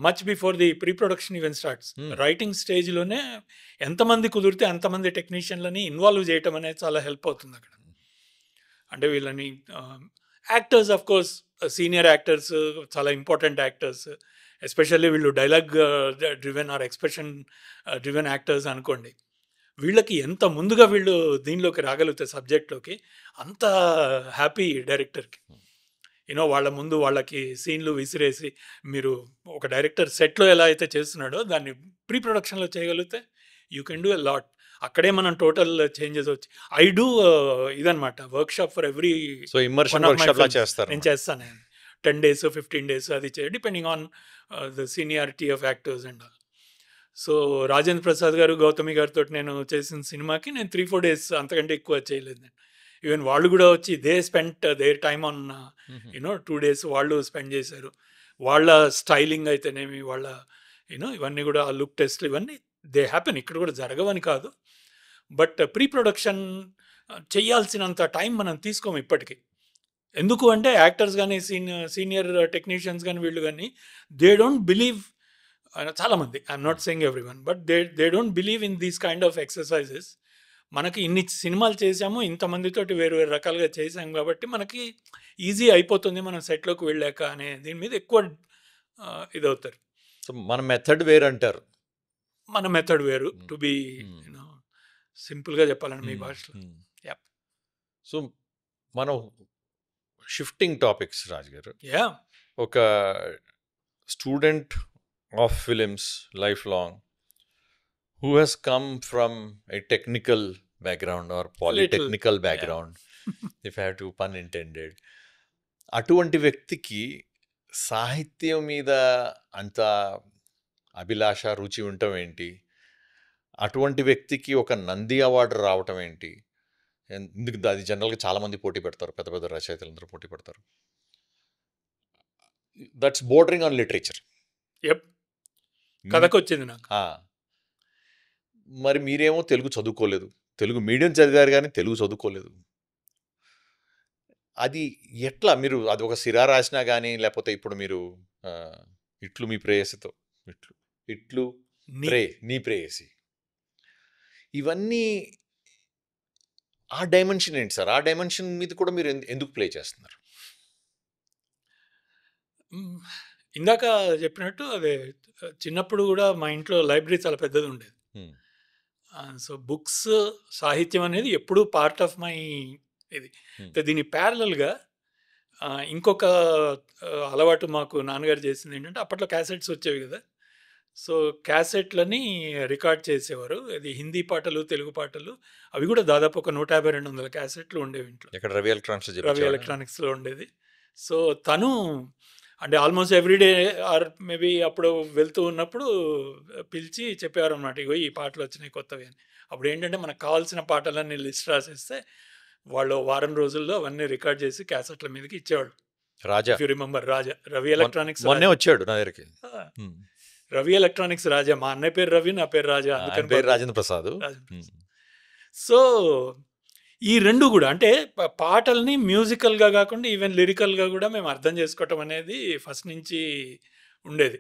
much before the pre production even starts writing స్టేజ్లోనే ఎంతమంది కుదిరితే అంతమంది టెక్నీషియన్లని ఇన్వాల్వ్ చేయటం అనేది చాలా హెల్ప్ అవుతుంది అక్కడ. అంటే వీళ్ళని actors of course senior actors చాలా ఇంపార్టెంట్ యాక్టర్స్, ఎస్పెషల్లీ వీళ్ళు dialogue driven are expression driven actors అనుకోండి. వీళ్ళకి ఎంత ముందుగా వీళ్ళు దీనిలోకి రాగలుగుతారు సబ్జెక్ట్లోకి, అంత హ్యాపీ డైరెక్టర్కి. యూనో వాళ్ళ ముందు వాళ్ళకి సీన్లు విసిరేసి మీరు ఒక డైరెక్టర్ సెట్లో ఎలా అయితే చేస్తున్నాడో దాన్ని ప్రీ ప్రొడక్షన్లో చేయగలిగితే you can do a lot. అక్కడే మనం టోటల్ చేంజెస్ వచ్చి ఐ డూ ఇదనమాట workshop for every. So immersion workshop లా చేస్తారు. నేను చేస్తాను 10 days 15 days అది depending on the seniority of actors and all. So Rajendra Prasad గారు గౌతమి గారితో నేను చేసిన సినిమాకి నేను 3-4 days అంతకంటే ఎక్కువ చేయలేదు. ఈవెన్ వాళ్ళు కూడా వచ్చి they spent their time on 2 days వాళ్ళు స్పెండ్ చేశారు. వాళ్ళ స్టైలింగ్ అయితేనేమి, వాళ్ళ ఇవన్నీ కూడా ఆ లుక్ టెస్ట్లు ఇవన్నీ దే హ్యాపెన్. ఇక్కడ కూడా జరగవని కాదు, బట్ ప్రీ ప్రొడక్షన్ చేయాల్సినంత టైం మనం తీసుకోము ఇప్పటికీ. ఎందుకు అంటే యాక్టర్స్ కానీ సీనియర్ టెక్నీషియన్స్ కానీ వీళ్ళు కానీ దే డోంట్ బిలీవ్, చాలామంది, I'm not saying every one, but they don't believe in these kind of exercises. మనకి ఇన్ని సినిమాలు చేసాము, ఇంతమందితోటి వేరు వేరు రకాలుగా చేసాము కాబట్టి మనకి ఈజీ అయిపోతుంది మనం సెట్లోకి వెళ్ళాక అనే దీని మీద ఎక్కువ ఇదవుతారు. సో మన మెథడ్ వేరు అంటారు. మన మెథడ్ వేరు, టు బి సింపుల్గా చెప్పాలని మీ భాషలో. సో మనం షిఫ్టింగ్ టాపిక్స్ రాజ్ గారు, ఒక student of films life long who has come from a technical background or polytechnical background, if I have to pun intended, అటువంటి వ్యక్తికి సాహిత్యం మీద అంత అభిలాష రుచి ఉండటం ఏంటి, అటువంటి వ్యక్తికి ఒక నంది అవార్డు రావటం ఏంటి? ఎందుకు అది జనరల్గా చాలామంది పోటీ పెడతారు, పెద్ద పెద్ద రచయితలందరూ పోటీ పెడతారు. That's bordering on literature. కథకు వచ్చింది నాకు. మరి మీరేమో తెలుగు చదువుకోలేదు, తెలుగు మీడియం చదివారు కానీ తెలుగు చదువుకోలేదు. అది ఎట్లా మీరు అది ఒక సిరా రాసినా కానీ, లేకపోతే ఇప్పుడు మీరు ఇట్లు మీ ప్రేయసితో ఇట్లు నీ ప్రేయసి, ఇవన్నీ ఆ డైమెన్షన్ ఏంటి సార్? ఆ డైమెన్షన్ మీద కూడా మీరు ఎందుకు ప్లే చేస్తున్నారు? ఇందాక చెప్పినట్టు అదే చిన్నప్పుడు కూడా మా ఇంట్లో లైబ్రరీ చాలా పెద్దది ఉండేది. సో బుక్స్, సాహిత్యం అనేది ఎప్పుడూ పార్ట్ ఆఫ్ మై ఇది. దీని ప్యారలల్గా ఇంకొక అలవాటు మాకు నాన్నగారు చేసింది ఏంటంటే, అప్పట్లో క్యాసెట్స్ వచ్చేవి కదా, సో క్యాసెట్లని రికార్డ్ చేసేవారు. అది హిందీ పాటలు, తెలుగు పాటలు, అవి కూడా దాదాపు ఒక 150-200 క్యాసెట్లు ఉండేవి ఇంట్లో. ఇక్కడ రవి ఎలక్ట్రానిక్స్లో ఉండేది. సో తను అంటే ఆల్మోస్ట్ ఎవ్రీడే ఆర్ మేబీ అప్పుడు వెళ్తూ ఉన్నప్పుడు పిలిచి చెప్పేవారు అనమాట, ఇగో ఈ పాటలు వచ్చినాయి కొత్తవి అని. అప్పుడు ఏంటంటే మనకు కావాల్సిన పాటలన్నీ లిస్ట్ రాసేస్తే వాళ్ళు వారం రోజుల్లో అవన్నీ రికార్డ్ చేసి క్యాసెట్ల మీదకి ఇచ్చేవాళ్ళు. Raja, you remember Raja, Ravi electronics మొన్నే వచ్చాడు నా దగ్గరికి. రవి ఎలక్ట్రానిక్స్ రాజా, మా అన్నయ్య పేరు రవి, నా పేరు రాజా, అందుకని రాజేంద్ర ప్రసాద్. సో ఈ రెండు కూడా అంటే పాటల్ని మ్యూజికల్గా కాకుండా ఈవెన్ లిరికల్గా కూడా మేము అర్థం చేసుకోవటం అనేది ఫస్ట్ నుంచి ఉండేది.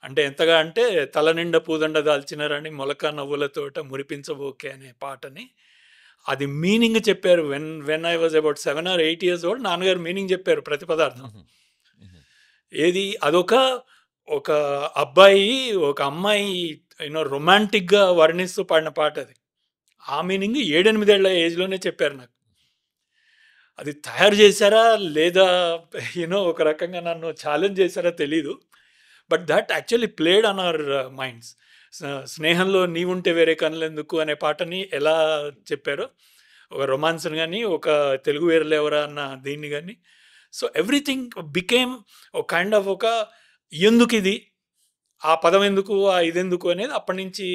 అంటే ఎంతగా అంటే తల నిండా పూదండ దాల్చినారని మొలక నవ్వులతోట మురిపించబోకే అనే పాటని అది మీనింగ్ చెప్పారు. When I was about 7 or 8 years old నాన్నగారు మీనింగ్ చెప్పారు ప్రతి పదార్థం. ఏది ఒక అబ్బాయి ఒక అమ్మాయి రొమాంటిక్గా వర్ణిస్తూ పాడిన పాట అది. ఆ మీనింగ్ 7-8 ఏళ్ల ఏజ్లోనే చెప్పారు నాకు. అది తయారు చేశారా లేదా ఒక రకంగా నన్ను ఛాలెంజ్ చేశారా తెలీదు, but that actually played on our minds. స్నేహంలో నీవుంటే వేరే కనులెందుకు అనే పాటని ఎలా చెప్పారో, ఒక రొమాన్స్ని కానీ ఒక తెలుగు వేరలేవరా అన్న దీన్ని కానీ, సో ఎవ్రీథింగ్ బికేమ్ ఒక కైండ్ ఆఫ్ ఒక ఎందుకు ఇది, ఆ పదం ఎందుకు, ఆ ఇదెందుకు అనేది అప్పటి నుంచి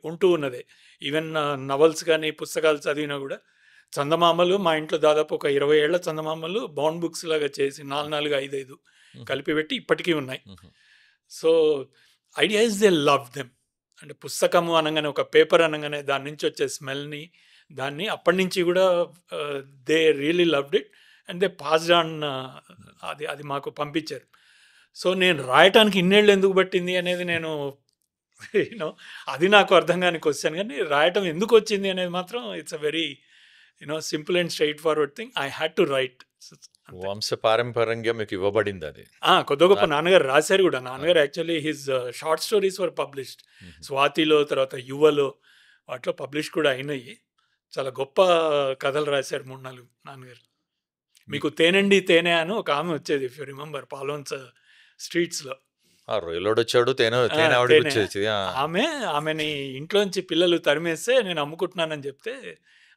ఉంటూ ఉన్నదే. ఈవెన్ నవల్స్ కానీ పుస్తకాలు చదివినా కూడా చందమామలు మా ఇంట్లో దాదాపు ఒక 20 ఏళ్ల చందమామలు బౌండ్ బుక్స్ లాగా చేసి 4-4, 5-5 కలిపి పెట్టి ఇప్పటికీ ఉన్నాయి. So idea is they love them. అంటే పుస్తకము అనగానే, ఒక పేపర్ అనగానే దాని నుంచి వచ్చే స్మెల్ని, దాన్ని అప్పటి నుంచి కూడా they really loved it and they passed on. అది మాకు పంపించారు. సో నేను రాయటానికి ఇన్నేళ్ళు ఎందుకు పట్టింది అనేది నేను యూనో అది నాకు అర్థం కాని క్వశ్చన్, కానీ రాయటం ఎందుకు వచ్చింది అనేది మాత్రం it's a very simple and straight forward thing. I had to right. వంశపారంపర్యంగా మీకు ఇవ్వబడింది అది. కొద్ది గొప్ప నాన్నగారు రాశారు కూడా. నాన్నగారు యాక్చువల్లీ హిజ్ షార్ట్ స్టోరీస్ వర్ పబ్లిష్డ్. స్వాతిలో, తర్వాత యువలో, వాటిలో పబ్లిష్ కూడా అయినాయి. చాలా గొప్ప కథలు రాశారు 3-4 నాన్నగారు. మీకు తేనండి తేనె అని ఒక ఆమె వచ్చేది, ఇఫ్ యూ రిమెంబర్, పాలోన్స్ స్ట్రీట్స్లో. రొయ్యలోడు వచ్చాడు, తేనె వచ్చేది. ఆమెని ఇంట్లోంచి పిల్లలు తరిమేస్తే నేను అమ్ముకుంటున్నానని చెప్తే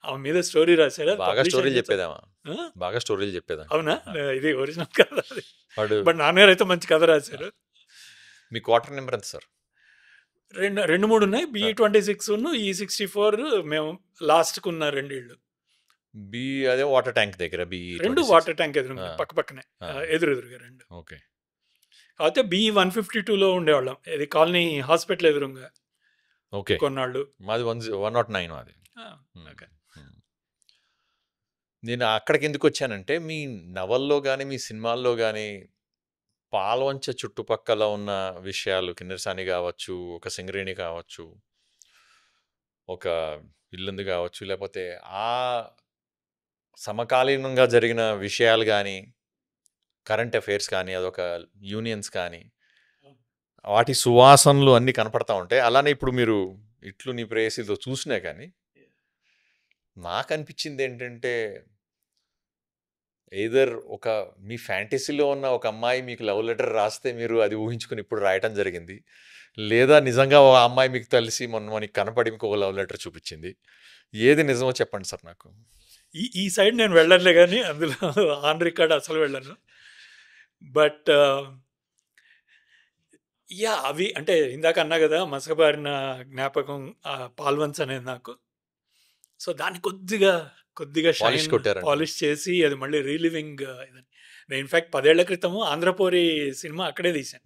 ఆమె మీద స్టోరీ రాశాడు. బాగా స్టోరీలు చెప్పేదామా? బాగా స్టోరీలు చెప్పేదా? అవునా? ఇది ఒరిజినల్ కథ. బట్ నాన్నగారు అయితే మంచి కథ రాశారు. మీ క్వార్టర్ నెంబర్ ఎంత సార్? 2-3 ఉన్నాయి. B26 E64 మేము లాస్ట్కు ఉన్న 2 ఇళ్ళు. బి అదే వాటర్ ట్యాంక్ దగ్గర, రెండు వాటర్ ట్యాంక్ ఎదురు పక్క పక్కనే, ఎదురుగా 2. ఓకే. కాకపోతే B152లో ఉండేవాళ్ళం, ఇది కాలనీ హాస్పిటల్ ఎదురుగా. ఓకే. కొన్నాళ్ళు. మాది 109 అది. ఓకే. నేను అక్కడికి ఎందుకు వచ్చానంటే, మీ నవల్లో కానీ మీ సినిమాల్లో కానీ పాల్వంచ చుట్టుపక్కల ఉన్న విషయాలు, కిన్నెరసాని కావచ్చు, ఒక సింగరేణి కావచ్చు, ఒక ఇల్లుంది కావచ్చు, లేకపోతే ఆ సమకాలీనంగా జరిగిన విషయాలు కానీ, కరెంట్ అఫైర్స్ కానీ, అదొక యూనియన్స్ కానీ, వాటి సువాసనలు అన్నీ కనపడతా ఉంటాయి. అలానే ఇప్పుడు మీరు ఇట్లు నీ ప్రేయసితో చూసినా కానీ నాకు అనిపించింది ఏంటంటే, ఎయిదర్ ఒక మీ ఫ్యాంటసీలో ఉన్న ఒక అమ్మాయి మీకు లవ్ లెటర్ రాస్తే మీరు అది ఊహించుకుని ఇప్పుడు రాయటం జరిగింది, లేదా నిజంగా ఒక అమ్మాయి మీకు తెలిసి మనకి కనపడి మీకు ఒక లవ్ లెటర్ చూపించింది. ఏది నిజమో చెప్పండి సార్ నాకు. ఈ సైడ్ నేను వెళ్ళనులే, కానీ అందులో ఆన్ రికార్డ్ అసలు వెళ్ళను. బట్ అవి అంటే ఇందాక అన్నా కదా, మసకబారిన జ్ఞాపకం పాల్వన్స్ అనేది నాకు. సో దాన్ని కొద్దిగా పాలిష్ చేసి అది మళ్ళీ రీలివింగ్. నేను ఇన్ఫ్యాక్ట్ 10 ఏళ్ల క్రితము ఆంధ్రపోరి సినిమా అక్కడే తీశాను.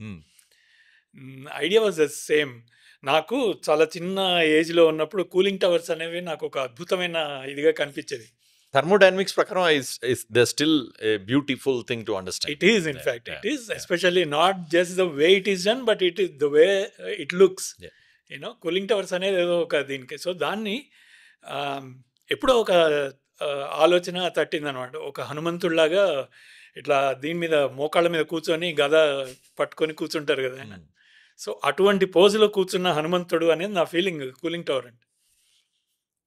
Idea was the same. నాకు చాలా చిన్న ఏజ్లో ఉన్నప్పుడు కూలింగ్ టవర్స్ అనేవి నాకు ఒక అద్భుతమైన ఇదిగా కనిపించేది. థర్మోడైనమిక్స్ ప్రకారం they still a beautiful thing to understand. It is, in fact it is, especially not just the way it is done, but it is the way it looks. Cooling towers అనేది ఏదో ఒక దీనికి. సో దాన్ని ఎప్పుడో ఒక ఆలోచన తట్టిందనమాట. ఒక హనుమంతుడిలాగా ఇట్లా దీని మీద మోకాళ్ళ మీద కూర్చొని గద పట్టుకొని కూర్చుంటారు కదా ఆయన. సో అటువంటి పోజులో కూర్చున్న హనుమంతుడు అనేది నా ఫీలింగ్ కూలింగ్ టవర్ అంటే.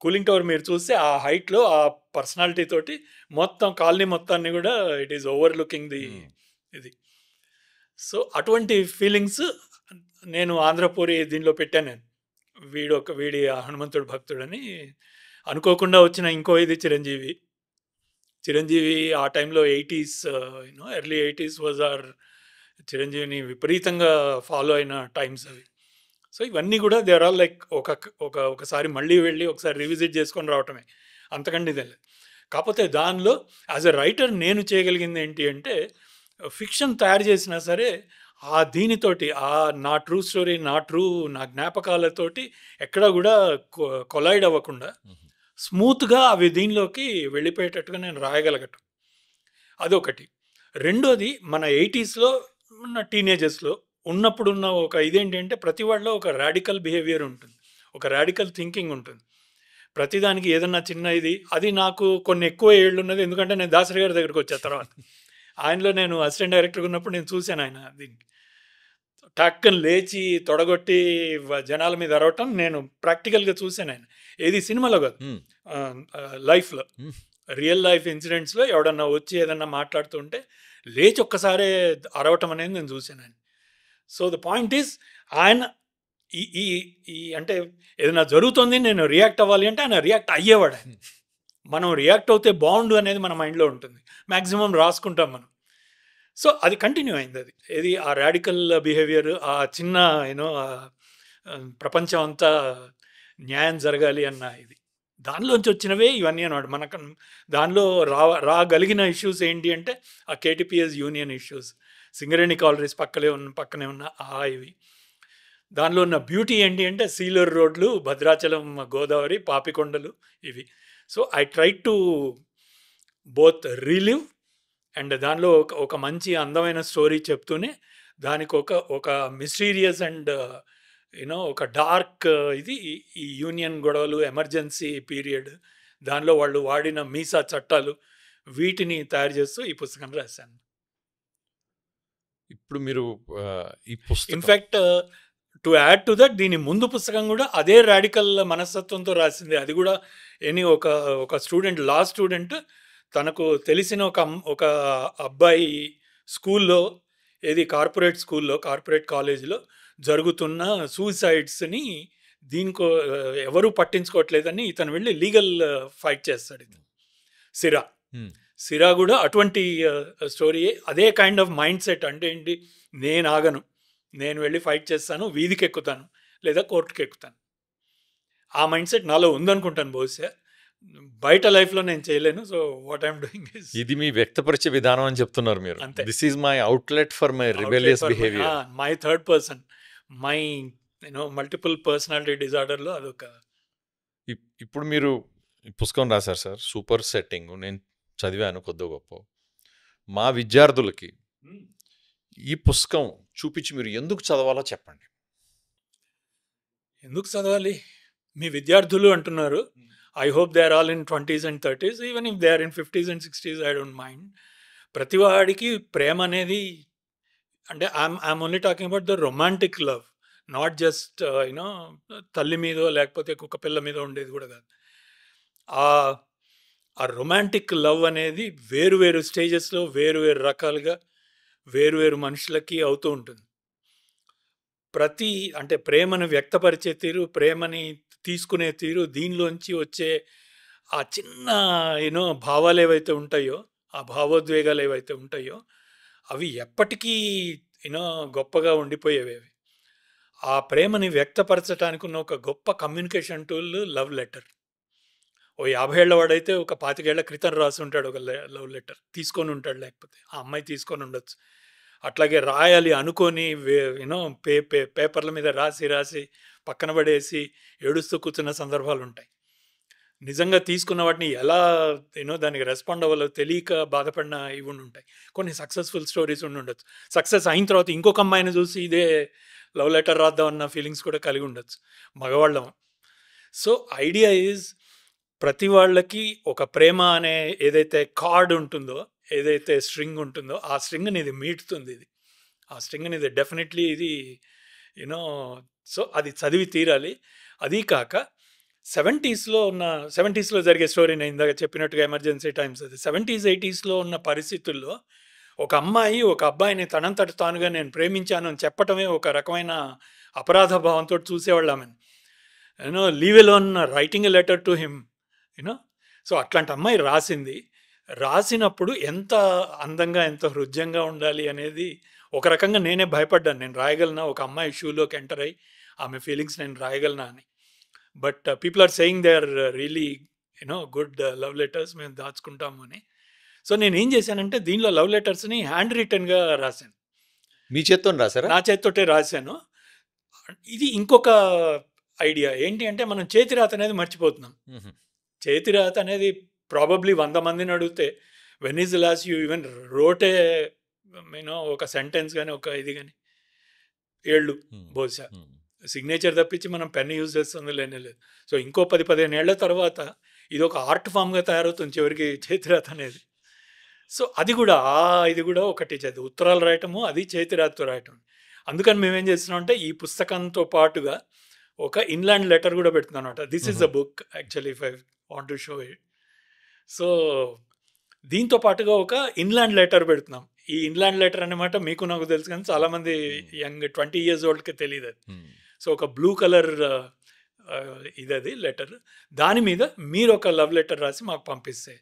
కూలింగ్ టవర్ మీరు చూస్తే ఆ హైట్లో ఆ పర్సనాలిటీ తోటి మొత్తం కాలనీ మొత్తాన్ని కూడా it is over looking the ఇది. సో అటువంటి ఫీలింగ్స్ నేను ఆంధ్రపూరి దీనిలో పెట్టాను. నేను వీడి హనుమంతుడు భక్తుడని. అనుకోకుండా వచ్చిన ఇంకో ఇది చిరంజీవి ఆ టైంలో 80s, early 80s was are చిరంజీవిని విపరీతంగా ఫాలో అయిన టైమ్స్ అవి. సో ఇవన్నీ కూడా దే ఆర్ ఆల్ లైక్ ఒకసారి మళ్ళీ వెళ్ళి ఒకసారి రివిజిట్ చేసుకొని రావటమే, అంతకంటే ఇదే. కాకపోతే దానిలో యాజ్ ఎ రైటర్ నేను చేయగలిగింది ఏంటి అంటే, ఫిక్షన్ తయారు చేసినా సరే దీనితోటి నా ట్రూ స్టోరీ, నా జ్ఞాపకాలతోటి ఎక్కడా కూడా కొలైడ్ అవ్వకుండా స్మూత్గా అవి దీనిలోకి వెళ్ళిపోయేటట్టుగా నేను రాయగలగటం, అదొకటి. రెండోది, మన 80sలో ఉన్న టీనేజర్స్లో ఉన్నప్పుడున్న ఒక ఇదేంటంటే, ప్రతి వాళ్ళలో ఒక రాడికల్ బిహేవియర్ ఉంటుంది, ఒక రాడికల్ థింకింగ్ ఉంటుంది. ప్రతిదానికి ఏదన్నా చిన్న అది నాకు కొన్ని ఎక్కువ ఏళ్ళు ఉన్నది. ఎందుకంటే నేను దాసరి గారి దగ్గరికి వచ్చా తర్వాత. ఆయనలో నేను అసిస్టెంట్ డైరెక్టర్గా ఉన్నప్పుడు నేను చూశాను ఆయన దీనికి టక్కని లేచి తొడగొట్టి జనాల మీద అరవటం నేను ప్రాక్టికల్గా చూశాను. ఆయన ఏది సినిమాలో కాదు, లైఫ్లో, రియల్ లైఫ్ ఇన్సిడెంట్స్లో ఎవడన్నా వచ్చి ఏదన్నా మాట్లాడుతుంటే లేచి ఒక్కసారే అరవటం అనేది నేను చూశాను ఆయన. సో ద పాయింట్ ఈజ్, ఆయన ఈ అంటే ఏదైనా జరుగుతుంది నేను రియాక్ట్ అవ్వాలి అంటే ఆయన రియాక్ట్ అయ్యేవాడు. ఆయన మనం రియాక్ట్ అవుతే బాగుండు అనేది మన మైండ్లో ఉంటుంది, మ్యాక్సిమం రాసుకుంటాం మనం. సో అది కంటిన్యూ అయింది. ఏది ఆ రాడికల్ బిహేవియర్, ఆ చిన్న ప్రపంచం అంతా న్యాయం జరగాలి అన్న ఇది, దానిలోంచి వచ్చినవే ఇవన్నీ అన్నమాట. మనకు దానిలో రాగలిగిన ఇష్యూస్ ఏంటి అంటే, ఆ KTPS union issues, Singareni collieries పక్కనే ఉన్న ఇవి. దానిలో ఉన్న బ్యూటీ ఏంటి అంటే, సీలర్ రోడ్లు, భద్రాచలం గోదావరి, పాపికొండలు, ఇవి. So I try to both relieve and దానిలో ఒక మంచి అందమైన స్టోరీ చెప్తూనే దానికి ఒక మిస్టీరియస్ అండ్ యూనో ఒక డార్క్ ఇది ఈ యూనియన్ గొడవలు, ఎమర్జెన్సీ పీరియడ్, దానిలో వాళ్ళు వాడిన మీసా చట్టాలు, వీటిని తయారు చేస్తూ ఈ పుస్తకం రాశాను. ఇప్పుడు మీరు ఈ పుస్తకం in fact to add to that, దీని ముందు పుస్తకం కూడా అదే రాడికల్ మనస్తత్వంతో రాసింది. అది కూడా ఒక స్టూడెంట్, లా స్టూడెంట్, తనకు తెలిసిన ఒక అబ్బాయి స్కూల్లో, కార్పొరేట్ స్కూల్లో, కార్పొరేట్ కాలేజీలో జరుగుతున్న సూసైడ్స్ని దీనికో ఎవరూ పట్టించుకోవట్లేదని ఇతను వెళ్ళి లీగల్ ఫైట్ చేస్తాడు. ఇది సిరా కూడా అటువంటి స్టోరీ. అదే కైండ్ ఆఫ్ మైండ్ సెట్. అంటే ఏంటి, నేను ఆగను, నేను వెళ్ళి ఫైట్ చేస్తాను, వీధికి ఎక్కుతాను లేదా కోర్టుకి ఎక్కుతాను. ఆ మైండ్ సెట్ నాలో ఉందనుకుంటాను. బహుశా బయట లైఫ్లో నేను చేయలేను. So what I'm doing is, ఇది మీ వ్యక్తపరిచే విధానం అని చెప్తున్నారు మీరు. అంతే. This is my outlet for my rebellious behaviour. My third person, my multiple personality డిజార్డర్లో అదొక. ఇప్పుడు మీరు ఈ పుస్తకం రాశారు సార్, సూపర్ సెట్టింగ్. నేను చదివాను కొద్ది గొప్ప. మా విద్యార్థులకి ఈ పుస్తకం చూపించి మీరు ఎందుకు చదవాలో చెప్పండి. ఎందుకు చదవాలి? మీ విద్యార్థులు అంటున్నారు. I hope they are all in 20s and 30s. Even if they are in 50s and 60s, I don't mind. ప్రతివాడికి ప్రేమ అనేది, అంటే I'm only talking about the romantic love, not just తల్లి మీదో లేకపోతే కుక్క పిల్ల మీద ఉండేది కూడా కాదు. ఆ రొమాంటిక్ లవ్ అనేది వేరు వేరు స్టేజెస్లో, వేరు వేరు రకాలుగా, వేరు వేరు మనుషులకి అవుతూ ఉంటుంది. అంటే ప్రేమను వ్యక్తపరిచే తీరు, ప్రేమని తీసుకునే తీరు, దీనిలోంచి వచ్చే ఆ చిన్న భావాలు ఏవైతే ఉంటాయో, ఆ భావోద్వేగాలు ఏవైతే ఉంటాయో, అవి ఎప్పటికీ గొప్పగా ఉండిపోయేవి. ఆ ప్రేమని వ్యక్తపరచడానికి ఉన్న ఒక గొప్ప కమ్యూనికేషన్ టూల్ లవ్ లెటర్. ఓ 50 ఏళ్ల వాడైతే ఒక 25 ఏళ్ల క్రితం రాసి ఉంటాడు ఒక లవ్ లెటర్, తీసుకొని ఉంటాడు, లేకపోతే ఆ అమ్మాయి తీసుకొని ఉండొచ్చు. అట్లాగే రాయాలి అనుకొని పేపర్ల మీద రాసి పక్కన పడేసి ఏడుస్తూ కూర్చున్న సందర్భాలు ఉంటాయి. నిజంగా తీసుకున్న వాటిని ఎలా దానికి రెస్పాండ్ అవ్వాలో తెలియక బాధపడిన ఇవి ఉంటాయి. కొన్ని సక్సెస్ఫుల్ స్టోరీస్ ఉండొచ్చు. సక్సెస్ అయిన తర్వాత ఇంకొక అమ్మాయిని చూసి ఇదే లవ్ లెటర్ రాద్దామన్న ఫీలింగ్స్ కూడా కలిగి ఉండొచ్చు మగవాళ్ళం. సో ఐడియా ఈజ్, ప్రతి వాళ్ళకి ఒక ప్రేమ అనే ఏదైతే కార్డ్ ఉంటుందో, ఏదైతే స్ట్రింగ్ ఉంటుందో, ఆ స్ట్రింగ్ని ఇది మీటుతుంది. ఆ స్ట్రింగ్ని ఇది డెఫినెట్లీ ఇది సో అది చదివి తీరాలి. అదీ కాక 70s జరిగే స్టోరీ, నేను ఇందాక చెప్పినట్టుగా ఎమర్జెన్సీ టైమ్స్. అది 70s 80sలో ఉన్న పరిస్థితుల్లో ఒక అమ్మాయి ఒక అబ్బాయిని తనంతట తానుగా నేను ప్రేమించాను అని చెప్పటమే ఒక రకమైన అపరాధ భావంతో చూసేవాళ్ళు ఆమెను. Leave alone writing a letter to him. So అట్లాంటి అమ్మాయి రాసినప్పుడు ఎంత అందంగా, ఎంత హృద్యంగా ఉండాలి అనేది ఒక రకంగా నేనే భయపడ్డాను. నేను రాయగలనా, ఒక అమ్మాయి షూలోకి ఎంటర్ అయ్యి ఆమె ఫీలింగ్స్ నేను రాయగలనా అని. But people are saying they are really good love letters, మేము దాచుకుంటాము అని. సో నేను ఏం చేశానంటే, దీనిలో లవ్ లెటర్స్ని హ్యాండ్ రిటర్న్గా రాశాను. మీ చేత్తో రాశారా? నా చేత్తోటే రాశాను. ఇది ఇంకొక ఐడియా ఏంటి అంటే, మనం చేతిరాత అనేది మర్చిపోతున్నాం. చేతిరాత అనేది ప్రాబబ్లీ 100 మందిని అడిగితే, when is the last you even wrote ఒక సెంటెన్స్ కానీ ఒక ఇది కానీ, ఏళ్ళు బహుశా. సిగ్నేచర్ తప్పించి మనం పెన్ యూజ్ చేస్తుంది లేదు. సో ఇంకో 10-15 ఏళ్ల తర్వాత ఇది ఒక ఆర్ట్ ఫామ్గా తయారవుతుంది చివరికి చేతిరాత అనేది. సో అది కూడా ఇది కూడా ఒకటి ఉత్తరాలు రాయటము, అది చేతిరాతతో రాయటం. అందుకని మేమేం చేస్తున్నాం అంటే, ఈ పుస్తకంతో పాటుగా ఒక ఇన్లాండ్ లెటర్ కూడా పెడుతున్నాం అనమాట. This is the book actually, if I want to show it. So దీంతో పాటుగా ఒక ఇన్లాండ్ లెటర్ పెడుతున్నాం. ఈ ఇన్లాండ్ లెటర్ అన్నమాట మీకు నాకు తెలుసు, కానీ చాలామంది యంగ్ 20 years oldకి తెలియదు అది. సో ఒక బ్లూ కలర్ ఇది లెటర్, దాని మీద మీరు ఒక లవ్ లెటర్ రాసి మాకు పంపిస్తే,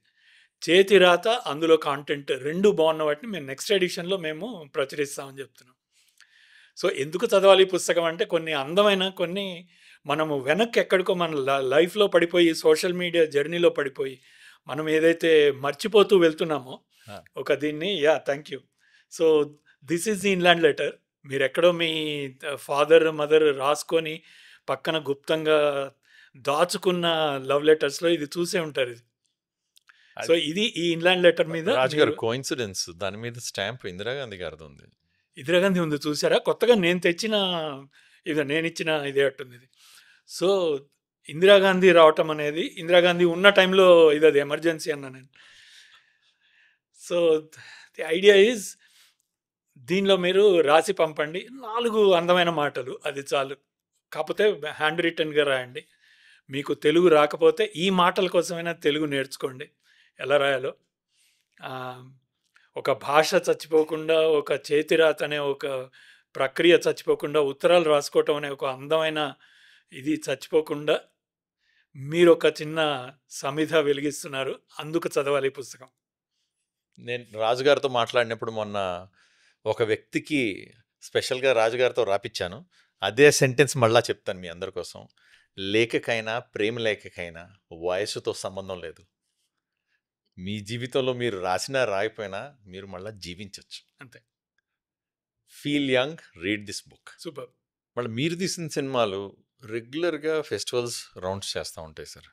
చేతి రాత అందులో కాంటెంట్ రెండు బాగున్న వాటిని మేము నెక్స్ట్ ఎడిషన్లో మేము ప్రచురిస్తామని చెప్తున్నాం. సో ఎందుకు చదవాలి ఈ పుస్తకం అంటే, కొన్ని అందమైన, కొన్ని మనము వెనక్కి ఎక్కడికో మన లైఫ్లో పడిపోయి, సోషల్ మీడియా జర్నీలో పడిపోయి మనం ఏదైతే మర్చిపోతూ వెళ్తున్నామో ఒక దీన్ని. Thank you. So this is the inland letter. మీరు ఎక్కడో మీ ఫాదర్ మదర్ రాసుకొని పక్కన గుప్తంగా దాచుకున్న లవ్ లెటర్స్లో ఇది చూసే ఉంటారు. ఇది సో ఇది ఈ ఇన్లాండ్ లెటర్ మీద రాజుగారు కోయిన్సిడెన్స్, దాని మీద స్టాంప్ ఇందిరాగాంధీ గారిది ఉంది. ఇందిరాగాంధీ ఉంది చూసారా, కొత్తగా నేను తెచ్చిన నేను ఇచ్చిన ఇదే అట్టుంది ఇది. సో ఇందిరాగాంధీ రావటం అనేది, ఇందిరాగాంధీ ఉన్న టైంలో ఇది అది ఎమర్జెన్సీ అన్నా నేను. సో ది ఐడియా ఈజ్ దీనిలో మీరు రాసి పంపండి 4 అందమైన మాటలు, అది చాలు. కాకపోతే హ్యాండ్ రిటన్గా రాయండి. మీకు తెలుగు రాకపోతే ఈ మాటల కోసమైనా తెలుగు నేర్చుకోండి ఎలా రాయాలో. ఒక భాష చచ్చిపోకుండా, ఒక చేతిరాత అనే ఒక ప్రక్రియ చచ్చిపోకుండా, ఉత్తరాలు రాసుకోవటం అనే ఒక అందమైన ఇది చచ్చిపోకుండా మీరు ఒక చిన్న సమిధ వెలిగిస్తున్నారు. అందుకు చదవాలి ఈ పుస్తకం. నేను రాజుగారితో మాట్లాడినప్పుడు మొన్న ఒక వ్యక్తికి స్పెషల్గా రాజుగారితో రాపిచ్చాను. అదే సెంటెన్స్ మళ్ళా చెప్తాను మీ అందరి కోసం. లేఖకైనా ప్రేమ లేఖకైనా వయసుతో సంబంధం లేదు. మీ జీవితంలో మీరు రాసినా రాయిపోయినా మీరు మళ్ళీ జీవించవచ్చు అంతే. Feel young, read this book. Super. మళ్ళీ మీరు తీసిన సినిమాలు రెగ్యులర్గా ఫెస్టివల్స్ రౌండ్స్ చేస్తూ ఉంటాయి సార్.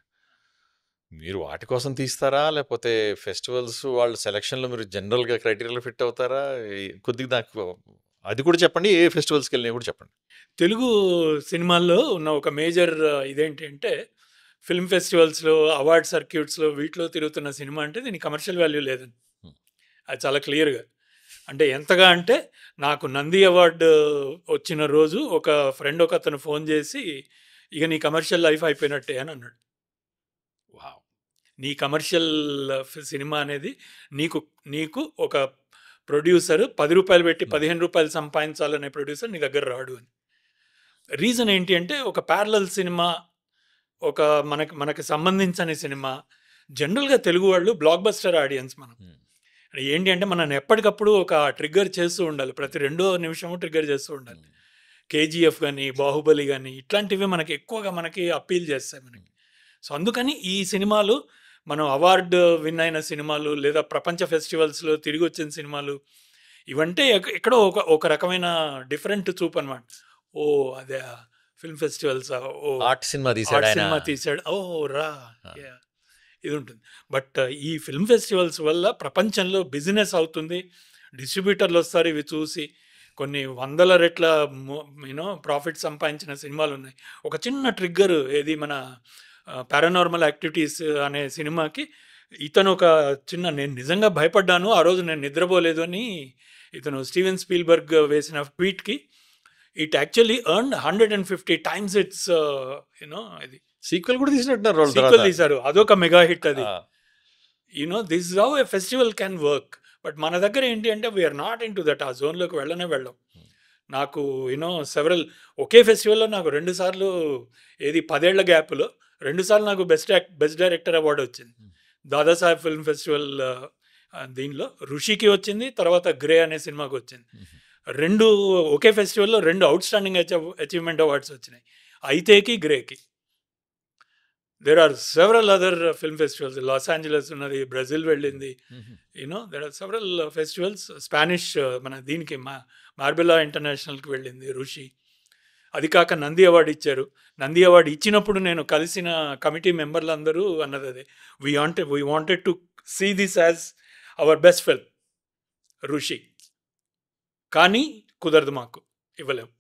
మీరు వాటి కోసం తీస్తారా, లేకపోతే ఫెస్టివల్స్ వాళ్ళ సెలక్షన్లో మీరు జనరల్గా క్రైటీరియాలో ఫిట్ అవుతారా? కొద్దిగా నాకు అది కూడా చెప్పండి. ఏ ఫెస్టివల్స్కి వెళ్ళినా కూడా చెప్పండి. తెలుగు సినిమాల్లో ఉన్న ఒక మేజర్ ఇదేంటి అంటే, ఫిల్మ్ ఫెస్టివల్స్లో, అవార్డ్ సర్క్యూట్స్లో, వీటిలో తిరుగుతున్న సినిమా అంటే దీనికి కమర్షియల్ వాల్యూ లేదని, అది చాలా క్లియర్గా. అంటే ఎంతగా అంటే, నాకు నంది అవార్డు వచ్చిన రోజు ఒక ఫ్రెండ్ ఒక అతను ఫోన్ చేసి, ఇక నీ కమర్షియల్ లైఫ్ అయిపోయినట్టే అని అన్నాడు. వావ్. నీ కమర్షియల్ సినిమా అనేది నీకు ఒక ప్రొడ్యూసర్ 10 రూపాయలు పెట్టి 15 రూపాయలు సంపాదించాలనే ప్రొడ్యూసర్ నీ దగ్గర రాడు అని. రీజన్ ఏంటి అంటే, ఒక ప్యారలల్ సినిమా, ఒక మనకి సంబంధించని సినిమా, జనరల్గా తెలుగు వాళ్ళు బ్లాక్ బస్టర్ ఆడియన్స్. మనం ఏంటి అంటే, మనం ఎప్పటికప్పుడు ఒక ట్రిగ్గర్ చేస్తూ ఉండాలి, ప్రతి 2వ నిమిషము ట్రిగ్గర్ చేస్తూ ఉండాలి. కేజీఎఫ్ కానీ, బాహుబలి కానీ, ఇట్లాంటివి మనకి ఎక్కువగా మనకి అప్పీల్ చేస్తాయి మనకి. సో అందుకని ఈ సినిమాలు, మనం అవార్డు విన్ అయిన సినిమాలు, లేదా ప్రపంచ ఫెస్టివల్స్లో తిరిగి వచ్చిన సినిమాలు, ఇవంటే ఎక్కడో ఒక రకమైన డిఫరెంట్ చూపు అనమాట. ఓ అదే ఫిల్మ్ ఫెస్టివల్స్, ఓ ఆర్ట్ సినిమా తీసాడు, ఓ రా, ఇది ఉంటుంది. బట్ ఈ ఫిల్మ్ ఫెస్టివల్స్ వల్ల ప్రపంచంలో బిజినెస్ అవుతుంది, డిస్ట్రిబ్యూటర్లు వస్తారు, ఇవి చూసి కొన్ని 100 రెట్ల ప్రాఫిట్ సంపాదించిన సినిమాలు ఉన్నాయి. ఒక చిన్న ట్రిగ్గర్ ఏది, మన పారానార్మల్ యాక్టివిటీస్ అనే సినిమాకి ఇతను ఒక చిన్న, నేను నిజంగా భయపడ్డాను ఆ రోజు, నేను నిద్రపోలేదు అని ఇతను స్టీవెన్ స్పీల్బర్గ్ వేసిన ట్వీట్కి, it actually earned 150 times it's ఇది. సీక్వెల్ కూడా తీసినట్టున్నారు, సీక్వెల్ తీశారు, అదొక మెగా హిట్ అది. This is how a festival can work. But మన దగ్గర ఏంటి అంటే, we're not into that, ఆ జోన్లోకి వెళ్ళం. నాకు సెవరల్ ఒకే ఫెస్టివల్లో నాకు 2 సార్లు, ఏది 10 ఏళ్ల గ్యాప్లో 2 సార్లు నాకు బెస్ట్ డైరెక్టర్ అవార్డు వచ్చింది. దాదాసాహెబ్ ఫిల్మ్ ఫెస్టివల్ దీనిలో ఋషికి వచ్చింది, తర్వాత గ్రే అనే సినిమాకి వచ్చింది. 2 ఒకే ఫెస్టివల్లో 2 అవుట్ స్టాండింగ్ అచీవ్మెంట్ అవార్డ్స్ వచ్చినాయి, అయితేకి, గ్రేకి. There are several other film festivals. Los Angeles ఉన్నది, బ్రెజిల్ వెళ్ళింది, there are several festivals. Spanish మన దీనికి మార్బెలా ఇంటర్నేషనల్కి వెళ్ళింది ఋషి. అది కాక నంది అవార్డు ఇచ్చారు. నంది అవార్డు ఇచ్చినప్పుడు నేను కలిసిన కమిటీ మెంబర్లు అందరూ అన్నది అదే, we wanted to see this as our best film Rishi. కానీ కుదరదు, మాకు ఇవ్వలేము.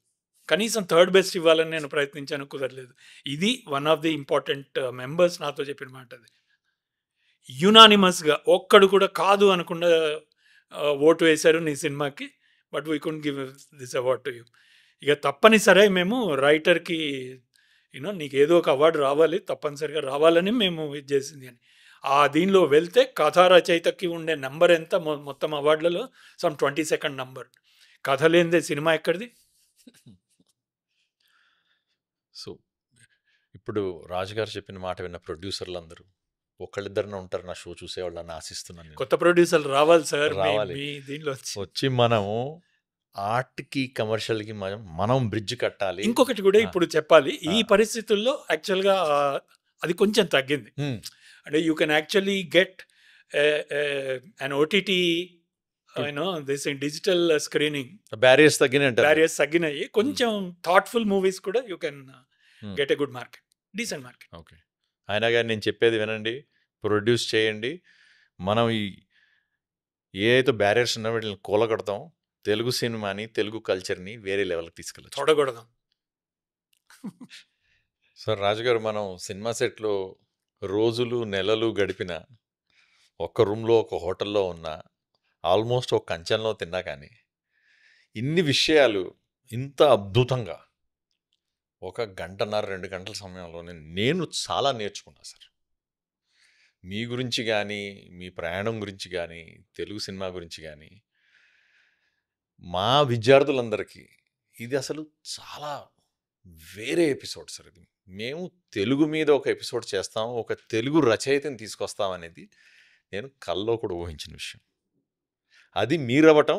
కనీసం 3rd బెస్ట్ ఇవ్వాలని నేను ప్రయత్నించాను, కుదరలేదు. ఇది one of the important members నాతో చెప్పిన మాట. అది యునానిమస్గా ఒక్కడు కూడా కాదు అనకుండా ఓటు వేశారు నీ సినిమాకి. But we could give this award to you. ఇక తప్పనిసరి మేము రైటర్కి నీకు ఏదో ఒక అవార్డు రావాలి, తప్పనిసరిగా రావాలని మేము ఇది చేసింది అని. ఆ దీనిలో వెళ్తే కథా రచయితకి ఉండే నెంబర్ ఎంత, మొత్తం అవార్డులలో సమ్ 22nd నంబర్. కథ లేనిదే సినిమా ఎక్కడిది? సో ఇప్పుడు రాజుగారు చెప్పిన మాట విన్న ప్రొడ్యూసర్లు అందరూ ఒకళ్ళిద్దరిన ఉంటారు నా షో చూసేవాళ్ళని ఆశిస్తున్నాను. కొత్త ప్రొడ్యూసర్లు రావాలి సార్, రావాలి. దీనిలో వచ్చి మనము ఆర్ట్కి కమర్షియల్కి మనం బ్రిడ్జ్ కట్టాలి. ఇంకొకటి కూడా ఇప్పుడు చెప్పాలి, ఈ పరిస్థితుల్లో యాక్చువల్గా అది కొంచెం తగ్గింది. అంటే you can actually get an OTT, this digital screening, barriers తగ్గినాయి. కొంచెం థాట్ఫుల్ మూవీస్ కూడా you can get a good market, decent market. Okay, అయినా కానీ నేను చెప్పేది వినండి, ప్రొడ్యూస్ చేయండి. మనం ఏ అయితే బ్యారియర్స్ ఉన్నా వీటిని కూలగొడతాం. తెలుగు సినిమాని, తెలుగు కల్చర్‌ని వేరే లెవెల్‌కి తీసుకెళ్ళొచ్చు. చూడకూడదు. సార్ రాజుగారు, మనం సినిమా సెట్‌లో రోజులు, నెలలు గడిపిన, ఒక్క రూమ్‌లో, ఒక హోటల్‌లో ఉన్న, ఆల్మోస్ట్ ఒక కంచంలో తిన్నా కానీ, ఇన్ని విషయాలు ఇంత అద్భుతంగా ఒక గంటన్నర, 2 గంటల సమయంలోనే నేను చాలా నేర్చుకున్నా సార్. మీ గురించి గానీ, మీ ప్రయాణం గురించి గానీ, తెలుగు సినిమా గురించి గానీ, మా విద్యార్థులందరికీ ఇది అసలు చాలా వేరే ఎపిసోడ్ సార్ ఇది. మేము తెలుగు మీద ఒక ఎపిసోడ్ చేస్తాం, ఒక తెలుగు రచయితని తీసుకొస్తాం అనేది నేను కల్లో కూడా ఊహించిన విషయం. అది మీరవ్వటం,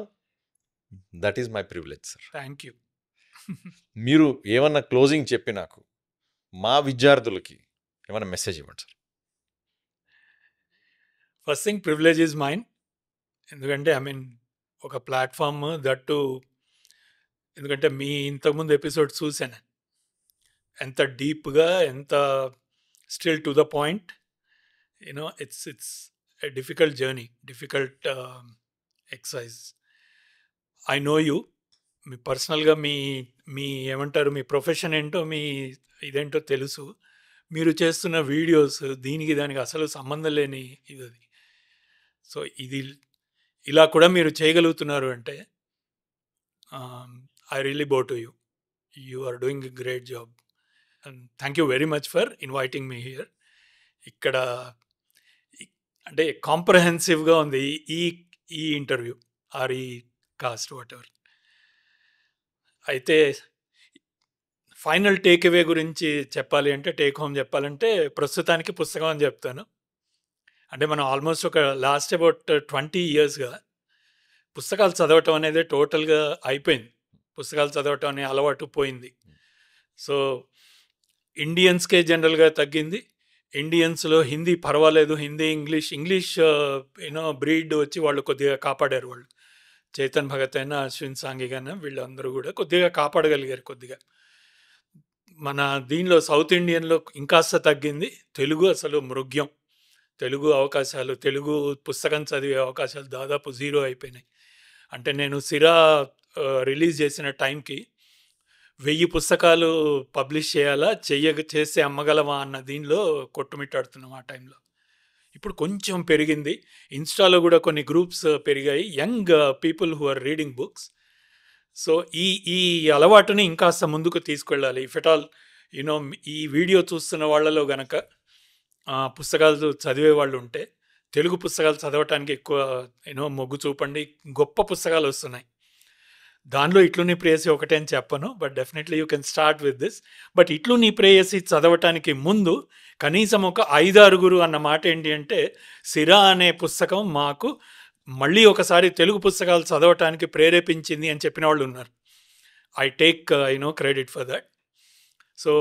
that is my privilege sir. Thank you. మీరు ఏమన్నా క్లోజింగ్ చెప్పి నాకు మా విద్యార్థులకి ఏమన్నా మెసేజ్ ఇవ్వండి sir. First thing, privilege is mine. ఎందుకంటే ఒక ప్లాట్ఫామ్ దట్టు, ఎందుకంటే మీ ఇంతకుముందు ఎపిసోడ్ చూశాను, ఎంత డీప్గా, ఎంత still to the point. It's a difficult journey, difficult exercise. I know you. మీ పర్సనల్గా మీ ఏమంటారు, మీ ప్రొఫెషన్ ఏంటో, మీ ఇదేంటో తెలుసు. మీరు చేస్తున్న వీడియోస్ దానికి అసలు సంబంధం లేని ఇది. సో ఇలా కూడా మీరు చేయగలుగుతున్నారు అంటే I really bow to you. You are doing a great job and thank you very much for inviting me here. ఇక్కడ అంటే కాంప్రహెన్సివ్గా ఉంది ఈ ఇంటర్వ్యూ ఆర్ ఈ కాస్ట్ వాట్ ఎవర్. అయితే ఫైనల్ టేక్ అవే గురించి చెప్పాలి అంటే, టేక్ హోమ్ చెప్పాలంటే ప్రస్తుతానికి పుస్తకం అని చెప్తాను. అంటే మనం ఆల్మోస్ట్ ఒక లాస్ట్ అబౌట్ 20 yearsగా పుస్తకాలు చదవటం అనేది టోటల్గా అయిపోయింది. పుస్తకాలు చదవటం అనే అలవాటు పోయింది. సో ఇండియన్స్కే జనరల్గా తగ్గింది. ఇండియన్స్లో హిందీ పర్వాలేదు, హిందీ ఇంగ్లీష్ బ్రీడ్ వచ్చి వాళ్ళు కొద్దిగా కాపాడారు. వాళ్ళు చేతన్ భగత్ అయినా, అశ్విన్ సాంఘి అయినా, వీళ్ళందరూ కూడా కొద్దిగా కాపాడగలిగారు. కొద్దిగా మన దీనిలో సౌత్ ఇండియన్లో ఇంకాస్త తగ్గింది. తెలుగు అసలు మృగ్యం. తెలుగు అవకాశాలు, తెలుగు పుస్తకం చదివే అవకాశాలు దాదాపు 0 అయిపోయినాయి. అంటే నేను సిరా రిలీజ్ చేసిన టైంకి 1000 పుస్తకాలు పబ్లిష్ చేయాలా, చేస్తే అమ్మగలమా అన్న దీనిలో కొట్టుమిట్టాడుతున్నాం ఆ టైంలో. ఇప్పుడు కొంచెం పెరిగింది. ఇన్స్టాలో కూడా కొన్ని గ్రూప్స్ పెరిగాయి, young people who are reading books. So ఈ అలవాటుని ఇంకాస్త ముందుకు తీసుకెళ్ళాలి. ఇఫ్ ఎట్ ఆల్ ఈ వీడియో చూస్తున్న వాళ్ళలో గనక పుస్తకాలు చదివే వాళ్ళు ఉంటే, తెలుగు పుస్తకాలు చదవటానికి ఎక్కువ మొగ్గు చూపండి. గొప్ప పుస్తకాలు వస్తున్నాయి. దానిలో ఇట్లు నీ ప్రేయసి ఒకటే అని చెప్పను, but definitely you can start with this. But ఇట్లు నీ ప్రేయసి చదవటానికి ముందు కనీసం ఒక 5-6 అన్న మాట ఏంటి అంటే, సిరా అనే పుస్తకం మాకు మళ్ళీ ఒకసారి తెలుగు పుస్తకాలు చదవటానికి ప్రేరేపించింది అని చెప్పిన వాళ్ళు ఉన్నారు. I take credit for that. So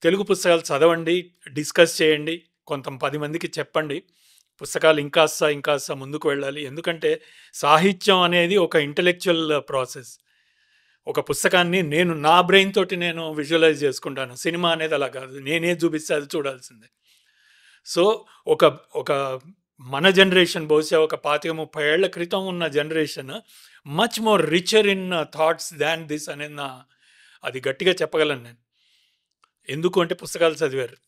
Telugu పుస్తకాలు చదవండి, డిస్కస్ చేయండి, కొంత 10 మందికి చెప్పండి. పుస్తకాలు ఇంకాస్త ముందుకు వెళ్ళాలి. ఎందుకంటే సాహిత్యం అనేది ఒక ఇంటలెక్చువల్ ప్రాసెస్. ఒక పుస్తకాన్ని నేను నా బ్రెయిన్ తోటి నేను విజువలైజ్ చేసుకుంటాను. సినిమా అనేది అలా కాదు, నేనే చూపిస్తే అది చూడాల్సిందే. సో ఒక మన జనరేషన్, బహుశా ఒక 25-30 ఏళ్ల క్రితం ఉన్న generation much more richer in thoughts than this అనేది అది గట్టిగా చెప్పగలను నేను. ఎందుకు అంటే పుస్తకాలు చదివారు.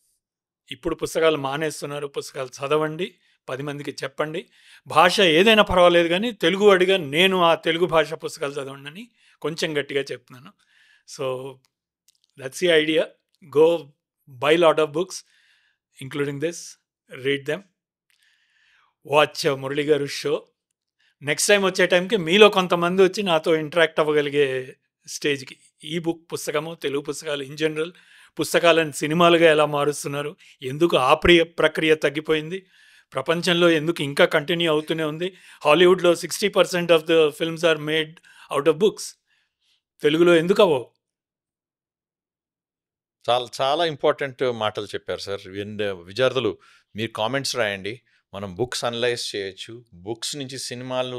ఇప్పుడు పుస్తకాలు మానేస్తున్నారు. పుస్తకాలు చదవండి, 10 మందికి చెప్పండి. భాష ఏదైనా పర్వాలేదు కానీ తెలుగు వాడిగా నేను ఆ తెలుగు భాష పుస్తకాలు చదవండి అని కొంచెం గట్టిగా చెప్తున్నాను. So that's the idea. Go by lot of books including this, read them, watch Murali గారు షో. నెక్స్ట్ టైం వచ్చే టైంకి మీలో కొంతమంది వచ్చి నాతో ఇంటరాక్ట్ అవ్వగలిగే స్టేజ్కి, ఈ బుక్ పుస్తకము, తెలుగు పుస్తకాలు ఇన్ జనరల్, పుస్తకాలను సినిమాలుగా ఎలా మారుస్తున్నారు, ఎందుకు ఆ ప్రక్రియ తగ్గిపోయింది, ప్రపంచంలో ఎందుకు ఇంకా కంటిన్యూ అవుతూనే ఉంది, హాలీవుడ్లో 60% of the films are made out of books, తెలుగులో ఎందుకు అవ్వవు? చాలా చాలా ఇంపార్టెంట్ మాటలు చెప్పారు సార్. విద్యార్థులు మీరు కామెంట్స్ రాయండి, మనం బుక్స్ అనలైజ్ చేయొచ్చు. బుక్స్ నుంచి సినిమాలు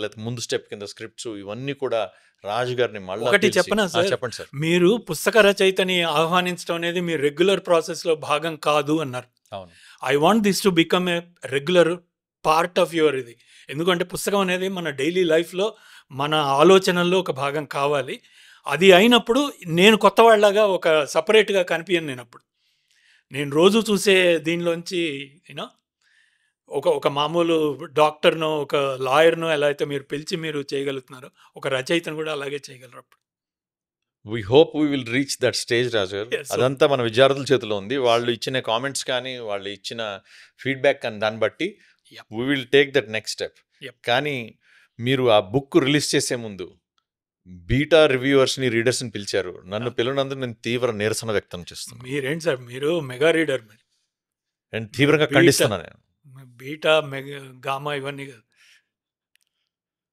లేకపోతే ముందు స్టెప్ కింద స్క్రిప్ట్స్, ఇవన్నీ కూడా రాజు గారిని మళ్ళీ ఒకటి చెప్పనా సార్? చెప్పండి సార్. మీరు పుస్తక రచయితని ఆహ్వానించడం అనేది మీ రెగ్యులర్ ప్రాసెస్లో భాగం కాదు అన్నారు. అవును. I want this to become a regular part of your ఇది. ఎందుకంటే పుస్తకం అనేది మన డైలీ లైఫ్లో మన ఆలోచనల్లో ఒక భాగం కావాలి. అది అయినప్పుడు నేను కొత్తవాళ్ళలాగా ఒక సపరేట్‌గా కనిపియను నేనప్పుడు. నేను రోజు చూసే దీనిలోంచి యూనో ఒక మామూలు డాక్టర్‌నో, ఒక లాయర్‌నో ఎలా అయితే మీరు పిలిచి మీరు చేయగలుగుతున్నారో, ఒక రచయితను కూడా అలాగే చేయగలరు అప్పుడు. We hope we will reach that stage Raju garu. Yes, so అదంతా మన విద్యార్థుల చేతిలో ఉంది. వాళ్ళు ఇచ్చిన కామెంట్స్ కానీ, వాళ్ళు ఇచ్చిన ఫీడ్‌బ్యాక్ కానీ దాన్ని బట్టి Yep. We will take that next step. Yep. కానీ మీరు ఆ బుక్ రిలీజ్ చేసే ముందు బీటా రివ్యూవర్స్‌ని, రీడర్స్‌ని పిలిచారు. నన్ను పిలవనందుకు నేను తీవ్ర నిరసన వ్యక్తం చేస్తున్నాను. మీరేంటి సార్ మీరు మెగా రీడర్ మీరు. నేను తీవ్రంగా బీటా ఖండిస్తున్నాను నేను. బీటా, మెగా, గామా ఇవన్నీ కాదు.